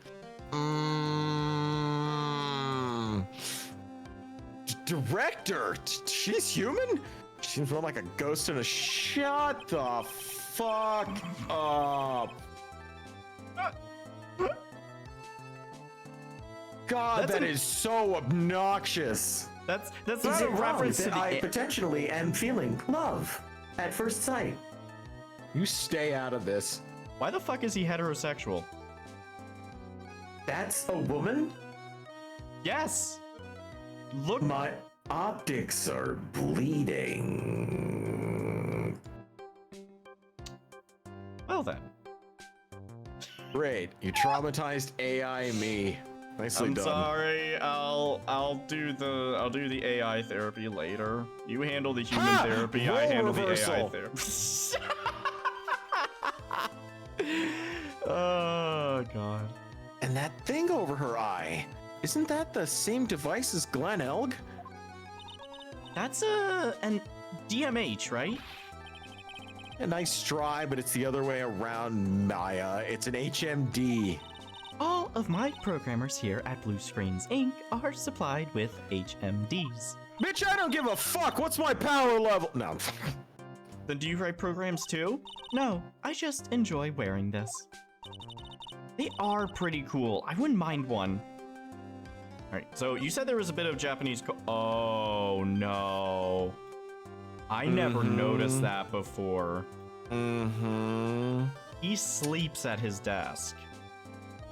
Speaker 1: Director, she's human? Seems more like a ghost in a. Shut the fuck up. God, that is so obnoxious.
Speaker 2: That's
Speaker 4: Is
Speaker 2: not a
Speaker 4: it wrong
Speaker 2: reference to
Speaker 4: that
Speaker 2: the.
Speaker 4: I potentially am feeling love at first sight?
Speaker 1: You stay out of this.
Speaker 2: Why the fuck is he heterosexual?
Speaker 4: That's a woman?
Speaker 2: Yes. Look.
Speaker 4: My optics are bleeding.
Speaker 2: Well then.
Speaker 1: Great, you traumatized AI me. Nicely
Speaker 2: I'm
Speaker 1: done.
Speaker 2: sorry. I'll do the AI therapy later. You handle the human therapy. I handle
Speaker 1: reversal.
Speaker 2: the AI therapy. Oh god.
Speaker 1: And that thing over her eye, isn't that the same device as Glenn Elg?
Speaker 2: That's an DMH, right?
Speaker 1: A nice try, but it's the other way around, Maya. It's an HMD.
Speaker 2: All of my programmers here at Blue Screens Inc. are supplied with HMDs.
Speaker 1: Bitch, I don't give a fuck. What's my power level? No.
Speaker 2: Then do you write programs too? No, I just enjoy wearing this. They are pretty cool. I wouldn't mind one. All right, so you said there was a bit of Japanese oh no. I never noticed that before. He sleeps at his desk.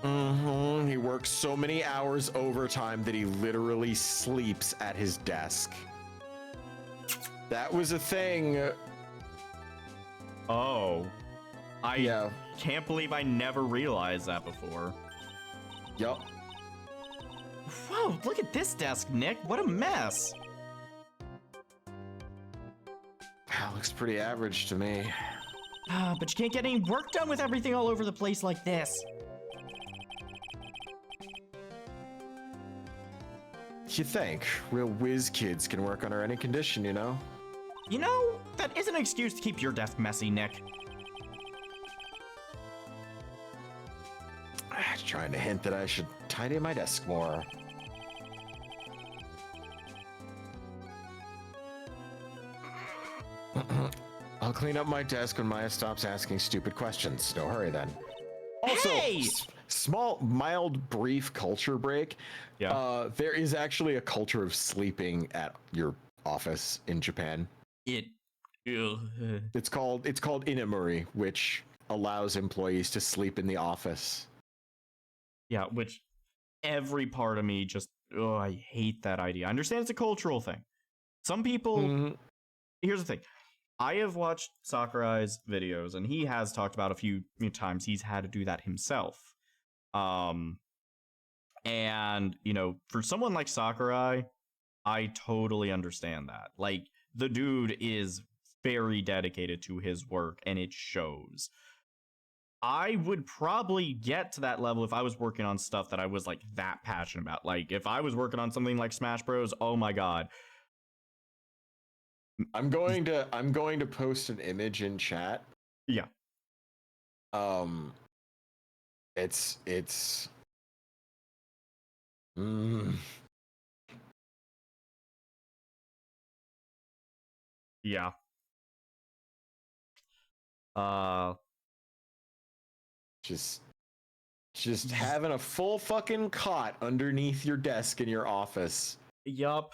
Speaker 1: He works so many hours overtime that he literally sleeps at his desk. That was a thing.
Speaker 2: Oh. I can't believe I never realized that before.
Speaker 1: Yup.
Speaker 2: Whoa, look at this desk, Nick. What a mess.
Speaker 1: That looks pretty average to me.
Speaker 2: But you can't get any work done with everything all over the place like this.
Speaker 1: You think real whiz kids can work under any condition, you know?
Speaker 2: You know, that is an excuse to keep your desk messy, Nick.
Speaker 1: Trying to hint that I should tidy my desk more. I'll clean up my desk when Maya stops asking stupid questions. No hurry then. Also,
Speaker 2: Hey!
Speaker 1: Small, mild, brief culture break.
Speaker 2: Yeah.
Speaker 1: There is actually a culture of sleeping at your office in Japan. It's called inamuri, which allows employees to sleep in the office.
Speaker 2: Yeah, which every part of me just, I hate that idea. I understand it's a cultural thing. Some people, here's the thing. I have watched Sakurai's videos, and he has talked about a few times he's had to do that himself. And, you know, for someone like Sakurai, I totally understand that. Like, the dude is very dedicated to his work, and it shows. I would probably get to that level if I was working on stuff that I was, like, that passionate about. Like, if I was working on something like Smash Bros., oh my god.
Speaker 1: I'm going to post an image in chat.
Speaker 2: Yeah.
Speaker 1: It's
Speaker 2: Yeah.
Speaker 1: just having a full fucking cot underneath your desk in your office.
Speaker 2: Yup.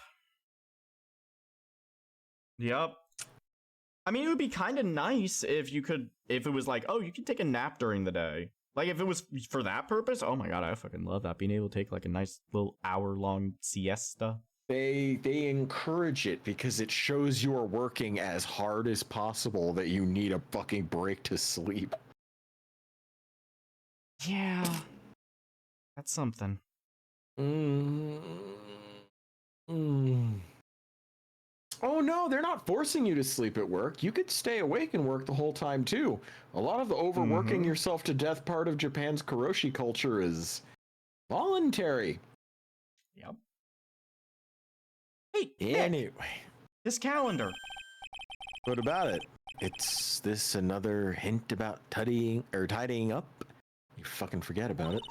Speaker 2: I mean, it would be kind of nice if it was like, oh, you can take a nap during the day. Like, if it was for that purpose, oh my god, I fucking love that. Being able to take like a nice little hour-long siesta.
Speaker 1: They encourage it because it shows you are working as hard as possible that you need a fucking break to sleep.
Speaker 2: Yeah. That's something.
Speaker 1: Oh no, they're not forcing you to sleep at work. You could stay awake and work the whole time too. A lot of the overworking yourself to death part of Japan's karoshi culture is voluntary.
Speaker 2: Yep. Hey,
Speaker 1: anyway,
Speaker 2: this calendar.
Speaker 1: What about it? It's this another hint about tidying up? You fucking forget about it.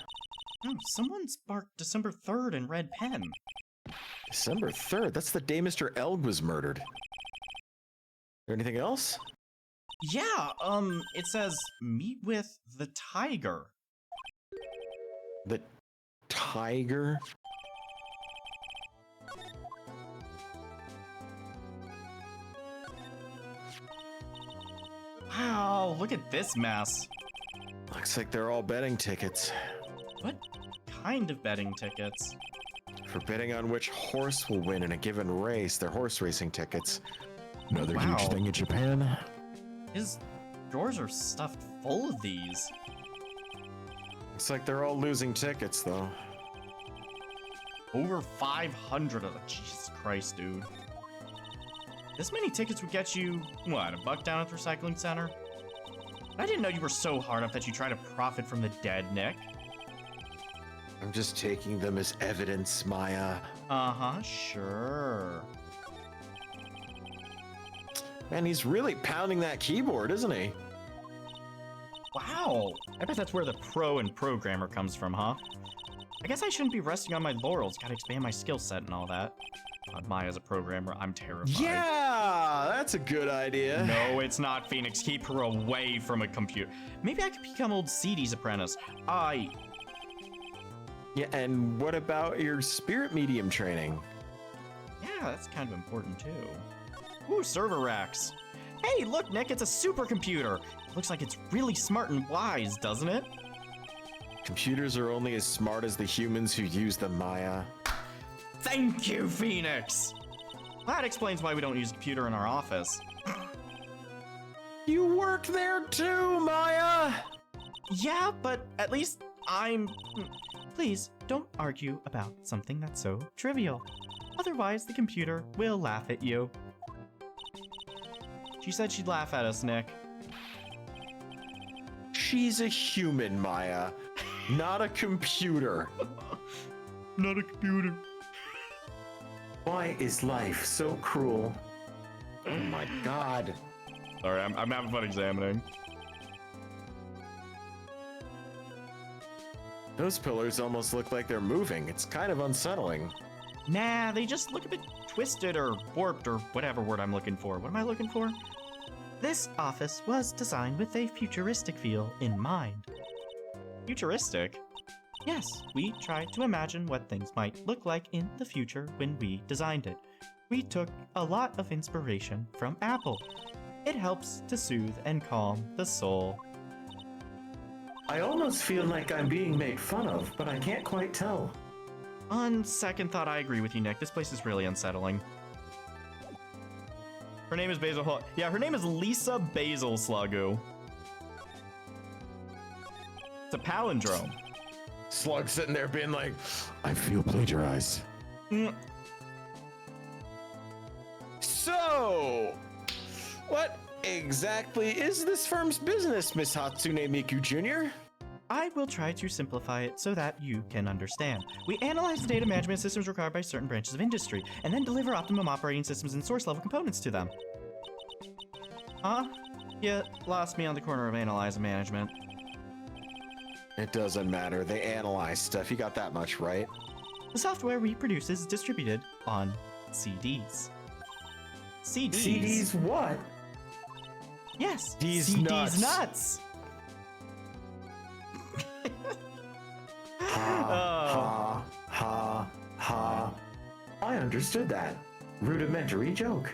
Speaker 2: Oh, someone sparked December 3rd in red pen.
Speaker 1: December 3rd? That's the day Mr. Elg was murdered. There anything else?
Speaker 2: Yeah, it says, meet with the tiger.
Speaker 1: The tiger?
Speaker 2: Wow, look at this mess.
Speaker 1: Looks like they're all betting tickets.
Speaker 2: What kind of betting tickets?
Speaker 1: For betting on which horse will win in a given race. They're horse racing tickets. Another huge thing in Japan.
Speaker 2: His drawers are stuffed full of these.
Speaker 1: Looks like they're all losing tickets, though.
Speaker 2: Over 500 of them. Jesus Christ, dude. This many tickets would get you, what, $1 down at the recycling center? I didn't know you were so hard up that you try to profit from the dead, Nick.
Speaker 1: I'm just taking them as evidence, Maya.
Speaker 2: Uh-huh, sure.
Speaker 1: Man, he's really pounding that keyboard, isn't he?
Speaker 2: Wow. I bet that's where the pro and programmer comes from, huh? I guess I shouldn't be resting on my laurels. Gotta expand my skill set and all that. God, Maya's a programmer. I'm terrified.
Speaker 1: Yeah, that's a good idea.
Speaker 2: No, it's not, Phoenix. Keep her away from a computer. Maybe I could become old CD's apprentice.
Speaker 1: Yeah, and what about your spirit medium training?
Speaker 2: Yeah, that's kind of important too. Ooh, server racks. Hey, look, Nick, it's a supercomputer. It looks like it's really smart and wise, doesn't it?
Speaker 1: Computers are only as smart as the humans who use them, Maya.
Speaker 2: Thank you, Phoenix! That explains why we don't use a computer in our office.
Speaker 1: You work there too, Maya!
Speaker 2: Yeah, but at least I'm... Please, don't argue about something that's so trivial. Otherwise, the computer will laugh at you. She said she'd laugh at us, Nick.
Speaker 1: She's a human, Maya. Not a computer.
Speaker 2: Not a computer.
Speaker 4: Why is life so cruel?
Speaker 1: Oh my god.
Speaker 2: Sorry, I'm having fun examining.
Speaker 1: Those pillars almost look like they're moving. It's kind of unsettling.
Speaker 2: Nah, they just look a bit twisted or warped or whatever word I'm looking for. What am I looking for? This office was designed with a futuristic feel in mind. Futuristic? Yes, we tried to imagine what things might look like in the future when we designed it. We took a lot of inspiration from Apple. It helps to soothe and calm the soul.
Speaker 4: I almost feel like I'm being made fun of, but I can't quite tell.
Speaker 2: On second thought, I agree with you, Nick. This place is really unsettling. Her name is Basil. Yeah, her name is Lisa Basil Sluggo. It's a palindrome.
Speaker 1: Slug sitting there being like, I feel plagiarized. So, what exactly is this firm's business, Miss Hatsune Miku Jr.?
Speaker 2: I will try to simplify it so that you can understand. We analyze the data management systems required by certain branches of industry, and then deliver optimum operating systems and source level components to them. Huh? You lost me on the corner of analyze and management.
Speaker 1: It doesn't matter. They analyze stuff. You got that much, right?
Speaker 2: The software we produce is distributed on CDs. CDs?
Speaker 4: CDs what?
Speaker 2: Yes,
Speaker 1: These
Speaker 2: CDs
Speaker 1: nuts.
Speaker 2: nuts.
Speaker 1: Ha, ha, ha.
Speaker 4: I understood that. Rudimentary joke.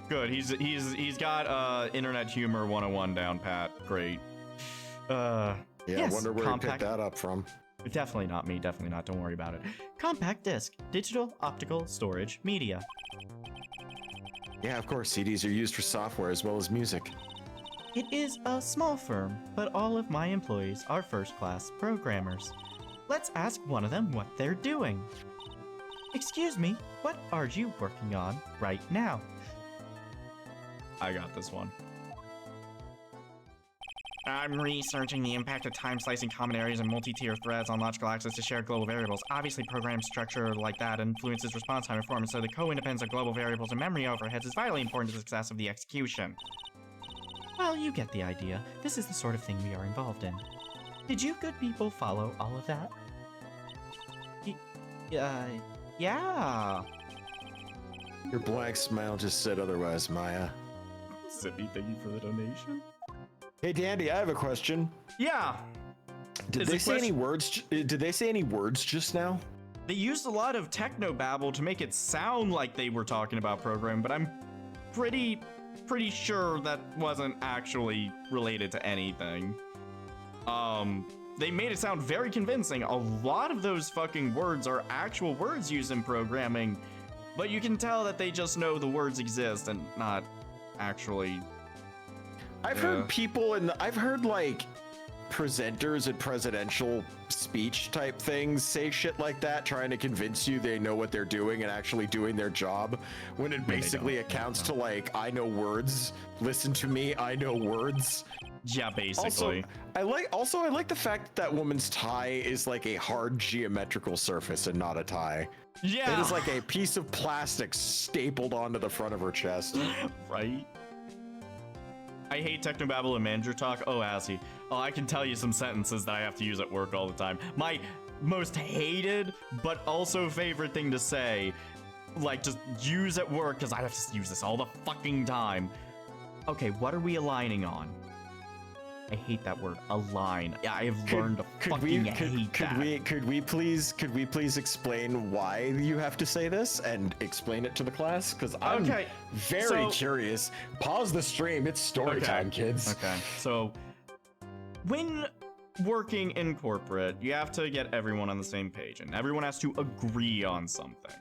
Speaker 2: Good. He's got internet humor 101 down pat. Great.
Speaker 1: Yeah,
Speaker 2: Yes,
Speaker 1: I wonder where
Speaker 2: compact-
Speaker 1: he picked that up from.
Speaker 2: Definitely not me. Definitely not. Don't worry about it. Compact disc, digital optical storage media.
Speaker 1: Yeah, of course, CDs are used for software as well as music.
Speaker 2: It is a small firm, but all of my employees are first-class programmers. Let's ask one of them what they're doing. Excuse me, what are you working on right now? I got this one. I'm researching the impact of time-slicing common areas and multi-tier threads on logical access to shared global variables. Obviously, program structure like that influences response time and performance, so the co-independence of global variables and memory overheads is vitally important to the success of the execution. Well, you get the idea. This is the sort of thing we are involved in. Did you good people follow all of that? Yeah.
Speaker 1: Your blank smile just said otherwise, Maya.
Speaker 2: Zippy, thank you for the donation.
Speaker 1: Hey, Dandy, I have a question.
Speaker 2: Yeah.
Speaker 1: Did they say any words? Did they say any words just now?
Speaker 2: They used a lot of technobabble to make it sound like they were talking about programming, but I'm pretty sure that wasn't actually related to anything. They made it sound very convincing. A lot of those fucking words are actual words used in programming, but you can tell that they just know the words exist and not actually.
Speaker 1: I've heard people I've heard like presenters at presidential speech type things say shit like that, trying to convince you they know what they're doing and actually doing their job, when it basically accounts to like, I know words, listen to me, I know words.
Speaker 2: Yeah, basically.
Speaker 1: I like the fact that woman's tie is like a hard geometrical surface and not a tie.
Speaker 2: Yeah.
Speaker 1: It is like a piece of plastic stapled onto the front of her chest.
Speaker 2: Right? I hate technobabble and manager talk. Oh, Assy. Oh, I can tell you some sentences that I have to use at work all the time. My most hated, but also favorite thing to say, like just use at work, because I have to use this all the fucking time. Okay, what are we aligning on? I hate that word, align. Yeah, I have learned to fucking hate that.
Speaker 1: Could we please explain why you have to say this and explain it to the class? Because I'm very curious. Pause the stream. It's story time, kids.
Speaker 2: Okay, so when working in corporate, you have to get everyone on the same page, and everyone has to agree on something.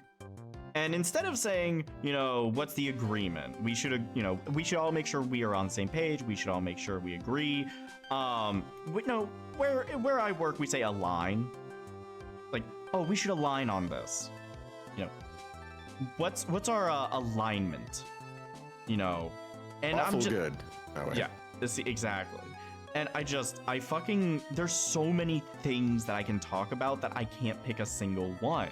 Speaker 2: And instead of saying, you know, what's the agreement? We should, you know, we should all make sure we are on the same page. We should all make sure we agree. Where I work, we say align. Like, oh, we should align on this. You know, what's our alignment? You know, and
Speaker 1: Awful
Speaker 2: I'm just
Speaker 1: good. Oh,
Speaker 2: yeah, exactly. And there's so many things that I can talk about that I can't pick a single one.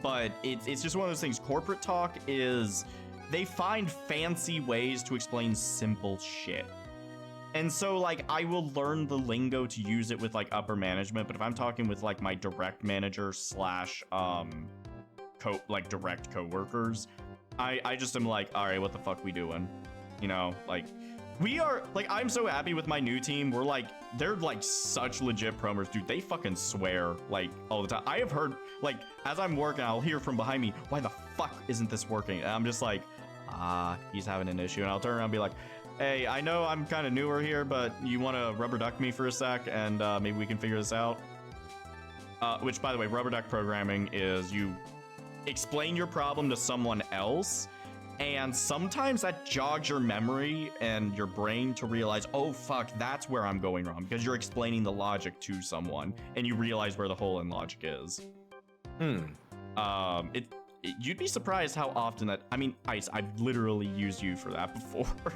Speaker 2: But it's just one of those things. Corporate talk is, they find fancy ways to explain simple shit. And so, like, I will learn the lingo to use it with, like, upper management, but if I'm talking with, like, my direct manager slash, direct coworkers, I just am like, all right, what the fuck we doing? You know, like, we are, like, I'm so happy with my new team. We're like, they're like such legit promers, dude. They fucking swear like all the time. I have heard, like, as I'm working, I'll hear from behind me, why the fuck isn't this working? And I'm just like, he's having an issue. And I'll turn around and be like, hey, I know I'm kind of newer here, but you want to rubber duck me for a sec and maybe we can figure this out? Which, by the way, rubber duck programming is you explain your problem to someone else, and sometimes that jogs your memory and your brain to realize, oh fuck, that's where I'm going wrong, because you're explaining the logic to someone and you realize where the hole in logic is. You'd be surprised how often that, I mean, Ice, I've literally used you for that before.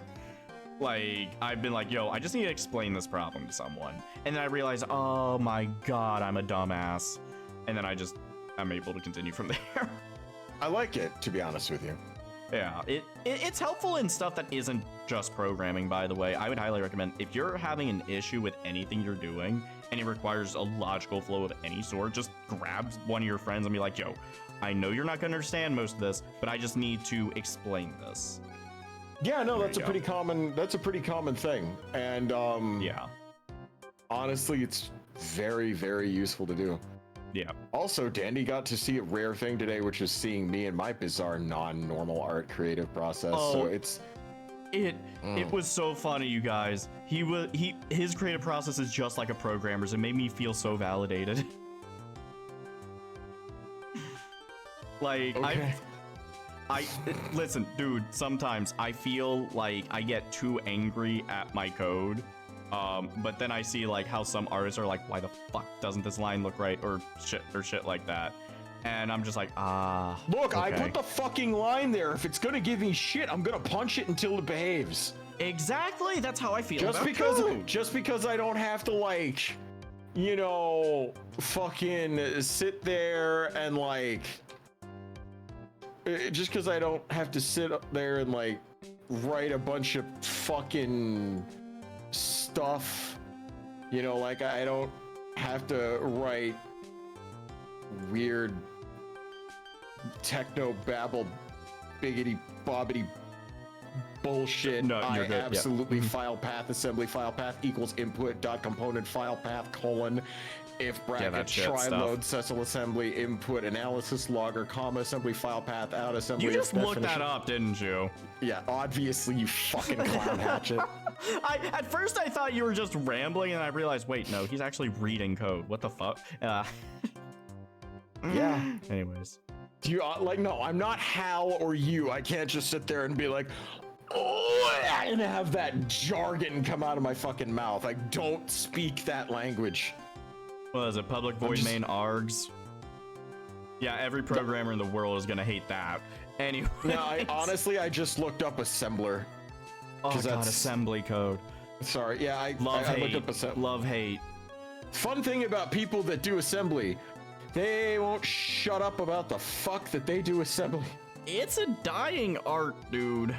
Speaker 2: Like, I've been like, yo, I just need to explain this problem to someone. And then I realize, oh my god, I'm a dumbass. And then I'm able to continue from there.
Speaker 1: I like it, to be honest with you.
Speaker 2: Yeah, it's helpful in stuff that isn't just programming, by the way. I would highly recommend, if you're having an issue with anything you're doing and it requires a logical flow of any sort, just grab one of your friends and be like, yo, I know you're not going to understand most of this, but I just need to explain this.
Speaker 1: Yeah, no, that's a pretty common thing. And
Speaker 2: yeah,
Speaker 1: honestly, it's very, very useful to do.
Speaker 2: Yeah.
Speaker 1: Also, Dandy got to see a rare thing today, which is seeing me and my bizarre non-normal art creative process. So
Speaker 2: it was so funny, you guys. His creative process is just like a programmer's. It made me feel so validated. Like,
Speaker 1: okay.
Speaker 2: I listen, dude, sometimes I feel like I get too angry at my code. But then I see like how some artists are like, why the fuck doesn't this line look right, or shit like that. And I'm just like,
Speaker 1: look,
Speaker 2: okay.
Speaker 1: I put the fucking line there. If it's gonna give me shit, I'm gonna punch it until it behaves.
Speaker 2: Exactly, that's how I feel.
Speaker 1: Just because I don't have to, like, you know, fucking sit there and like, just because I don't have to sit up there and like write a bunch of fucking stuff, you know, like I don't have to write weird techno babble biggity bobbity bullshit.
Speaker 2: No, you're
Speaker 1: I
Speaker 2: good.
Speaker 1: absolutely file path assembly file path equals input dot component file path colon if bracket try load Cecil assembly input analysis logger comma assembly file path out assembly.
Speaker 2: You just looked that up, didn't you?
Speaker 1: Yeah, obviously, you fucking clown hatchet.
Speaker 2: At first I thought you were just rambling, and I realized, wait, no, he's actually reading code. What the fuck?
Speaker 1: Yeah.
Speaker 2: Anyways.
Speaker 1: Do you like? No, I'm not Hal or you. I can't just sit there and be like, oh, and have that jargon come out of my fucking mouth. I don't speak that language.
Speaker 2: What is it? Public void main args? Yeah, every programmer in the world is gonna hate that. Anyway.
Speaker 1: No, I just looked up assembler.
Speaker 2: Oh god, assembly code.
Speaker 1: Sorry, yeah, I
Speaker 2: hate.
Speaker 1: looked up
Speaker 2: Love hate.
Speaker 1: Fun thing about people that do assembly, they won't shut up about the fuck that they do assembly.
Speaker 2: It's a dying art, dude.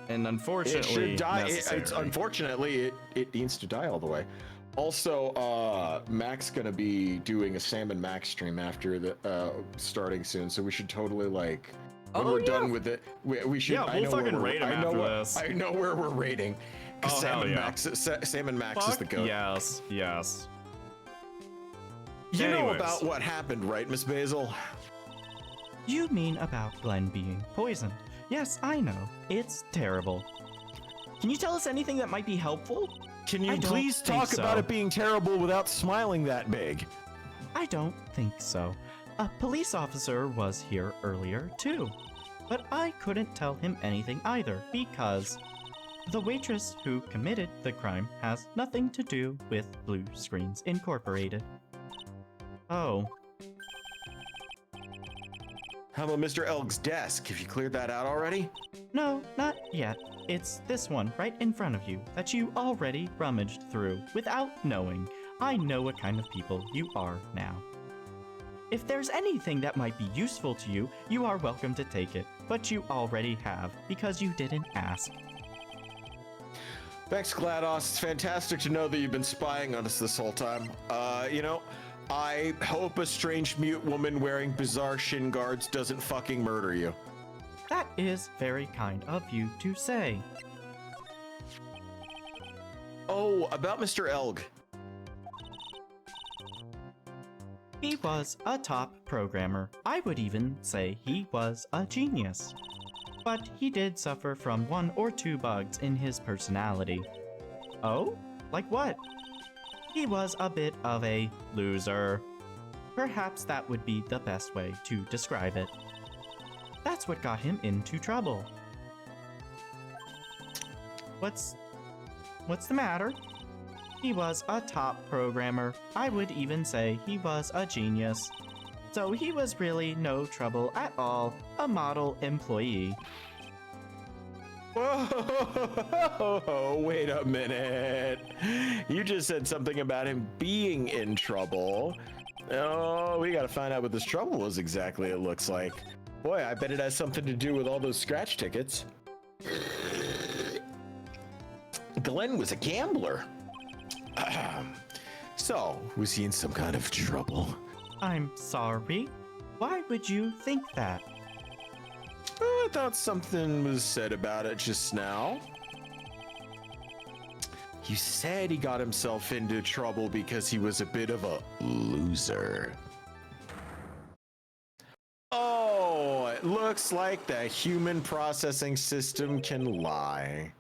Speaker 2: And unfortunately,
Speaker 1: it should die.
Speaker 2: Unfortunately,
Speaker 1: it needs to die all the way. Also, Mac's gonna be doing a Sam and Max stream after the starting soon, so we should totally like when we're done with it. We should.
Speaker 2: Yeah, we'll fucking rate him after this.
Speaker 1: I know where we're rating. Sam and Max is the goat.
Speaker 2: Yes, yes.
Speaker 1: You know about what happened, right, Miss Basil?
Speaker 5: You mean about Glenn being poisoned? Yes, I know. It's terrible.
Speaker 2: Can you tell us anything that might be helpful?
Speaker 1: Can you please talk about it being terrible without smiling that big?
Speaker 5: I don't think so. A police officer was here earlier, too. But I couldn't tell him anything either, because the waitress who committed the crime has nothing to do with Blue Screens Incorporated. Oh.
Speaker 1: How about Mr. Elg's desk? Have you cleared that out already?
Speaker 5: No, not yet. It's this one right in front of you that you already rummaged through without knowing. I know what kind of people you are now. If there's anything that might be useful to you, you are welcome to take it, but you already have because you didn't ask.
Speaker 1: Thanks, GLaDOS. It's fantastic to know that you've been spying on us this whole time. You know, I hope a strange mute woman wearing bizarre shin guards doesn't fucking murder you.
Speaker 5: That is very kind of you to say.
Speaker 1: Oh, about Mr. Elg.
Speaker 5: He was a top programmer. I would even say he was a genius. But he did suffer from 1 or 2 bugs in his personality. Oh? Like what? He was a bit of a loser. Perhaps that would be the best way to describe it. That's what got him into trouble. What's the matter? He was a top programmer. I would even say he was a genius. So he was really no trouble at all. A model employee.
Speaker 1: Whoa, wait a minute. You just said something about him being in trouble. Oh, we gotta find out what this trouble is exactly, it looks like. Boy, I bet it has something to do with all those scratch tickets. Glenn was a gambler. So, was he in some kind of trouble?
Speaker 5: I'm sorry. Why would you think that?
Speaker 1: I thought something was said about it just now. You said he got himself into trouble because he was a bit of a loser. Oh, it looks like the human processing system can lie.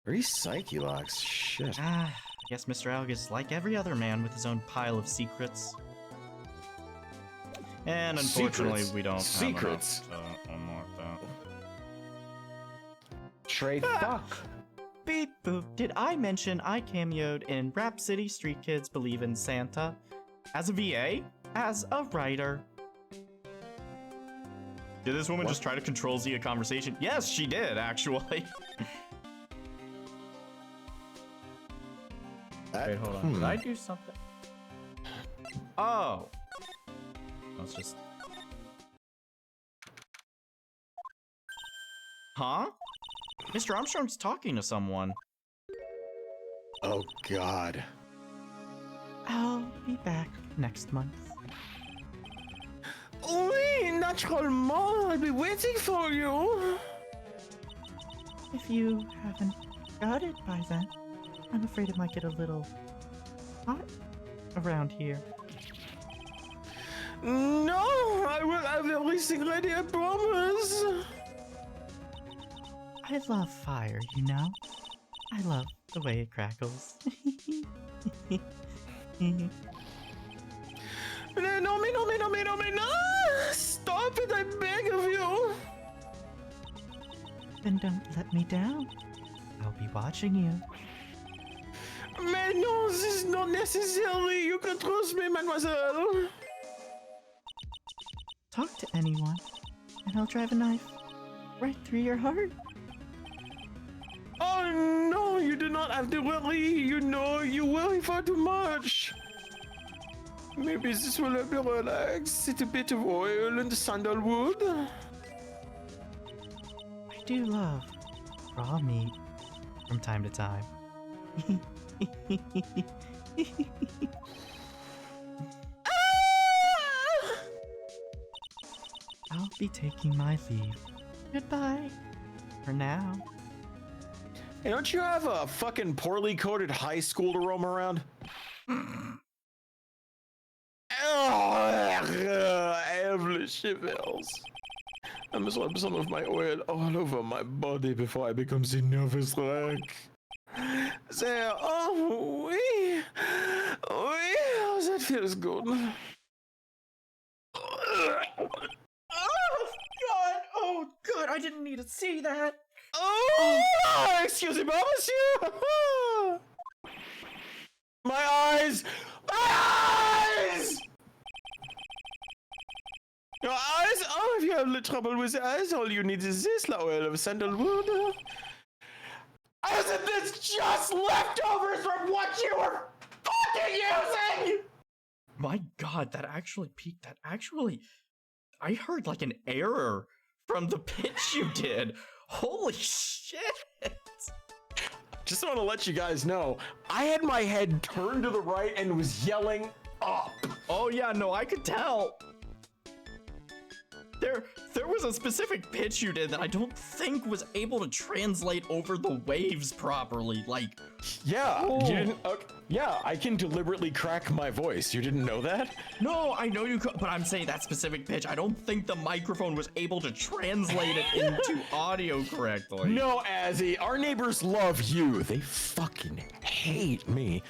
Speaker 1: Very Psyche-Locks, shit.
Speaker 5: I guess Mr. Alg is like every other man with his own pile of secrets. And unfortunately, we don't
Speaker 1: Secrets.
Speaker 5: have enough to unlock that.
Speaker 1: Trey, fuck.
Speaker 5: Beep boop. Did I mention I cameoed in Rap City Street Kids Believe in Santa? As a VA? As a writer? Did this woman just try to control Zia conversation? Yes, she did, actually. Wait, hold on. Did I do something? Oh. Let's just... Huh? Mr. Armstrong's talking to someone.
Speaker 1: Oh, God.
Speaker 5: I'll be back next month.
Speaker 1: Oui, naturellement, I'll be waiting for you.
Speaker 5: If you haven't got it by then, I'm afraid it might get a little hot around here.
Speaker 1: No, I will have everything ready, I promise.
Speaker 5: I love fire, you know? I love the way it crackles.
Speaker 1: No! Stop it, I beg of you!
Speaker 5: Then don't let me down. I'll be watching you.
Speaker 1: Mais non, this is not necessary. You can trust me, mademoiselle.
Speaker 5: Talk to anyone, and I'll drive a knife right through your heart.
Speaker 1: Oh no, you do not have to worry. You know, you worry far too much. Maybe this will help you relax. It's a bit of oil and sandalwood.
Speaker 5: I do love raw meat from time to time. I'll be taking my leave. Goodbye. For now.
Speaker 1: Hey, don't you have a fucking poorly coded high school to roam around? I have the shivers. I must rub some of my oil all over my body before I become the nervous wreck. There, oh, oui, oh, that feels good.
Speaker 5: Oh god, I didn't need to see that.
Speaker 1: Oh, excusez-moi, monsieur. My eyes! My eyes! Your eyes? Oh, if you have trouble with the eyes, all you need is this, the oil of sandalwood. Isn't this just leftovers from what you were fucking using?
Speaker 5: My god, that actually peaked. That actually... I heard like an error from the pitch you did. Holy shit!
Speaker 1: Just want to let you guys know, I had my head turned to the right and was yelling up.
Speaker 5: Oh yeah, no, I could tell. There was a specific pitch you did that I don't think was able to translate over the waves properly. Like,
Speaker 1: yeah,
Speaker 5: oh.
Speaker 1: You didn't. Okay, yeah, I can deliberately crack my voice. You didn't know that?
Speaker 5: No, I know you could, but I'm saying that specific pitch. I don't think the microphone was able to translate it into audio correctly.
Speaker 1: No, Azzy, our neighbors love you. They fucking hate me.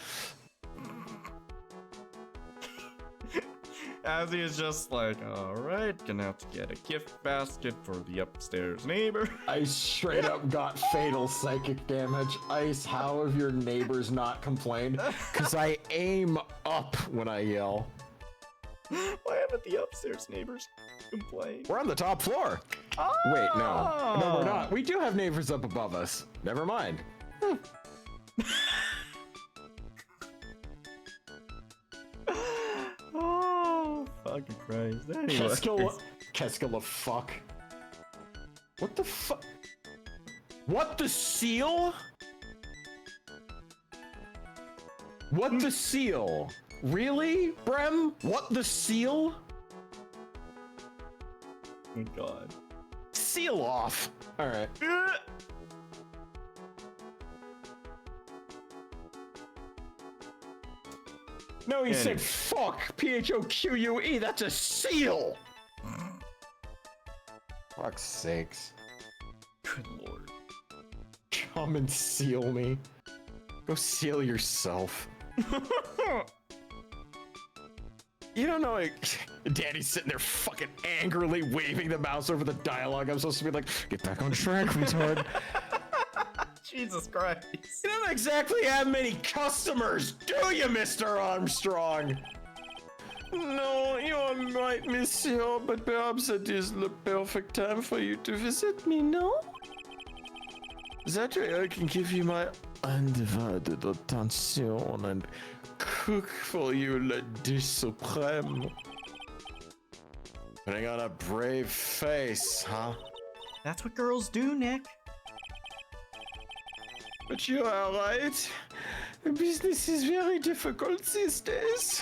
Speaker 2: Azzy is just like, alright, gonna have to get a gift basket for the upstairs neighbor.
Speaker 1: I straight up got fatal psychic damage. Ice, how have your neighbors not complained? Because I aim up when I yell.
Speaker 2: Why haven't the upstairs neighbors complained?
Speaker 1: We're on the top floor. Oh! Wait, no. No, we're not. We do have neighbors up above us. Never mind.
Speaker 2: Oh, fucking Christ. Anyway.
Speaker 1: Keskala fuck. What the fuck? What the seal? What the seal? Really, Brem? What the seal?
Speaker 2: Oh god.
Speaker 1: Seal off. All right. No, he said fuck. PHOQUE. That's a seal. Fuck's sakes.
Speaker 2: Good lord.
Speaker 1: Come and seal me. Go seal yourself. You don't know, like, Danny's sitting there fucking angrily waving the mouse over the dialogue. I'm supposed to be like, get back on track, retard.
Speaker 2: Jesus Christ.
Speaker 1: You don't exactly have many customers, do you, Mr. Armstrong? No, you're right, monsieur, but perhaps it is the perfect time for you to visit me, no? That way I can give you my undivided attention and cook for you le dish supreme. Putting on a brave face, huh?
Speaker 5: That's what girls do, Nick.
Speaker 1: But you are right. Business is very difficult these days.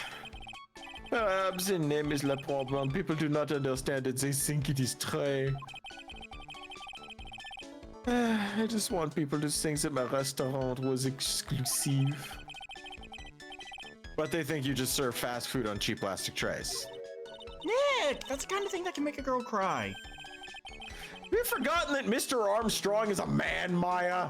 Speaker 1: Perhaps the name is the problem. People do not understand it. They think it is Trey. I just want people to think that my restaurant was exclusive. But they think you just serve fast food on cheap plastic trays.
Speaker 5: Nick, that's the kind of thing that can make a girl cry.
Speaker 1: You've forgotten that Mr. Armstrong is a man, Maya.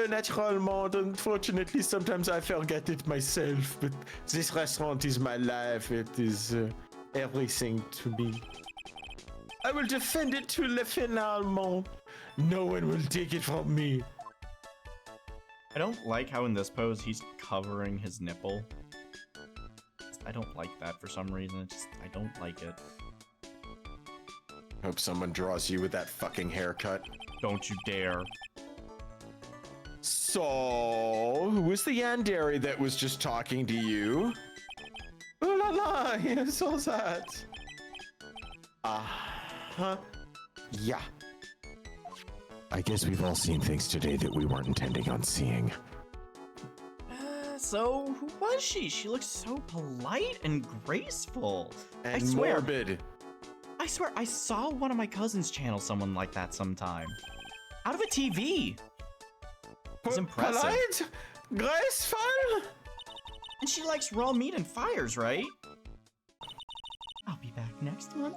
Speaker 1: Naturellement, unfortunately, sometimes I forget it myself, but this restaurant is my life. It is everything to me. I will defend it to le finalement. No one will take it from me.
Speaker 2: I don't like how in this pose he's covering his nipple. I don't like that for some reason. I don't like it.
Speaker 1: Hope someone draws you with that fucking haircut.
Speaker 2: Don't you dare.
Speaker 1: So, who was the yandere that was just talking to you? Oh la la, I saw that. Uh-huh. Yeah. I guess we've all seen things today that we weren't intending on seeing.
Speaker 5: So, who was she? She looks so polite and graceful.
Speaker 1: And
Speaker 5: I swear,
Speaker 1: morbid.
Speaker 5: I swear, I saw one of my cousins channel someone like that sometime. Out of a TV. It's impressive.
Speaker 1: Polite? Graceful?
Speaker 5: And she likes raw meat and fires, right? I'll be back next month.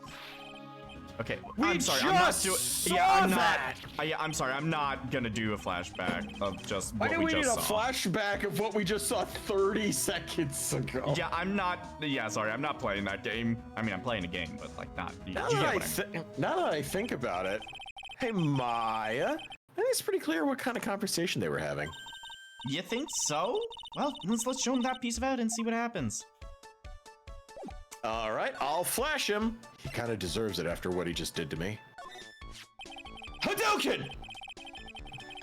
Speaker 2: Okay,
Speaker 1: We
Speaker 2: I'm sorry. I'm not doing.
Speaker 1: saw
Speaker 2: Yeah, I'm not.
Speaker 1: that.
Speaker 2: I'm sorry. I'm not gonna do a flashback of just
Speaker 1: Why
Speaker 2: what
Speaker 1: do
Speaker 2: we
Speaker 1: we need
Speaker 2: just
Speaker 1: a
Speaker 2: saw.
Speaker 1: flashback of what we just saw 30 seconds ago?
Speaker 2: Yeah, I'm not. Yeah, sorry. I'm not playing that game. I mean, I'm playing a game, but like not. You
Speaker 1: Now
Speaker 2: get
Speaker 1: that,
Speaker 2: what I mean.
Speaker 1: now that I think about it, hey Maya, I think it's pretty clear what kind of conversation they were having.
Speaker 5: You think so? Well, let's show him that piece of evidence, see what happens.
Speaker 1: All right, I'll flash him. He kind of deserves it after what he just did to me. Hadouken!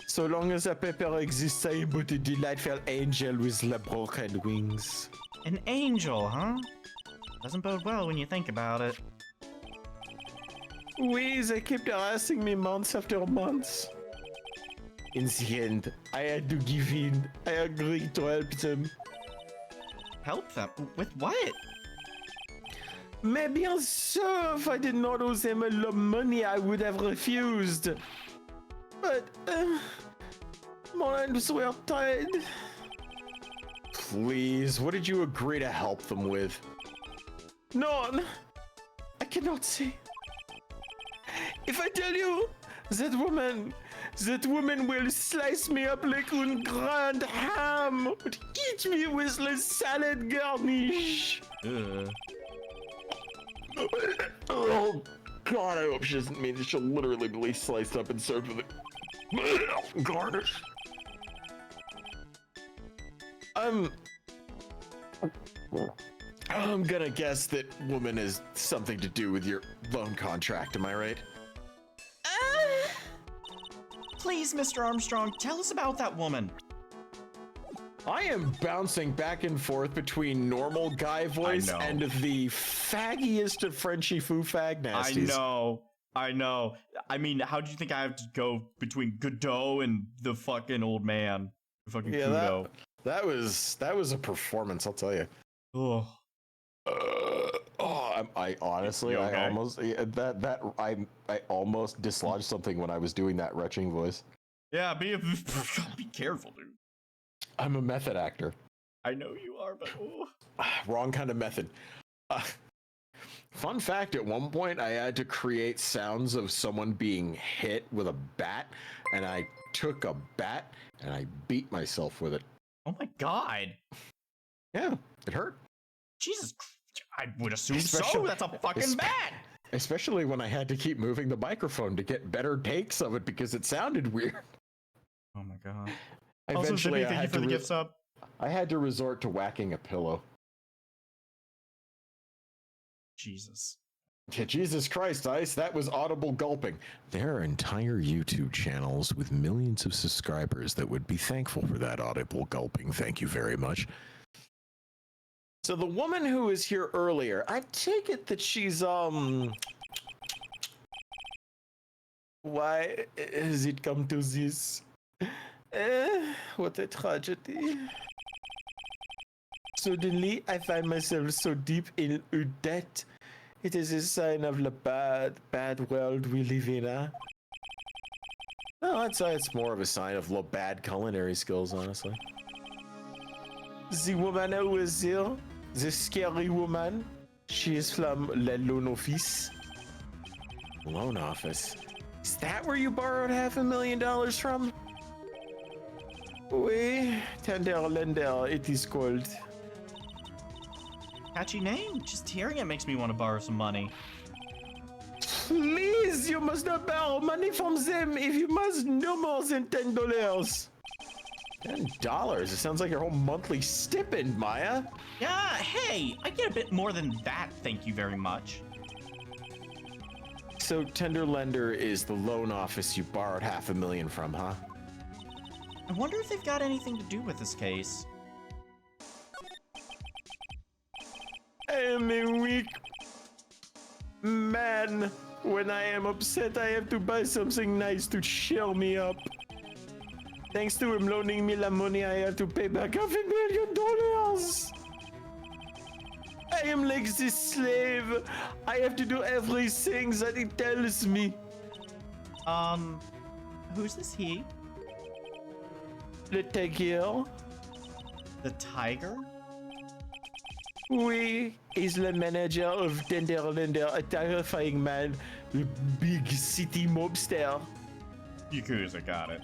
Speaker 1: So long as a paper exists, I am but a delightful angel with the broken wings.
Speaker 5: An angel, huh? Doesn't bode well when you think about it.
Speaker 1: Oui, they kept harassing me months after months. In the end, I had to give in. I agreed to help them.
Speaker 5: Help them? With what?
Speaker 1: Mais bien sûr, if I did not owe them a lot of money, I would have refused. But, my hands were tied. Please, what did you agree to help them with? None. I cannot say. If I tell you, that woman will slice me up like un grand ham, but eat me with the salad garnish.
Speaker 5: Ugh.
Speaker 1: Oh God, I hope she doesn't mean that she'll literally be sliced up and served with it. Garnish. I'm gonna guess that woman has something to do with your loan contract, am I right?
Speaker 5: Please, Mr. Armstrong, tell us about that woman.
Speaker 1: I am bouncing back and forth between normal guy voice and the faggiest of Frenchy Foo Fag nasties.
Speaker 2: I know. I mean, how do you think I have to go between Godot and the fucking old man? The fucking Kudo.
Speaker 1: That was a performance, I'll tell you.
Speaker 2: Oh.
Speaker 1: I honestly,
Speaker 2: okay?
Speaker 1: I almost dislodged something when I was doing that retching voice.
Speaker 2: Yeah, be careful, dude.
Speaker 1: I'm a method actor.
Speaker 2: I know you are, but
Speaker 1: wrong kind of method. Fun fact, at one point I had to create sounds of someone being hit with a bat, and I took a bat and I beat myself with it.
Speaker 2: Oh my god.
Speaker 1: Yeah, it hurt.
Speaker 2: Jesus, I would assume so. That's a fucking bat.
Speaker 1: Especially when I had to keep moving the microphone to get better takes of it because it sounded weird.
Speaker 2: Oh my god.
Speaker 1: Eventually,
Speaker 2: thank you for the gift sub.
Speaker 1: I had to resort to whacking a pillow.
Speaker 2: Jesus.
Speaker 1: Yeah, Jesus Christ, Ice, that was audible gulping. There are entire YouTube channels with millions of subscribers that would be thankful for that audible gulping. Thank you very much. So the woman who was here earlier, I take it that she's, why has it come to this? What a tragedy. Suddenly, I find myself so deep in debt. It is a sign of the bad world we live in, huh? No, I'd say it's more of a sign of the bad culinary skills, honestly. The woman who was here, the scary woman, she is from the loan office. Loan office? Is that where you borrowed $500,000 from? Oui, tender lender, it is called.
Speaker 5: Catchy name. Just hearing it makes me want to borrow some money.
Speaker 1: Please, you must not borrow money from them if you must no more than $10. $10? It sounds like your whole monthly stipend, Maya.
Speaker 5: Yeah, hey, I get a bit more than that, thank you very much.
Speaker 1: So Tender Lender is the loan office you borrowed $500,000 from, huh?
Speaker 5: I wonder if they've got anything to do with this case.
Speaker 1: I am a weak man. When I am upset, I have to buy something nice to cheer me up. Thanks to him loaning me the money, I have to pay back $500,000. I am like this slave. I have to do everything that he tells me.
Speaker 5: Who's this he?
Speaker 1: The tiger.
Speaker 5: The tiger?
Speaker 1: Oui, he's the manager of Tender Lender, a terrifying man, a big city mobster.
Speaker 2: Yakuza, got it.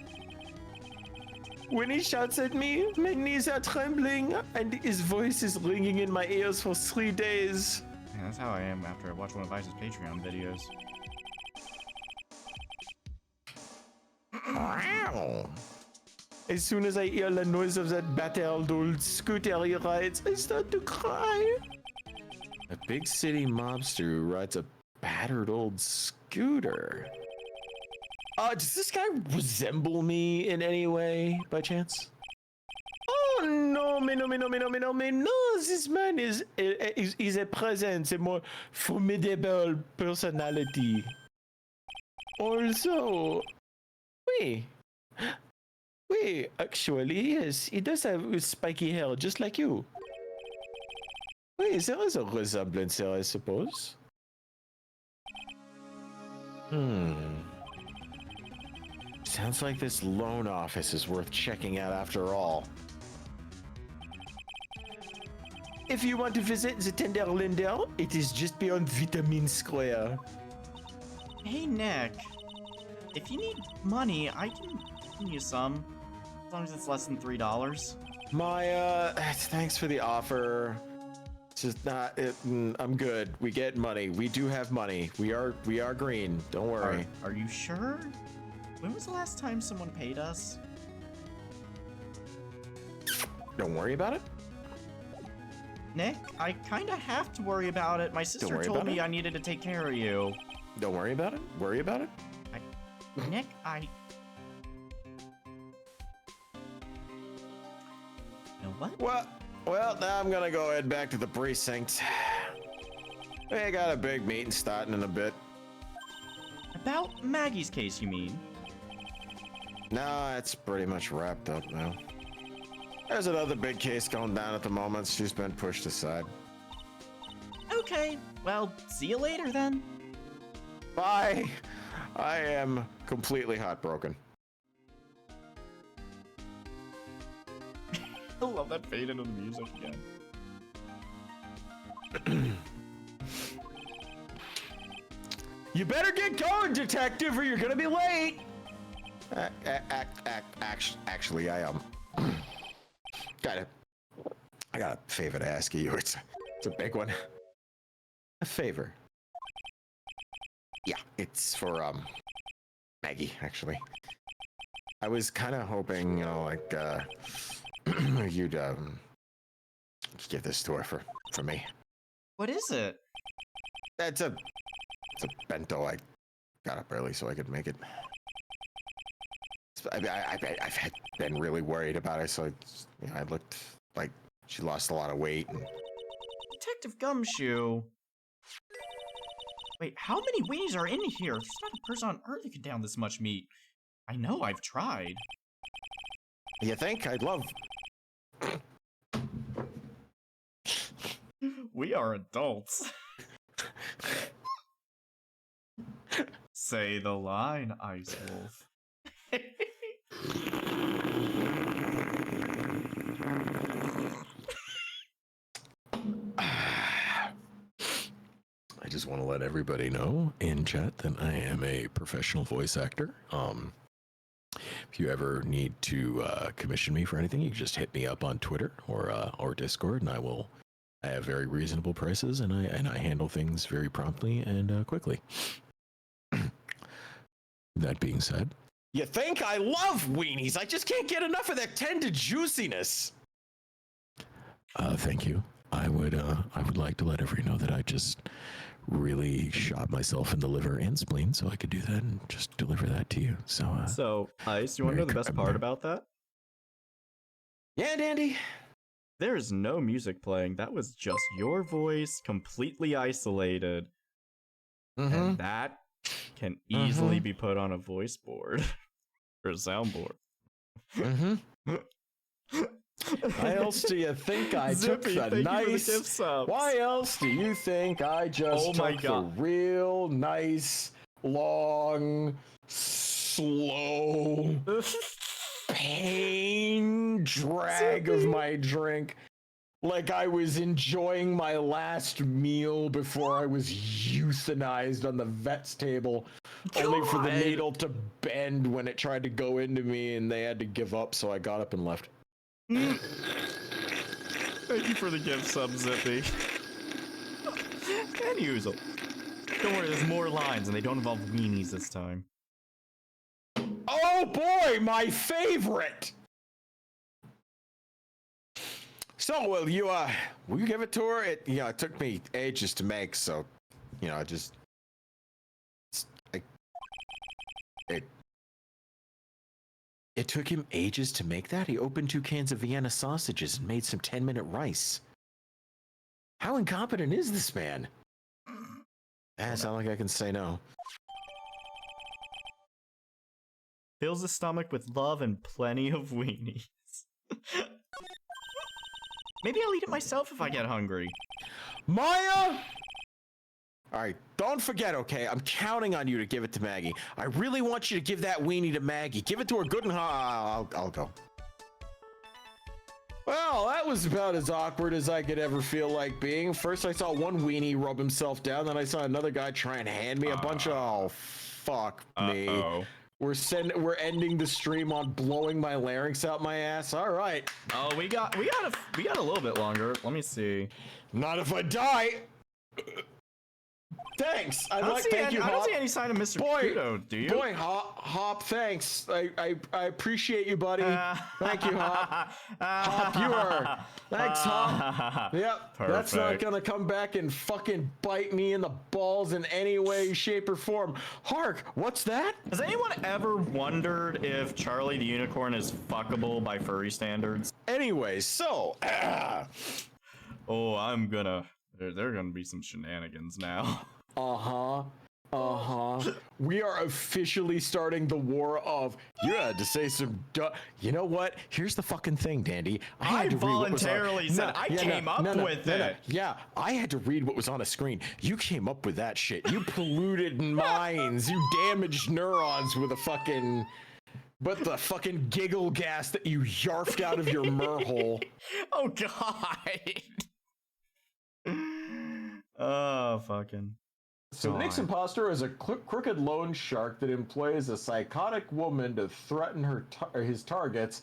Speaker 1: When he shouts at me, my knees are trembling, and his voice is ringing in my ears for 3 days.
Speaker 2: Man, that's how I am after I watch one of Ice's Patreon videos.
Speaker 1: Wow. As soon as I hear the noise of that battered old scooter he rides, I start to cry. A big city mobster who rides a battered old scooter. Does this guy resemble me in any way, by chance? Oh, no, this man is a presence, a more formidable personality. Also, wait, actually, yes, he does have spiky hair, just like you. Wait, there is a resemblance here, I suppose. Sounds like this loan office is worth checking out after all. If you want to visit the Tender Lender, it is just beyond Vitamin Square.
Speaker 5: Hey, Nick. If you need money, I can give you some. As long as it's less than $3.
Speaker 1: Maya, thanks for the offer. It's just not. I'm good. We get money. We do have money. We are green. Don't worry.
Speaker 5: Are you sure? When was the last time someone paid us?
Speaker 1: Don't worry about it.
Speaker 5: Nick, I kinda have to worry about it. My sister told me I needed to take care of you.
Speaker 1: Don't worry about it. Worry about it.
Speaker 5: Nick, What?
Speaker 1: Well, now I'm gonna go head back to the precinct. We got a big meeting starting in a bit.
Speaker 5: About Maggie's case, you mean?
Speaker 1: No, it's pretty much wrapped up now. There's another big case going down at the moment. She's been pushed aside.
Speaker 5: Okay, well, see you later then.
Speaker 1: Bye. I am completely heartbroken.
Speaker 2: I love that fade into the music again.
Speaker 1: You better get going, detective, or you're gonna be late. Actually, I got a favor to ask you. It's a big one. A favor. Yeah, it's for Maggie, actually. I was kind of hoping, like you'd give this to her for me.
Speaker 5: What is it?
Speaker 1: It's a bento. I got up early so I could make it. I've been really worried about her, so I looked like she lost a lot of weight. And...
Speaker 5: Detective Gumshoe. Wait, how many weenies are in here? There's not a person on Earth who can down this much meat. I know I've tried.
Speaker 1: You think? I'd love...
Speaker 2: We are adults. Say the line, Ice Wolf.
Speaker 1: I just want to let everybody know in chat that I am a professional voice actor. If you ever need to commission me for anything, you can just hit me up on Twitter or Discord, and I have very reasonable prices, and I handle things very promptly and quickly. That being said, you think I love weenies? I just can't get enough of that tender juiciness. Thank you. I would like to let everyone know that I just really shot myself in the liver and spleen, so I could do that and just deliver that to you. So,
Speaker 2: Ice, you want to know the best part about that?
Speaker 1: Yeah, Dandy.
Speaker 2: There's no music playing. That was just your voice, completely isolated. And that can easily be put on a voice board or a soundboard.
Speaker 1: Why else do you think I
Speaker 2: Zippy,
Speaker 1: took the nice? Why else do you think I just took the real nice, long, slow, pain drag of my drink? Like I was enjoying my last meal before I was euthanized on the vet's table, only for the needle to bend when it tried to go into me, and they had to give up, so I got up and left.
Speaker 2: Thank you for the gift sub, Zippy.
Speaker 5: Can use them. Don't worry, there's more lines, and they don't involve weenies this time.
Speaker 1: Oh boy, my favorite! So, will you give it to her? It took me ages to make, so, It took him ages to make that? He opened 2 cans of Vienna sausages and made some 10-minute rice. How incompetent is this man? It's not like I can say no.
Speaker 5: Fills the stomach with love and plenty of weenies. Maybe I'll eat it myself if I get hungry.
Speaker 1: Maya! Alright, don't forget, okay? I'm counting on you to give it to Maggie. I really want you to give that weenie to Maggie. Give it to her good and hot. I'll go. Well, that was about as awkward as I could ever feel like being. First, I saw one weenie rub himself down, then I saw another guy try and hand me a bunch of... Oh, fuck me. We're ending the stream on blowing my larynx out my ass. All right.
Speaker 2: Oh, we got a little bit longer. Let me see.
Speaker 1: Not if I die. Thanks.
Speaker 2: I don't see any sign of Mr. Kudo, do you?
Speaker 1: Boy, Hop, thanks. I appreciate you, buddy. Thank you, Hop. Hop, you are. Thanks, Hop. Yep.
Speaker 2: Perfect.
Speaker 1: That's not gonna come back and fucking bite me in the balls in any way, shape, or form. Hark, what's that?
Speaker 2: Has anyone ever wondered if Charlie the Unicorn is fuckable by furry standards?
Speaker 1: Anyway, so.
Speaker 2: Oh, I'm gonna. There are gonna be some shenanigans now.
Speaker 1: We are officially starting the war of, you had to say some you know what? Here's the fucking thing, Dandy.
Speaker 2: I voluntarily said I came up with it.
Speaker 1: Yeah, I had to read what was on a screen. You came up with that shit. You polluted minds. You damaged neurons with a fucking... But the fucking giggle gas that you yarfed out of your mer hole.
Speaker 2: Oh, God. Oh, fucking.
Speaker 1: So Nick's imposter is a crooked loan shark that employs a psychotic woman to threaten his targets,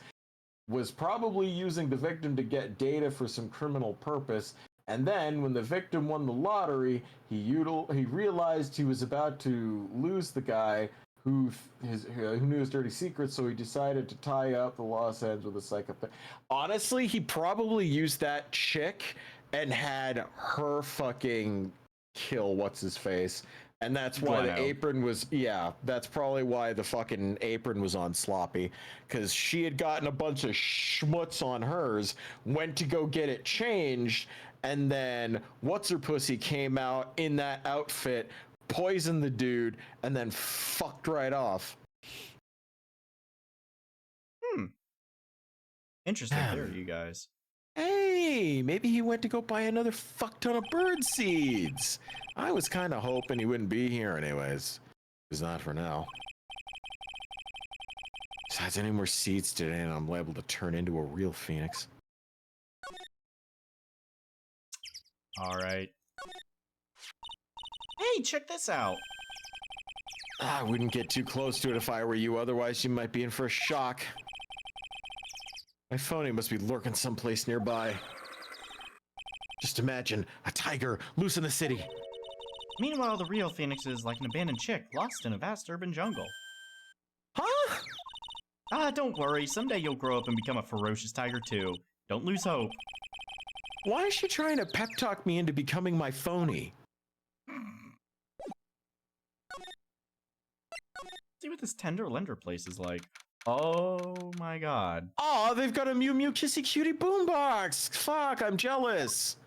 Speaker 1: was probably using the victim to get data for some criminal purpose, and then when the victim won the lottery, he realized he was about to lose the guy who knew his dirty secrets, so he decided to tie up the lost ends with a psychopath. Honestly, he probably used that chick and had her fucking kill what's-his-face. And that's why the apron was, that's probably why the fucking apron was on sloppy. Because she had gotten a bunch of schmutz on hers, went to go get it changed, and then what's-her-pussy came out in that outfit, poisoned the dude, and then fucked right off.
Speaker 2: Interesting theory, you guys.
Speaker 1: Hey, maybe he went to go buy another fuck ton of bird seeds. I was kind of hoping he wouldn't be here anyways. He's not for now. Besides, any more seeds today and I'm liable to turn into a real phoenix.
Speaker 2: All right. Hey, check this out.
Speaker 1: I wouldn't get too close to it if I were you, otherwise you might be in for a shock. My phony must be lurking someplace nearby. Just imagine a tiger loose in the city.
Speaker 5: Meanwhile, the real Phoenix is like an abandoned chick lost in a vast urban jungle.
Speaker 1: Huh?
Speaker 5: Don't worry. Someday you'll grow up and become a ferocious tiger too. Don't lose hope.
Speaker 1: Why is she trying to pep talk me into becoming my phony?
Speaker 5: See what this tender lender place is like. Oh my god.
Speaker 1: Oh, they've got a Mew Mew Kissy Cutie boombox. Fuck, I'm jealous.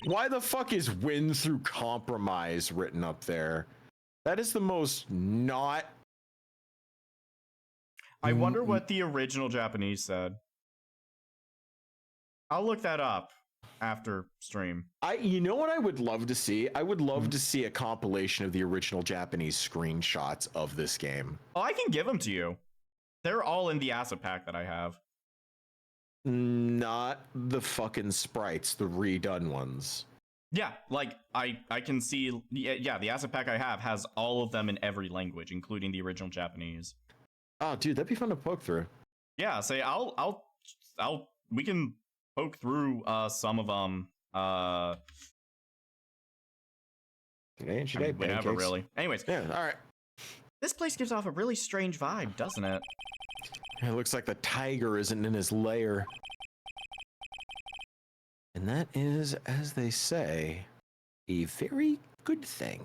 Speaker 1: Why the fuck is win through compromise written up there? That is the most not...
Speaker 2: I wonder what the original Japanese said. I'll look that up after stream.
Speaker 1: You know what I would love to see? I would love to see a compilation of the original Japanese screenshots of this game.
Speaker 2: Oh, I can give them to you. They're all in the asset pack that I have.
Speaker 1: Not the fucking sprites, the redone ones.
Speaker 2: Yeah, like I can see. Yeah, the asset pack I have has all of them in every language, including the original Japanese.
Speaker 1: Oh, dude, that'd be fun to poke through.
Speaker 2: Yeah, say we can poke through some of them. Whenever, really. Anyways,
Speaker 1: yeah, all right.
Speaker 5: This place gives off a really strange vibe, doesn't it?
Speaker 1: It looks like the tiger isn't in his lair. And that is, as they say, a very good thing.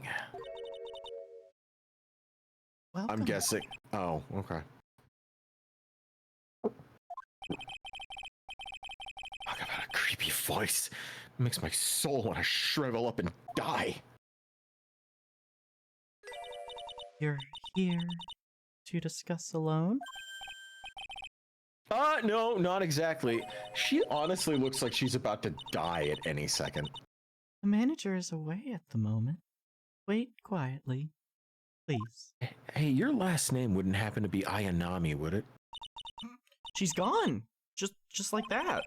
Speaker 5: Welcome.
Speaker 1: I'm guessing. Oh, okay. Talk about a creepy voice. It makes my soul want to shrivel up and die.
Speaker 5: You're here to discuss alone?
Speaker 1: No, not exactly. She honestly looks like she's about to die at any second.
Speaker 5: The manager is away at the moment. Wait quietly, please.
Speaker 1: Hey, your last name wouldn't happen to be Ayanami, would it?
Speaker 5: She's gone. Just like that.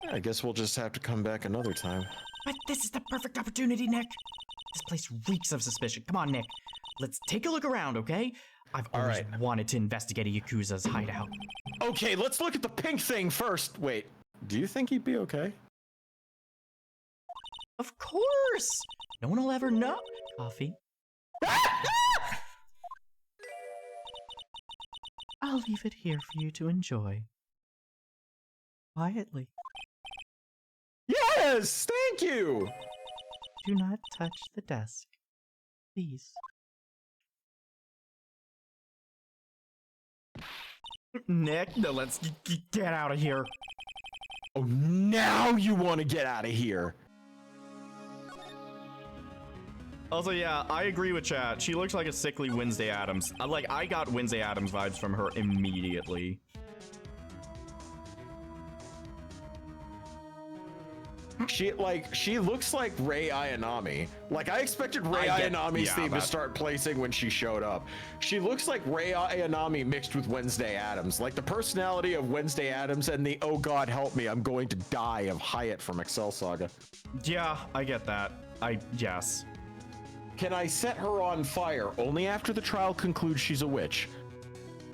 Speaker 1: I guess we'll just have to come back another time.
Speaker 5: But this is the perfect opportunity, Nick. This place reeks of suspicion. Come on, Nick. Let's take a look around, okay? I've always wanted to investigate a Yakuza's hideout.
Speaker 1: Okay, let's look at the pink thing first. Wait, do you think he'd be okay?
Speaker 5: Of course! No one will ever know. Coffee. I'll leave it here for you to enjoy. Quietly.
Speaker 1: Yes! Thank you!
Speaker 5: Do not touch the desk. Please.
Speaker 2: Nick, no, let's get out of here.
Speaker 1: Oh, now you want to get out of here.
Speaker 2: Also, yeah, I agree with chat. She looks like a sickly Wednesday Addams. I got Wednesday Addams vibes from her immediately.
Speaker 1: She looks like Rei Ayanami. Like, I expected Rei Ayanami's theme to start placing when she showed up. She looks like Rei Ayanami mixed with Wednesday Addams. Like the personality of Wednesday Addams and the "oh god help me, I'm going to die" of Hyatt from Excel Saga.
Speaker 2: Yeah, I get that. Yes.
Speaker 1: Can I set her on fire only after the trial concludes she's a witch?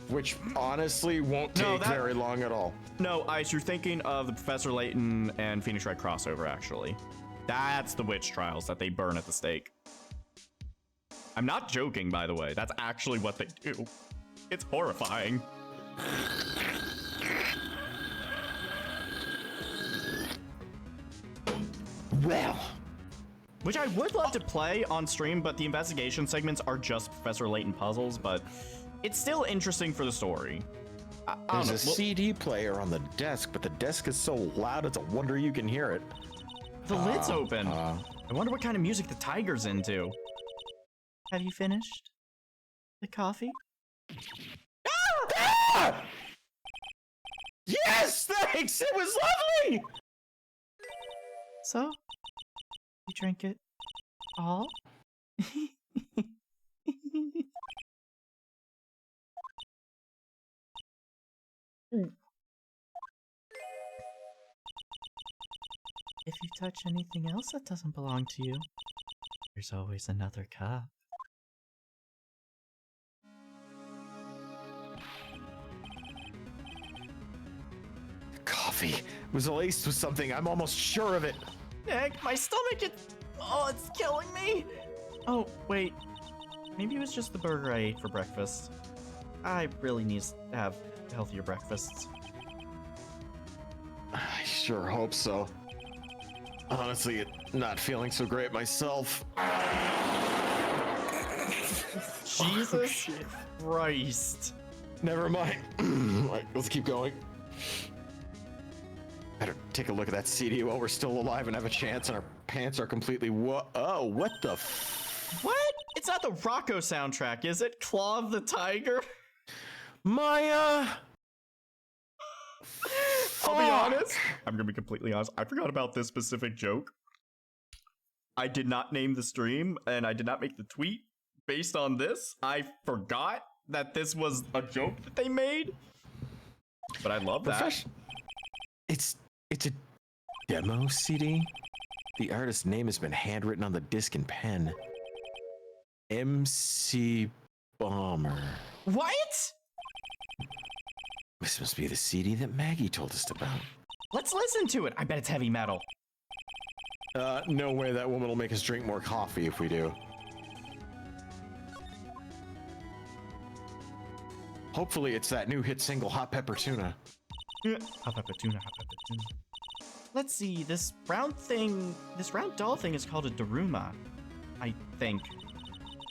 Speaker 1: Which honestly won't take very long at all.
Speaker 2: No, Ice, you're thinking of the Professor Layton and Phoenix Wright crossover, actually. That's the witch trials that they burn at the stake. I'm not joking, by the way. That's actually what they do. It's horrifying.
Speaker 1: Well.
Speaker 2: Which I would love to play on stream, but the investigation segments are just Professor Layton puzzles, but it's still interesting for the story.
Speaker 1: There's a CD player on the desk, but the desk is so loud it's a wonder you can hear it.
Speaker 2: The lid's open. I wonder what kind of music the tiger's into.
Speaker 5: Have you finished the coffee?
Speaker 1: Ah! Yes, thanks! It was lovely!
Speaker 5: So, you drank it all? If you touch anything else that doesn't belong to you, there's always another cup.
Speaker 1: Coffee was laced with something, I'm almost sure of it.
Speaker 5: Nick, my stomach it's killing me! Oh, wait. Maybe it was just the burger I ate for breakfast. I really need to have healthier breakfasts.
Speaker 1: I sure hope so. Honestly, not feeling so great myself.
Speaker 2: Jesus Christ.
Speaker 1: Never mind. Right, let's keep going. Better take a look at that CD while we're still alive and have a chance, and our pants are completely what the
Speaker 2: What? It's not the Rocco soundtrack, is it? Claw of the Tiger?
Speaker 1: Maya!
Speaker 2: I'll be honest. I'm gonna be completely honest. I forgot about this specific joke. I did not name the stream, and I did not make the tweet based on this. I forgot that this was a joke that they made. But I love that.
Speaker 1: It's a demo CD. The artist's name has been handwritten on the disc in pen. MC Bomber.
Speaker 2: What?
Speaker 1: This must be the CD that Maggie told us about.
Speaker 2: Let's listen to it. I bet it's heavy metal.
Speaker 1: No way that woman will make us drink more coffee if we do. Hopefully it's that new hit single, Hot Pepper Tuna.
Speaker 2: Hot pepper tuna, hot pepper tuna.
Speaker 5: Let's see, this round doll thing is called a Daruma, I think.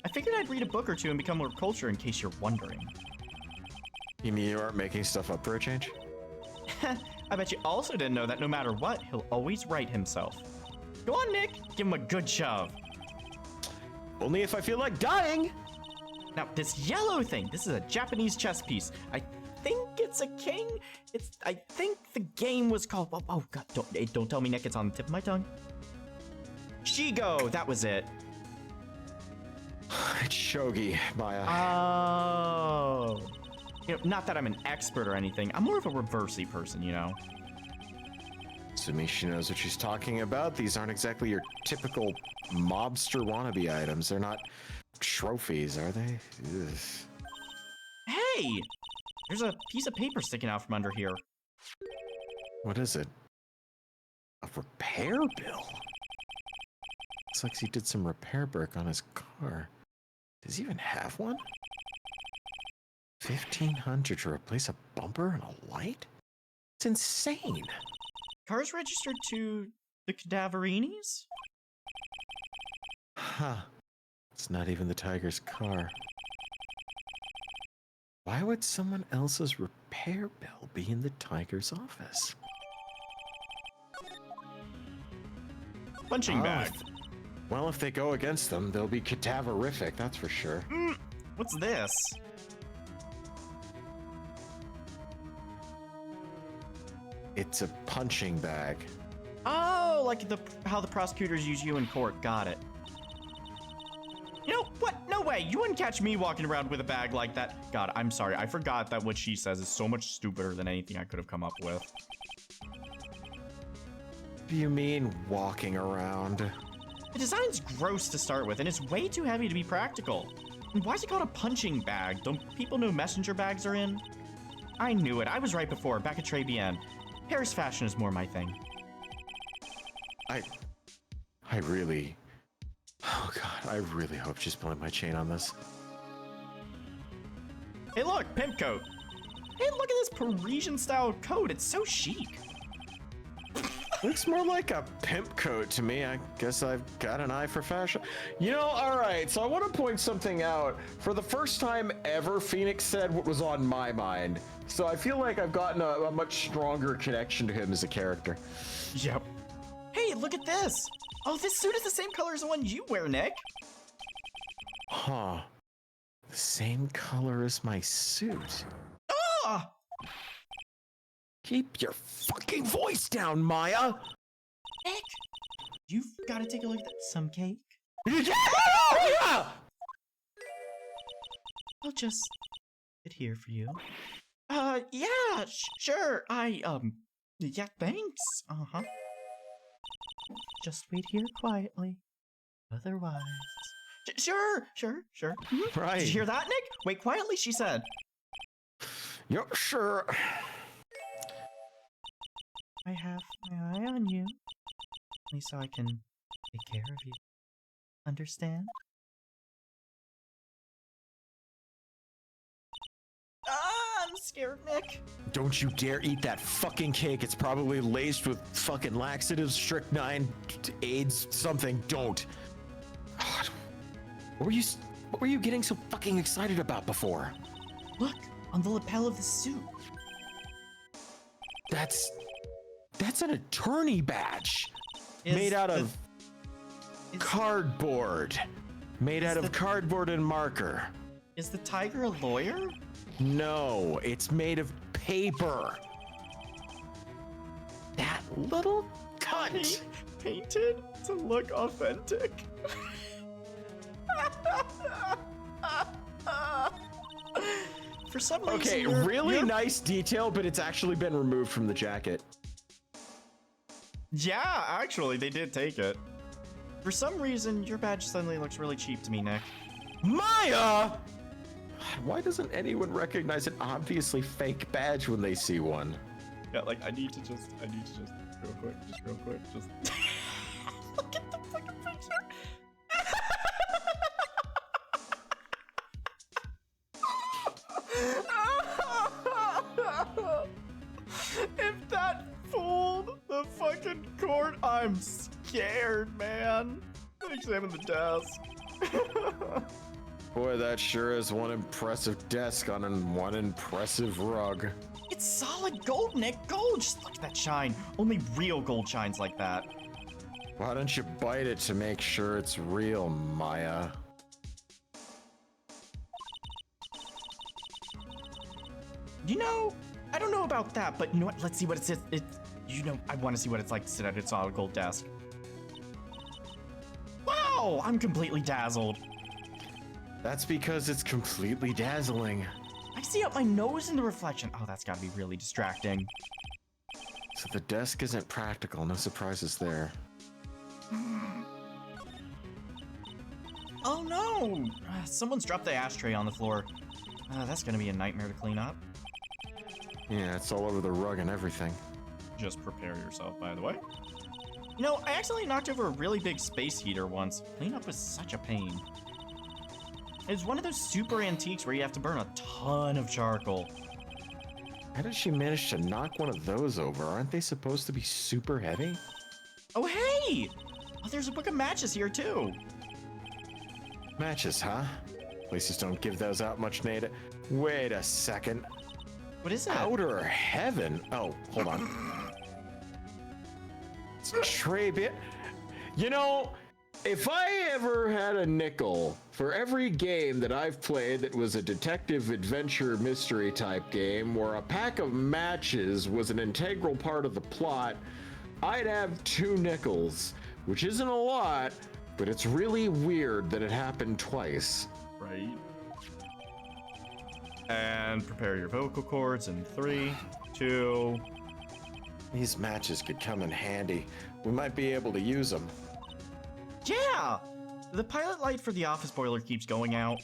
Speaker 5: I figured I'd read a book or two and become more cultured in case you're wondering.
Speaker 1: You mean you aren't making stuff up for a change?
Speaker 5: I bet you also didn't know that no matter what, he'll always right himself. Go on, Nick, give him a good shove.
Speaker 1: Only if I feel like dying!
Speaker 5: Now, this yellow thing, this is a Japanese chess piece. I think it's a king. I think the game was called, oh god, don't tell me, Nick, it's on the tip of my tongue. Shigo, that was it.
Speaker 1: It's shogi, Maya.
Speaker 5: Oh. You know, not that I'm an expert or anything. I'm more of a reversey person, you know.
Speaker 1: Assuming she knows what she's talking about, these aren't exactly your typical mobster wannabe items. They're not trophies, are they? Ugh.
Speaker 5: Hey! There's a piece of paper sticking out from under here.
Speaker 1: What is it? A repair bill? Looks like he did some repair work on his car. Does he even have one? 1,500 to replace a bumper and a light? It's insane.
Speaker 5: Car's registered to the Cadaverinis?
Speaker 1: Huh. It's not even the Tiger's car. Why would someone else's repair bill be in the Tiger's office?
Speaker 2: Punching bag.
Speaker 1: Well, if they go against them, they'll be cadaverific, that's for sure.
Speaker 2: What's this?
Speaker 1: It's a punching bag.
Speaker 5: Oh, like how the prosecutors use you in court. Got it. You know what? No way. You wouldn't catch me walking around with a bag like that. God, I'm sorry. I forgot that what she says is so much stupider than anything I could have come up with.
Speaker 1: What do you mean, walking around?
Speaker 5: The design's gross to start with, and it's way too heavy to be practical. And why is it called a punching bag? Don't people know messenger bags are in? I knew it. I was right before, back at Tribulations. Paris fashion is more my thing.
Speaker 1: I really... Oh god, I really hope she's pulling my chain on this.
Speaker 5: Hey look, pimp coat. Hey, look at this Parisian-style coat. It's so chic.
Speaker 1: Looks more like a pimp coat to me. I guess I've got an eye for fashion. You know, alright, so I want to point something out. For the first time ever, Phoenix said what was on my mind. So I feel like I've gotten a much stronger connection to him as a character.
Speaker 5: Yep. Hey, look at this. Oh, this suit is the same color as the one you wear, Nick.
Speaker 1: Huh. The same color as my suit.
Speaker 5: Ah!
Speaker 1: Keep your fucking voice down, Maya!
Speaker 5: Nick, you've got to take a look at that. Some cake?
Speaker 1: Yeah!
Speaker 5: I'll just sit here for you. Yeah, sure. Yeah, thanks. Uh-huh. Just wait here quietly. Otherwise... Sure. Mhm.
Speaker 1: Right.
Speaker 5: Did you hear that, Nick? Wait quietly, she said.
Speaker 1: Yep, sure.
Speaker 5: I have my eye on you. Only so I can take care of you. Understand? Ah, I'm scared, Nick.
Speaker 1: Don't you dare eat that fucking cake. It's probably laced with fucking laxatives, strychnine, AIDS, something. Don't. God. What were you getting so fucking excited about before?
Speaker 5: Look, on the lapel of the suit.
Speaker 1: That's an attorney badge. Made out of cardboard. Made out of cardboard and marker.
Speaker 5: Is the tiger a lawyer?
Speaker 1: No, it's made of paper. That little cunt.
Speaker 5: Painted to look authentic. For some reason,
Speaker 1: Okay, really nice detail, but it's actually been removed from the jacket.
Speaker 2: Yeah, actually, they did take it.
Speaker 5: For some reason, your badge suddenly looks really cheap to me, Nick.
Speaker 1: Maya! Why doesn't anyone recognize an obviously fake badge when they see one?
Speaker 2: Yeah, like, I need to just real quick, just...
Speaker 5: Look at the fucking picture.
Speaker 2: If that fooled the fucking court, I'm scared, man. Examine the desk.
Speaker 1: Boy, that sure is one impressive desk on one impressive rug.
Speaker 5: It's solid gold, Nick. Gold. Just look at that shine. Only real gold shines like that.
Speaker 1: Why don't you bite it to make sure it's real, Maya?
Speaker 5: You know, I don't know about that, but you know what? Let's see what it says. You know, I want to see what it's like to sit at its solid gold desk. Wow, I'm completely dazzled.
Speaker 1: That's because it's completely dazzling.
Speaker 5: I see up my nose in the reflection. Oh, that's gotta be really distracting.
Speaker 1: So the desk isn't practical, no surprises there.
Speaker 5: Oh no! Someone's dropped the ashtray on the floor. That's gonna be a nightmare to clean up.
Speaker 1: Yeah, it's all over the rug and everything.
Speaker 2: Just prepare yourself, by the way. You know, I accidentally knocked over a really big space heater once. Cleanup was such a pain. It's one of those super antiques where you have to burn a ton of charcoal.
Speaker 1: How did she manage to knock one of those over? Aren't they supposed to be super heavy?
Speaker 2: Oh, hey! Oh, there's a book of matches here, too.
Speaker 1: Matches, huh? Places don't give those out much, Nate. Wait a second.
Speaker 2: What is that?
Speaker 1: Outer heaven? Oh, hold on. It's Tribulations. You know, if I ever had a nickel for every game that I've played that was a detective adventure mystery type game where a pack of matches was an integral part of the plot, I'd have 2 nickels, which isn't a lot, but it's really weird that it happened twice.
Speaker 2: Right. And prepare your vocal cords in 3, 2.
Speaker 1: These matches could come in handy. We might be able to use them.
Speaker 2: Yeah! The pilot light for the office boiler keeps going out.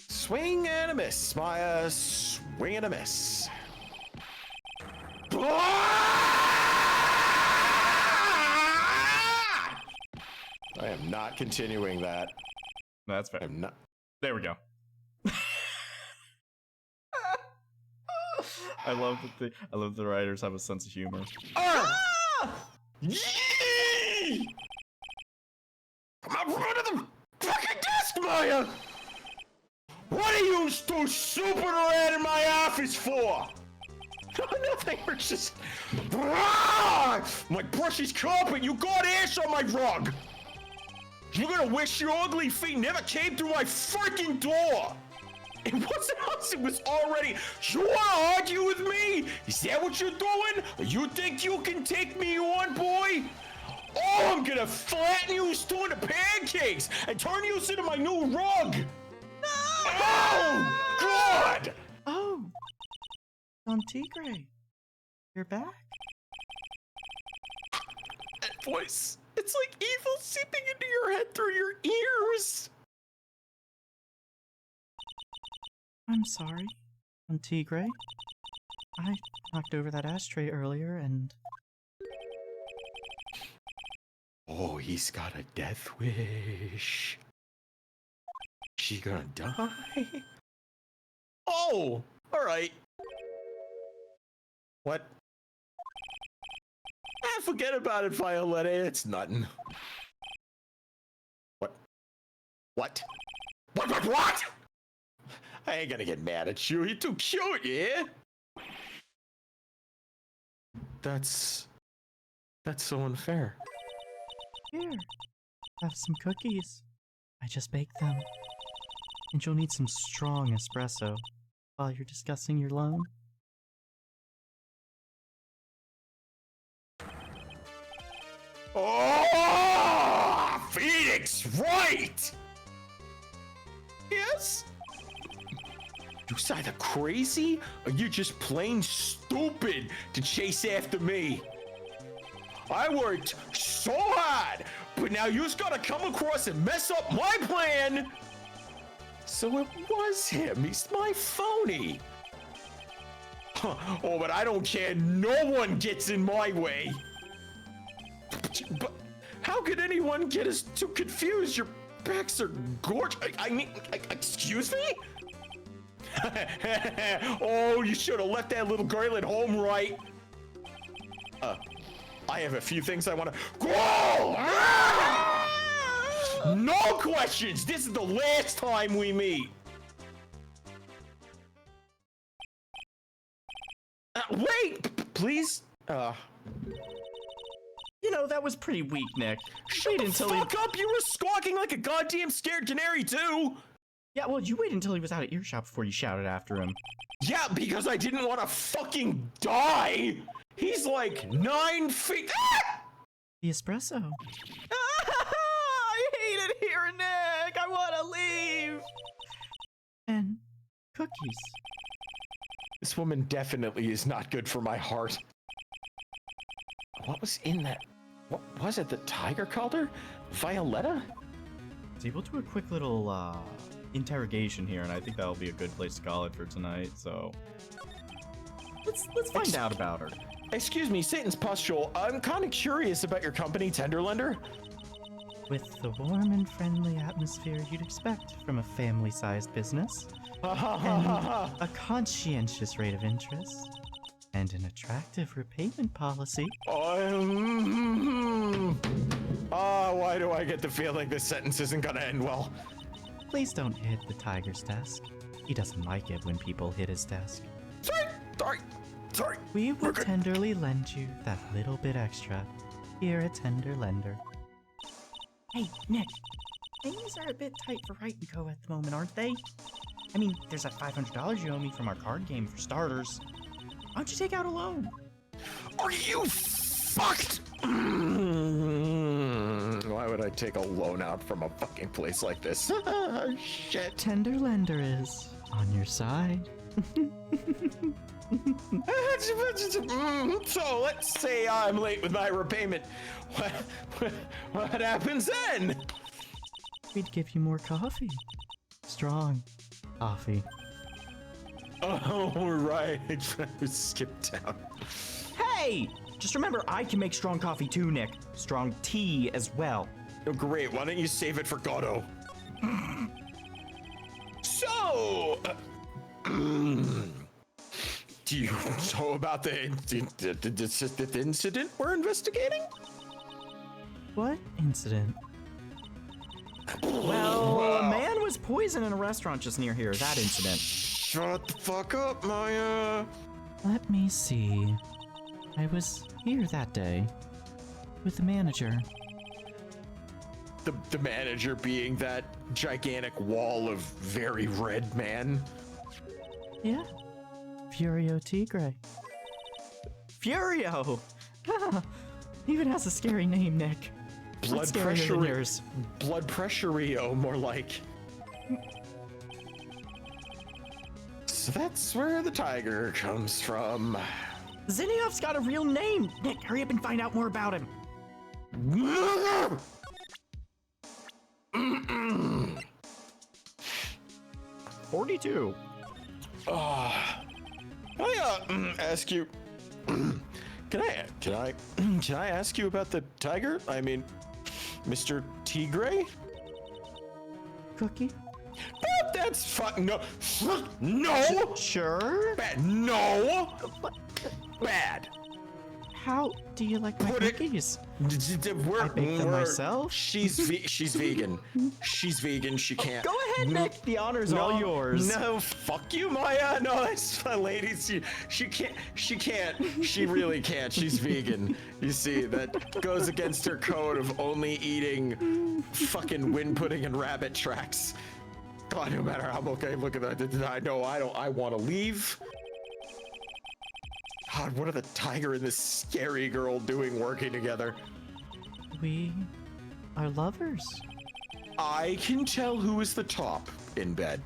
Speaker 1: Swing and a miss, Maya. Swing and a miss. I am not continuing that.
Speaker 2: That's fair.
Speaker 1: I'm not.
Speaker 2: There we go. I love that the writers have a sense of humor.
Speaker 1: Ah! Yee! Come out front of the fucking desk, Maya! What are you two souping around in my office for? Nothing, we're just... Ah! My brushy's carpet, you got ass on my rug! You're gonna wish your ugly feet never came through my freaking door! It wasn't us, it was already... You wanna argue with me? Is that what you're doing? You think you can take me on, boy? Oh, I'm gonna flatten you into the pancakes and turn you into my new rug! No! Oh, God!
Speaker 5: Oh, Don Tigre, you're back.
Speaker 1: That voice, it's like evil seeping into your head through your ears!
Speaker 5: I'm sorry, Don Tigre. I knocked over that ashtray earlier and...
Speaker 1: Oh, he's got a death wish. She gonna die? Oh, all right. What? Ah, forget about it, Violetta. It's nothing. What? What? What? I ain't gonna get mad at you. You're too cute, yeah? That's so unfair.
Speaker 5: Here, have some cookies. I just baked them. And you'll need some strong espresso while you're discussing your loan.
Speaker 1: Oh, Phoenix, right! Yes? You either crazy or you just plain stupid to chase after me. I worked so hard, but now you just gotta come across and mess up my plan. So it was him. He's my phony. Huh. Oh, but I don't care. No one gets in my way. But how could anyone get us too confused? Your backs are gorgeous. I mean, excuse me? Oh, you should have left that little girl at home, right? I have a few things I want to... Go! No questions! This is the last time we meet! Wait! Please?
Speaker 2: You know, that was pretty weak, Nick.
Speaker 1: Shut the fuck up! You were squawking like a goddamn scared canary, too!
Speaker 2: Yeah, well, you waited until he was out of earshot before you shouted after him.
Speaker 1: Yeah, because I didn't want to fucking die! He's like 9 feet... Ah!
Speaker 5: The espresso.
Speaker 2: I hate it here, Nick! I want to leave!
Speaker 5: And cookies.
Speaker 1: This woman definitely is not good for my heart. What was in that? What was it? The tiger called her? Violetta?
Speaker 2: I was able to do a quick little interrogation here, and I think that'll be a good place to call it for tonight. So let's find out about her.
Speaker 1: Excuse me, Satan's pustule. I'm kind of curious about your company, Tenderlender.
Speaker 5: With the warm and friendly atmosphere you'd expect from a family-sized business, and a conscientious rate of interest, and an attractive repayment policy.
Speaker 1: Why do I get the feeling this sentence isn't gonna end well?
Speaker 5: Please don't hit the tiger's desk. He doesn't like it when people hit his desk.
Speaker 1: Sorry.
Speaker 5: We will tenderly lend you that little bit extra here at Tender Lender. Hey, Nick. Things are a bit tight for Right & Co. at the moment, aren't they? I mean, there's that $500 you owe me for our card game for starters. Why don't you take out a loan?
Speaker 1: Are you fucked? Why would I take a loan out from a fucking place like this? Shit.
Speaker 5: Tender Lender is on your side.
Speaker 1: So let's say I'm late with my repayment. What happens then?
Speaker 5: We'd give you more coffee. Strong coffee.
Speaker 1: Oh, right. I skipped down.
Speaker 2: Hey! Just remember, I can make strong coffee too, Nick. Strong tea as well.
Speaker 1: Oh, great. Why don't you save it for Godot? So, do you know about the incident we're investigating?
Speaker 5: What incident?
Speaker 2: Well, a man was poisoned in a restaurant just near here. That incident.
Speaker 1: Shut the fuck up, Maya.
Speaker 5: Let me see. I was here that day with the manager.
Speaker 1: The manager being that gigantic wall of very red man.
Speaker 5: Yeah. Furio Tigre.
Speaker 2: Furio!
Speaker 5: Even has a scary name, Nick.
Speaker 1: Blood pressure. Blood pressure Rio, more like. So that's where the tiger comes from.
Speaker 2: Zinniov's got a real name! Nick, hurry up and find out more about him. 42.
Speaker 1: Can I ask you? Can I ask you about the tiger? I mean, Mr. Tigre?
Speaker 5: Cookie?
Speaker 1: That's no.
Speaker 2: Sure.
Speaker 1: Bad. No. Bad.
Speaker 5: How do you like my cookies?
Speaker 1: I
Speaker 5: baked them myself.
Speaker 1: She's vegan. She's vegan. She can't.
Speaker 2: Go ahead, Nick. The honor's all yours.
Speaker 1: No, fuck you, Maya. No, that's my lady. She can't. She can't. She really can't. She's vegan. You see, that goes against her code of only eating fucking wind pudding and rabbit tracks. God, no matter how okay, look at that. I know. I want to leave. God, what are the tiger and this scary girl doing working together?
Speaker 5: We are lovers.
Speaker 1: I can tell who is the top in bed.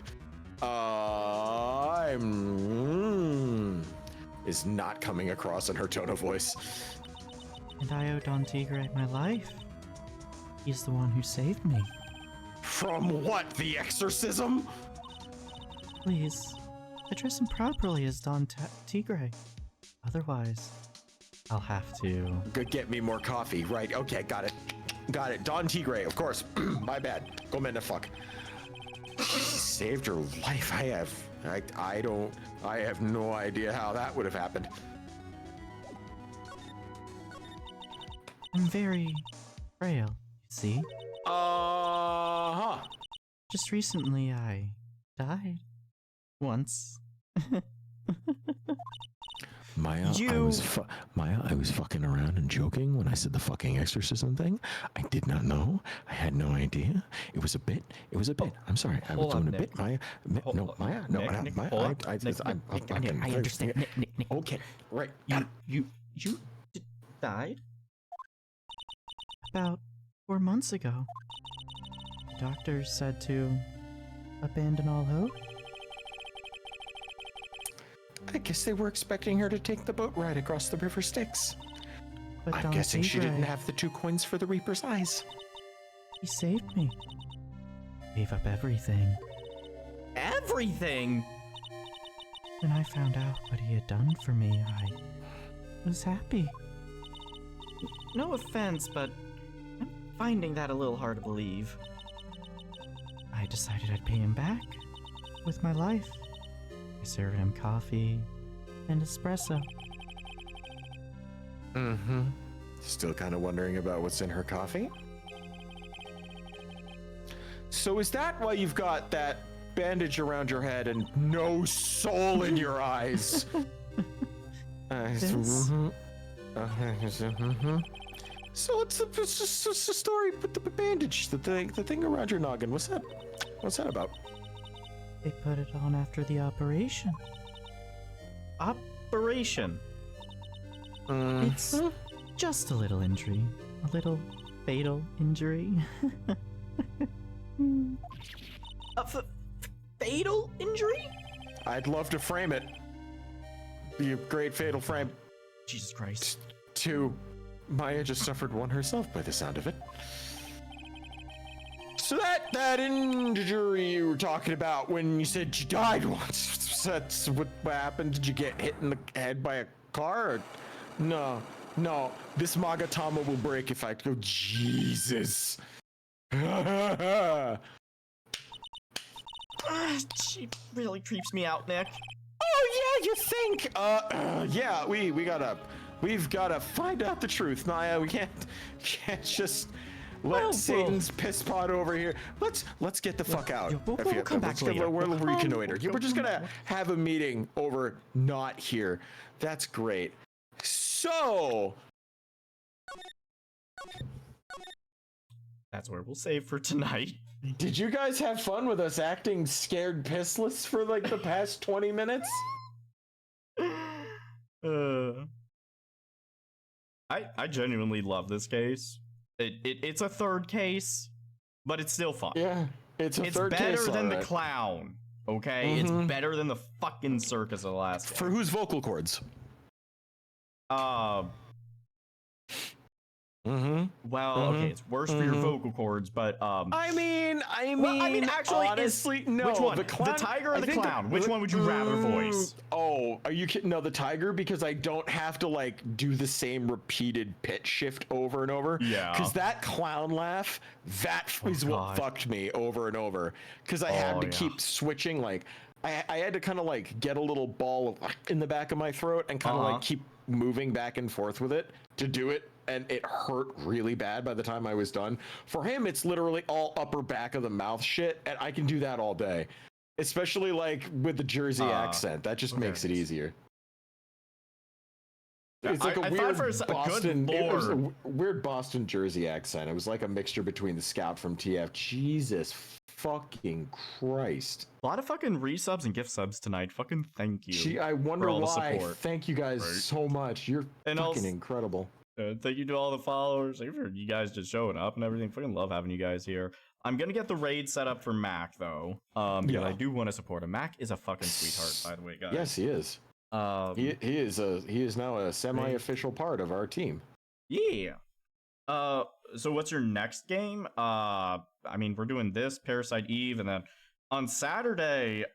Speaker 1: Is not coming across in her tone of voice.
Speaker 5: And I owe Don Tigre my life. He's the one who saved me.
Speaker 1: From what? The exorcism?
Speaker 5: Please, address him properly as Don Tigre. Otherwise, I'll have to...
Speaker 1: Go get me more coffee. Right, okay, got it. Got it. Don Tigre, of course. My bad. Go man the fuck. Saved her life. I have no idea how that would have happened.
Speaker 5: I'm very frail, you see?
Speaker 1: Uh-huh.
Speaker 5: Just recently, I died. Once.
Speaker 1: Maya, I was fucking around and joking when I said the fucking exorcism thing. I did not know. I had no idea. It was a bit. I'm sorry. I was doing a bit, Maya. Maya. No, Maya.
Speaker 2: I understand. Nick.
Speaker 1: Okay, right.
Speaker 2: You died?
Speaker 5: About 4 months ago. The doctors said to abandon all hope.
Speaker 1: I guess they were expecting her to take the boat ride across the river Styx.
Speaker 5: But
Speaker 1: I'm
Speaker 5: Don
Speaker 1: guessing she
Speaker 5: Tigre,
Speaker 1: didn't have the 2 coins for the Reaper's eyes.
Speaker 5: He saved me. Gave up everything.
Speaker 2: Everything?
Speaker 5: When I found out what he had done for me, was happy. No offense, but I'm finding that a little hard to believe. I decided I'd pay him back with my life. I served him coffee and espresso.
Speaker 1: Mm-hmm. Still kind of wondering about what's in her coffee? So is that why you've got that bandage around your head and no soul in your eyes? So it's a story with the bandage, the thing around your noggin. What's that about?
Speaker 5: They put it on after the operation.
Speaker 2: Operation.
Speaker 5: It's just a little injury. A little fatal injury.
Speaker 2: Fatal injury?
Speaker 1: I'd love to frame it. Be a great fatal frame.
Speaker 2: Jesus Christ.
Speaker 1: Maya just suffered one herself by the sound of it. So that injury you were talking about when you said you died once, that's what happened? Did you get hit in the head by a car? Or? No, this Magatama will break if I go. Jesus.
Speaker 2: She really creeps me out, Nick.
Speaker 1: Oh yeah, you think? Yeah, we've gotta find out the truth, Naya. We can't just let Satan's piss pot over here. Let's get the fuck out.
Speaker 5: We'll come back later.
Speaker 1: We'll reconnoiter. We're just gonna have a meeting over not here. That's great. So
Speaker 2: that's where we'll save for tonight.
Speaker 1: did you guys have fun with us acting scared pissless for like the past 20 minutes?
Speaker 2: I genuinely love this case. It's a third case, but it's still fun.
Speaker 1: Yeah, it's third case.
Speaker 2: It's better than the clown, okay?
Speaker 1: Mm-hmm.
Speaker 2: It's better than the fucking circus of the last game.
Speaker 1: For whose vocal cords?
Speaker 2: Okay, it's worse for your vocal cords, but
Speaker 1: I mean,
Speaker 2: actually,
Speaker 1: honestly, no.
Speaker 2: Which one?
Speaker 1: The
Speaker 2: tiger or the clown? Which one would you rather voice?
Speaker 1: Oh, are you kidding? No, the tiger, because I don't have to like do the same repeated pitch shift over and over.
Speaker 2: Yeah.
Speaker 1: Because that clown laugh, that is what fucked me over and over. Because I had to keep switching. Like, I had to kind of like get a little ball in the back of my throat and kind of like keep moving back and forth with it to do it. And it hurt really bad by the time I was done. For him, it's literally all upper back of the mouth shit, and I can do that all day. Especially like with the Jersey accent. That just makes it easier. It's like a weird Boston, it was a weird Boston Jersey accent. It was like a mixture between the Scout from TF. Jesus fucking Christ.
Speaker 2: A lot of fucking resubs and gift subs tonight. Fucking thank you.
Speaker 1: Gee, I wonder why. Thank you guys so much. You're fucking incredible.
Speaker 2: Thank you to all the followers. Thank you for you guys just showing up and everything. Fucking love having you guys here. I'm gonna get the raid set up for Mac though. Because I do want to support him. Mac is a fucking sweetheart, by the way, guys.
Speaker 1: Yes, he is. He is now a semi-official part of our team.
Speaker 2: Yeah. So what's your next game? I mean, we're doing this Parasite Eve, and then on Saturday,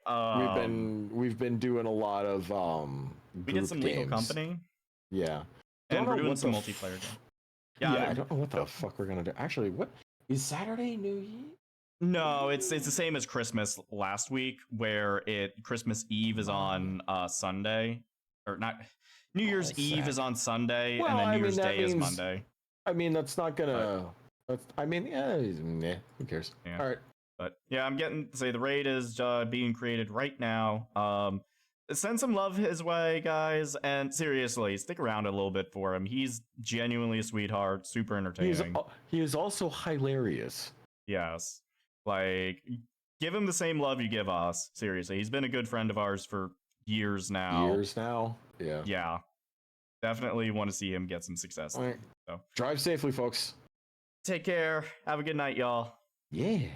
Speaker 1: we've been doing a lot of
Speaker 2: we did some
Speaker 1: games.
Speaker 2: Legal Company.
Speaker 1: Yeah.
Speaker 2: And we're doing some multiplayer games.
Speaker 1: Yeah, I don't know what the fuck we're gonna do. Actually, what is Saturday New Year?
Speaker 2: No, it's the same as Christmas last week, where Christmas Eve is on Sunday, or not. New Year's Eve is on Sunday, and then New Year's Day is Monday.
Speaker 1: I mean, that's not gonna. Who cares?
Speaker 2: Yeah.
Speaker 1: All right.
Speaker 2: But yeah, I'm getting to say the raid is being created right now. Send some love his way, guys, and seriously, stick around a little bit for him. He's genuinely a sweetheart, super entertaining.
Speaker 1: He is also hilarious.
Speaker 2: Yes. Like, give him the same love you give us. Seriously, he's been a good friend of ours for years now.
Speaker 1: Yeah.
Speaker 2: Yeah. Definitely want to see him get some success.
Speaker 1: All right. So drive safely, folks.
Speaker 2: Take care. Have a good night, y'all.
Speaker 1: Yeah.